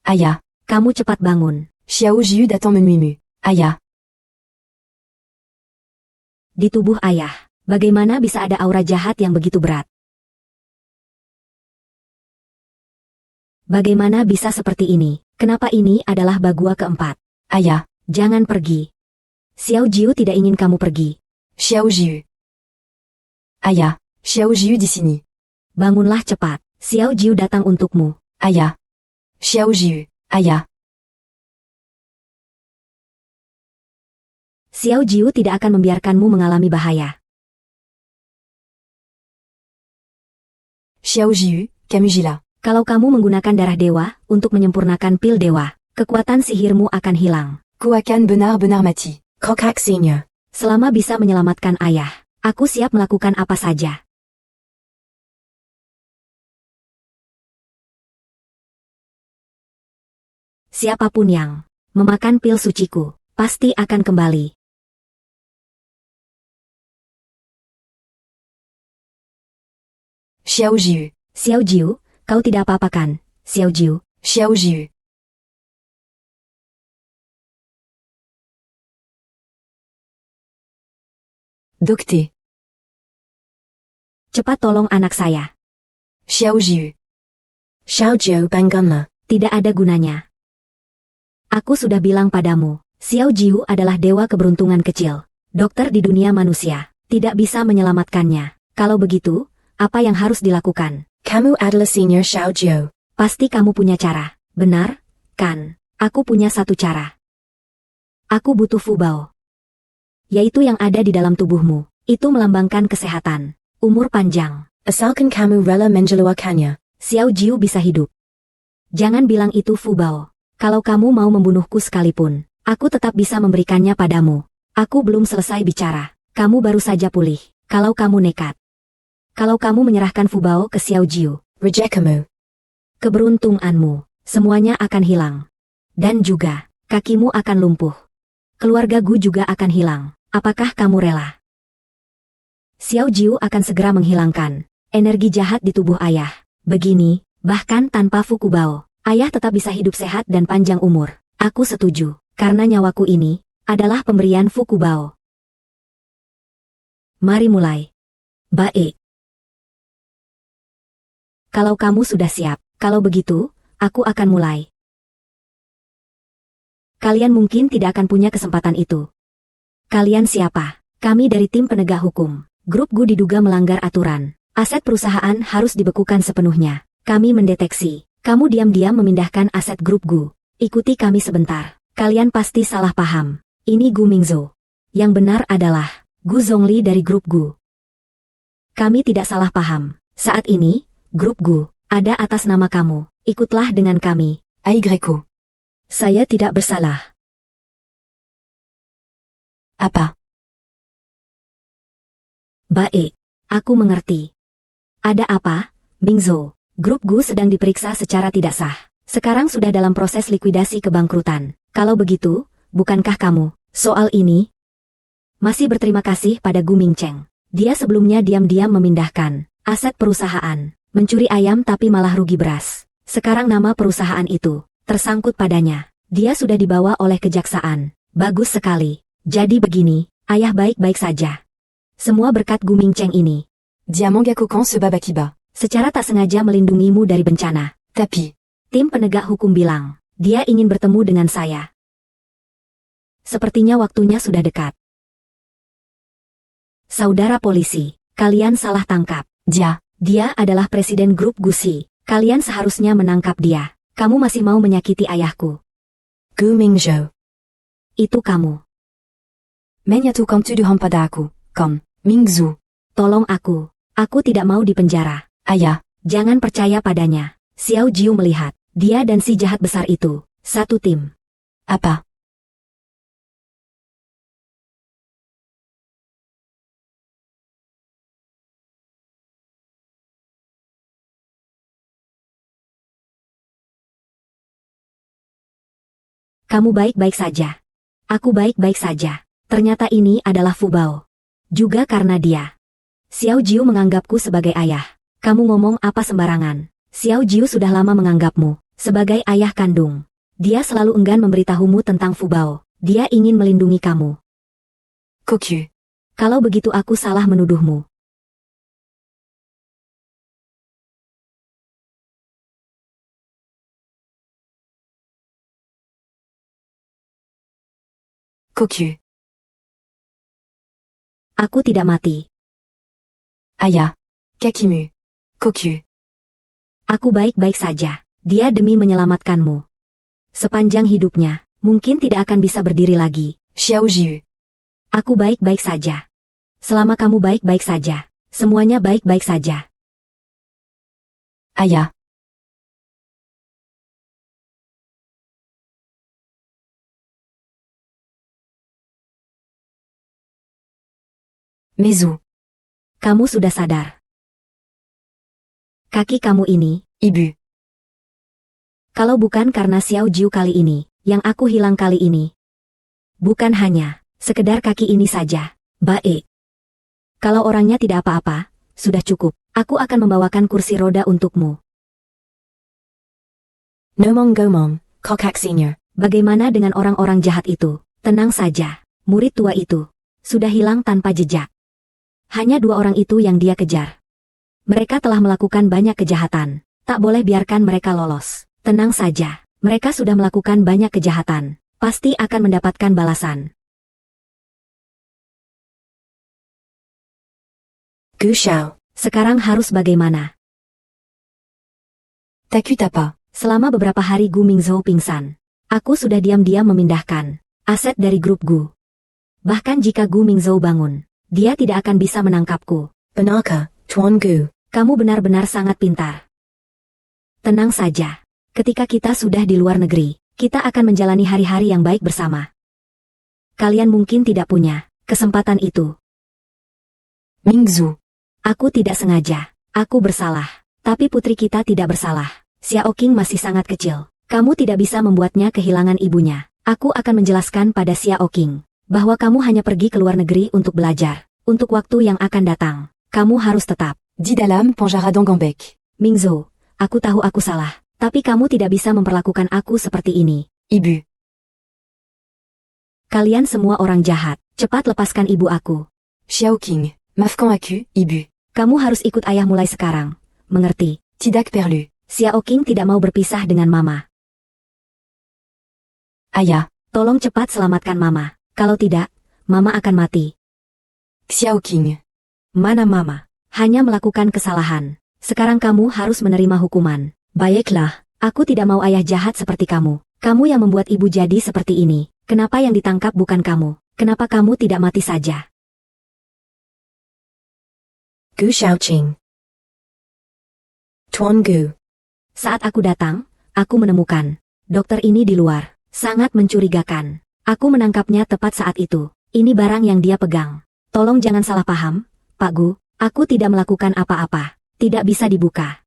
Ayah. Kamu cepat bangun. Xiao Jiu datang menuimu. Ayah. Di tubuh ayah, bagaimana bisa ada aura jahat yang begitu berat? Bagaimana bisa seperti ini? Kenapa ini adalah bagua keempat? Ayah. Jangan pergi. Xiao Jiu tidak ingin kamu pergi. Xiao Jiu. Ayah. Xiao Jiu di sini. Bangunlah cepat. Xiao Jiu datang untukmu. Ayah. Xiao Jiu. Ayah. Xiao Jiu tidak akan membiarkanmu mengalami bahaya. Xiao Jiu, Kamujila. Kalau kamu menggunakan darah dewa untuk menyempurnakan pil dewa, kekuatan sihirmu akan hilang. Kuakan benar-benar mati. Krokrak senior. Selama bisa menyelamatkan ayah, aku siap melakukan apa saja. Siapapun yang memakan pil suciku, pasti akan kembali. Xiao Jiu. Xiao Jiu, kau tidak apa-apa kan, Xiao Jiu? Xiao Jiu. Docté. Cepat tolong anak saya. Xiao Jiu. Xiao Jiu Bangunlah. Tidak ada gunanya. Aku sudah bilang padamu, Xiao Jiu adalah dewa keberuntungan kecil. Dokter di dunia manusia. Tidak bisa menyelamatkannya. Kalau begitu, apa yang harus dilakukan? Kamu adalah senior Xiao Jiu. Pasti kamu punya cara. Benar, kan? Aku punya satu cara. Aku butuh Fubao. Yaitu yang ada di dalam tubuhmu. Itu melambangkan kesehatan. Umur panjang. Asalkan kamu rela menjeluakannya. Xiao Jiu bisa hidup. Jangan bilang itu Fubao. Kalau kamu mau membunuhku sekalipun, aku tetap bisa memberikannya padamu. Aku belum selesai bicara. Kamu baru saja pulih. Kalau kamu nekat. Kalau kamu menyerahkan Fubao ke Xiao Jiu. Reject kamu. Keberuntunganmu. Semuanya akan hilang. Dan juga, kakimu akan lumpuh. Keluarga Gu juga akan hilang. Apakah kamu rela? Xiao Jiu akan segera menghilangkan energi jahat di tubuh ayah. Begini, bahkan tanpa Fukubao, ayah tetap bisa hidup sehat dan panjang umur. Aku setuju, karena nyawaku ini adalah pemberian Fukubao. Mari mulai. Baik. Kalau kamu sudah siap, kalau begitu, aku akan mulai. Kalian mungkin tidak akan punya kesempatan itu. Kalian siapa? Kami dari tim penegak hukum. Grup Gu diduga melanggar aturan. Aset perusahaan harus dibekukan sepenuhnya. Kami mendeteksi. Kamu diam-diam memindahkan aset grup Gu. Ikuti kami sebentar. Kalian pasti salah paham. Ini Gu Mingzhou. Yang benar adalah Gu Zhongli dari grup Gu. Kami tidak salah paham. Saat ini, grup Gu ada atas nama kamu. Ikutlah dengan kami. Aigreko. Saya tidak bersalah. Apa? Baik, aku mengerti. Ada apa, Mingzhou? Grup Gu sedang diperiksa secara tidak sah. Sekarang sudah dalam proses likuidasi kebangkrutan. Kalau begitu, bukankah kamu, soal ini, masih berterima kasih pada Gu Mingcheng? Dia sebelumnya diam-diam memindahkan aset perusahaan, mencuri ayam tapi malah rugi beras. Sekarang nama perusahaan itu tersangkut padanya. Dia sudah dibawa oleh kejaksaan. Bagus sekali. Jadi begini, ayah baik-baik saja. Semua berkat Gu Mingcheng ini. Diamant Gakokan se Babakiba. Secara tak sengaja melindungimu dari bencana. Tapi. Tim penegak hukum bilang, dia ingin bertemu dengan saya. Sepertinya waktunya sudah dekat. Saudara polisi, kalian salah tangkap. Dia adalah presiden grup Gusi. Kalian seharusnya menangkap dia. Kamu masih mau menyakiti ayahku. Gu Mingzhou. Itu kamu. Menyatukan tuduhan pada aku, Kom Mingzhou. Tolong aku. Aku tidak mau dipenjara. Ayah. Jangan percaya padanya. Xiao Jiu melihat, dia dan si jahat besar itu, satu tim. Apa? Kamu baik-baik saja. Aku baik-baik saja. Ternyata ini adalah Fubao. Juga karena dia. Xiao Jiu menganggapku sebagai ayah. Kamu ngomong apa sembarangan. Xiao Jiu sudah lama menganggapmu sebagai ayah kandung. Dia selalu enggan memberitahumu tentang Fubao. Dia ingin melindungi kamu. Kokyu. Kalau begitu aku salah menuduhmu. Kokyu. Aku tidak mati. Ayah. Kakimu. Kokyu. Aku baik-baik saja. Dia demi menyelamatkanmu. Sepanjang hidupnya, mungkin tidak akan bisa berdiri lagi. Xiao Jiu. Aku baik-baik saja. Selama kamu baik-baik saja, semuanya baik-baik saja. Ayah. Mezu. Kamu sudah sadar. Kaki kamu ini, Ibu. kalau bukan karena Xiao Jiu kali ini, yang aku hilang kali ini. Bukan hanya sekedar kaki ini saja. Baik. Kalau orangnya tidak apa-apa, sudah cukup. Aku akan membawakan kursi roda untukmu. Nomong Gomong, Kokak Senior. Bagaimana dengan orang-orang jahat itu? Tenang saja. Murid tua itu sudah hilang tanpa jejak. Hanya 2 orang itu yang dia kejar. Mereka telah melakukan banyak kejahatan. Tak boleh biarkan mereka lolos. Tenang saja, mereka sudah melakukan banyak kejahatan. Pasti akan mendapatkan balasan. Gu Shao. Sekarang harus bagaimana? T'as pas. Selama beberapa hari Gu Mingzhou pingsan. Aku sudah diam-diam memindahkan aset dari grup Gu. Bahkan jika Gu Mingzhou bangun, dia tidak akan bisa menangkapku. Benarkah, Tuan Gu? Kamu benar-benar sangat pintar. Tenang saja. Ketika kita sudah di luar negeri, kita akan menjalani hari-hari yang baik bersama. Kalian mungkin tidak punya kesempatan itu. Mingzhu. Aku tidak sengaja. Aku bersalah. Tapi putri kita tidak bersalah. Xiaoqing masih sangat kecil. Kamu tidak bisa membuatnya kehilangan ibunya. Aku akan menjelaskan pada Xiaoqing bahwa kamu hanya pergi ke luar negeri untuk belajar. Untuk waktu yang akan datang, kamu harus tetap. Didalam Panjaradong Gambek. Mingzhou, aku tahu aku salah. Tapi kamu tidak bisa memperlakukan aku seperti ini. Ibu. Kalian semua orang jahat. Cepat lepaskan ibu aku. Xiaoqing. Mafkan aku, Ibu. Kamu harus ikut ayah mulai sekarang. Mengerti? Tidak perlu. Xiaoqing tidak mau berpisah dengan mama. Ayah. Tolong cepat selamatkan mama. Kalau tidak, mama akan mati. Xiaoqing. Mana mama? Hanya melakukan kesalahan. Sekarang kamu harus menerima hukuman. Baiklah, aku tidak mau ayah jahat seperti kamu. Kamu yang membuat ibu jadi seperti ini. Kenapa yang ditangkap bukan kamu? Kenapa kamu tidak mati saja? Gu Shaoqing. Tuan Gu. Saat aku datang, aku menemukan dokter ini di luar. Sangat mencurigakan. Aku menangkapnya tepat saat itu. Ini barang yang dia pegang. Tolong jangan salah paham, Pak Gu. Aku tidak melakukan apa-apa. Tidak bisa dibuka.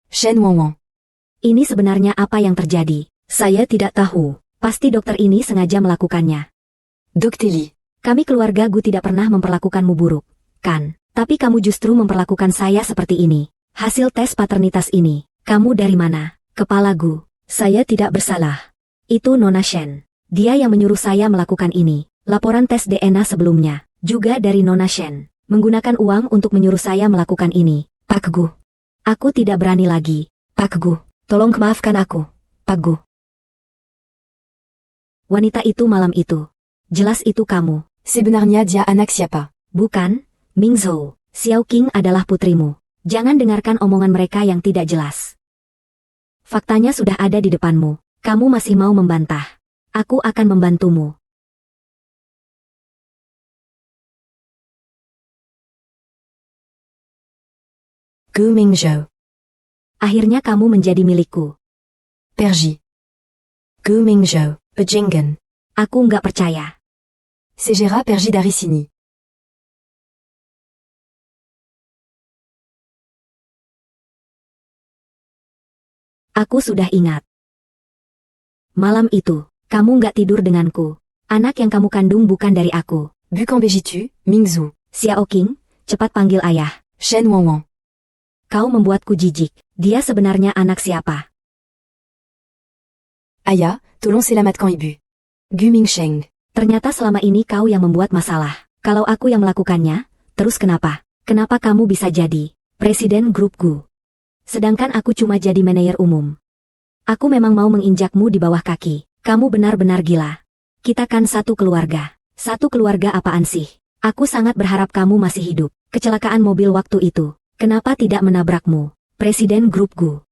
Shen Wanwan. Ini sebenarnya apa yang terjadi? Saya tidak tahu. Pasti dokter ini sengaja melakukannya. Docteli. Kami keluarga Gu tidak pernah memperlakukanmu buruk, kan? Tapi kamu justru memperlakukan saya seperti ini. Hasil tes paternitas ini, kamu dari mana? Kepala Gu. Saya tidak bersalah. Itu Nona Shen. Dia yang menyuruh saya melakukan ini. Laporan tes DNA sebelumnya, juga dari Nona Shen. Menggunakan uang untuk menyuruh saya melakukan ini. Pak Gu. Aku tidak berani lagi. Pak Gu, tolong maafkan aku. Pak Gu. Wanita itu malam itu. Jelas itu kamu. Sebenarnya dia anak siapa? Bukan, Mingzhou. Xiaoqing adalah putrimu. Jangan dengarkan omongan mereka yang tidak jelas. Faktanya sudah ada di depanmu. Kamu masih mau membantah. Aku akan membantumu. Gu Mingzhou. Akhirnya kamu menjadi milikku. Perji. Gu Mingzhou. Pejingen. Aku nggak percaya. Segera Perji dari sini. Aku sudah ingat. Malam itu, kamu nggak tidur denganku. Anak yang kamu kandung bukan dari aku. Bukan begitu, Mingzhou. Xiaoqing, cepat panggil ayah. Shen Wanwan. Kau membuatku jijik. Dia sebenarnya anak siapa? Ayah, tolong selamatkan ibu. Gu Mingsheng. Ternyata selama ini kau yang membuat masalah. Kalau aku yang melakukannya, terus kenapa? Kenapa kamu bisa jadi presiden grup Gu? Sedangkan aku cuma jadi manajer umum. Aku memang mau menginjakmu di bawah kaki. Kamu benar-benar gila. Kita kan satu keluarga. Satu keluarga apaan sih? Aku sangat berharap kamu masih hidup. Kecelakaan mobil waktu itu. Kenapa tidak menabrakmu? Presiden grup Gu.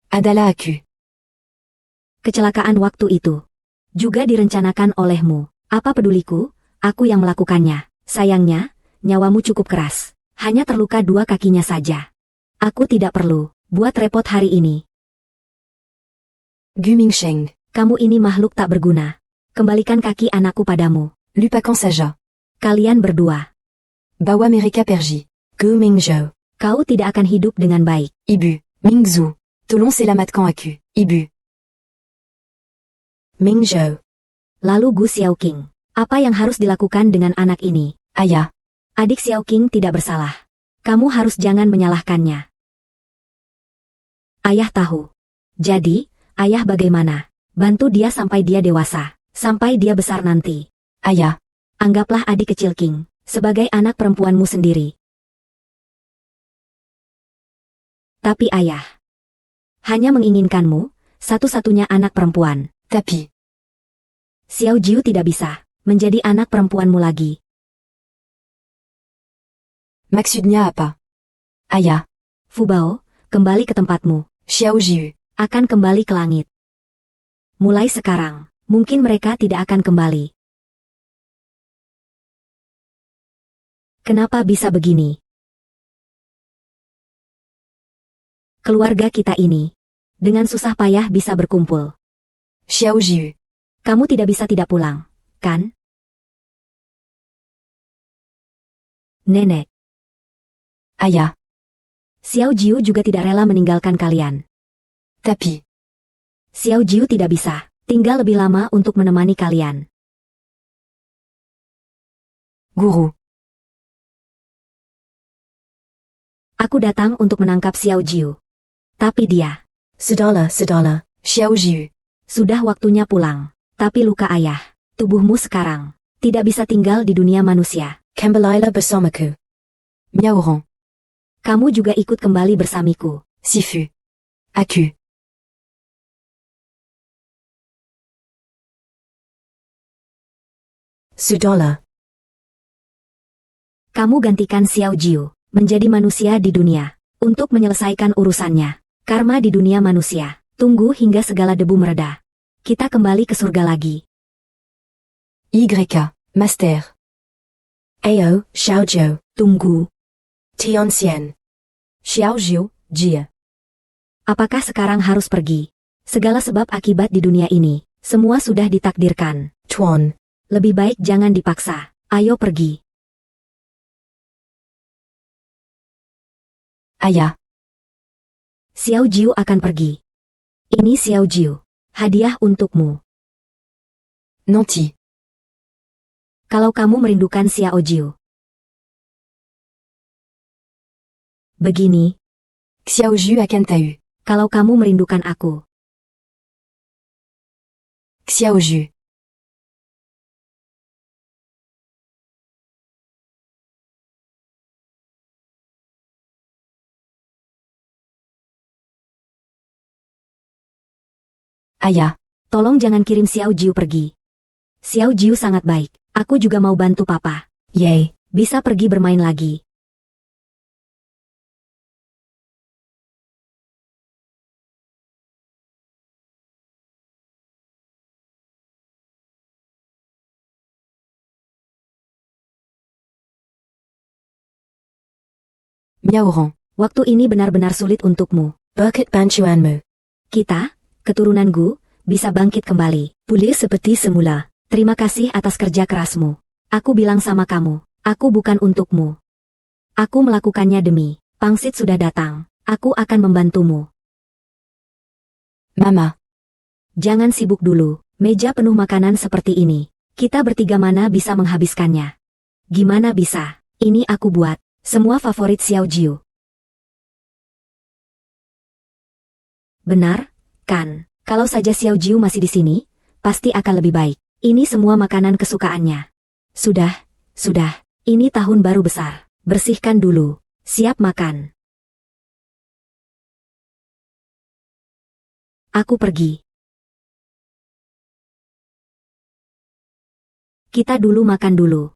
Adalah aku. Kecelakaan waktu itu juga direncanakan olehmu. Apa peduliku? Aku yang melakukannya. Sayangnya, nyawamu cukup keras. Hanya terluka 2 kakinya saja. Aku tidak perlu buat repot hari ini. Gu Mingsheng. Kamu ini makhluk tak berguna. Kembalikan kaki anakku padamu. Lupakan saja. Kalian berdua. Bawa mereka pergi. Gu Mingzhou. Kau tidak akan hidup dengan baik. Ibu. Mingzhou. Tolong selamatkan aku. Ibu. Mingzhou. Lalu Gu Xiaoqing. Apa yang harus dilakukan dengan anak ini? Ayah. Adik Xiaoqing tidak bersalah. Kamu harus jangan menyalahkannya. Ayah tahu. Jadi, ayah bagaimana? Bantu dia sampai dia dewasa. Sampai dia besar nanti. Ayah, Anggaplah adik kecil King sebagai anak perempuanmu sendiri. Tapi ayah hanya menginginkanmu, satu-satunya anak perempuan. tapi, Xiao Jiu tidak bisa menjadi anak perempuanmu lagi. maksudnya apa? Ayah, Fu Bao, kembali ke tempatmu. Xiao Jiu, Akan kembali ke langit. Mulai sekarang, mungkin mereka tidak akan kembali. Kenapa bisa begini? Keluarga kita ini, dengan susah payah bisa berkumpul. Xiao Jiu, Kamu tidak bisa tidak pulang, kan? Nenek, ayah, Xiao Jiu juga tidak rela meninggalkan kalian. tapi, Xiao Jiu tidak bisa tinggal lebih lama untuk menemani kalian. guru, Aku datang untuk menangkap Xiao Jiu. Tapi dia sudahlah, Xiao Jiu, sudah waktunya pulang. Tapi luka ayah, tubuhmu sekarang tidak bisa tinggal di dunia manusia. kembalilah bersamaku. Miaoran, Kamu juga ikut kembali bersamiku. Sifu, aku, sudahlah, Kamu gantikan Xiao Jiu menjadi manusia di dunia untuk menyelesaikan urusannya. Karma di dunia manusia. Tunggu hingga segala debu mereda. Kita kembali ke surga lagi. YK, Master. AO, Xiao Jiu, Tunggu. Tianxian. Xiao Jiu, Jia. Apakah sekarang harus pergi? Segala sebab akibat di dunia ini, semua sudah ditakdirkan. Tuan, Lebih baik jangan dipaksa. Ayo pergi. ayah, Xiao Jiu akan pergi. Ini Xiao Jiu. Hadiah untukmu. nanti, Kalau kamu merindukan Xiao Jiu. Begini, Xiao Jiu akan tahu. kalau kamu merindukan aku. Xiao Jiu, ayah, Tolong jangan kirim Xiao Jiu pergi. Xiao Jiu sangat baik. Aku juga mau bantu papa. yay, Bisa pergi bermain lagi. Miaoran, Waktu ini benar-benar sulit untukmu. berkat bantuanmu. Kita, keturunan Gu, bisa bangkit kembali. Pulih seperti semula. Terima kasih atas kerja kerasmu. Aku bilang sama kamu, aku bukan untukmu. Aku melakukannya demi pangsit sudah datang. Aku akan membantumu. Mama, Jangan sibuk dulu. Meja penuh makanan seperti ini. Kita bertiga mana bisa menghabiskannya? Gimana bisa? Ini aku buat. Semua favorit Xiao Jiu. Benar, kan? Kalau saja Xiao Jiu masih di sini, pasti akan lebih baik. Ini semua makanan kesukaannya. Sudah. Ini tahun baru besar. Bersihkan dulu. Siap makan. Aku pergi. Kita dulu makan dulu.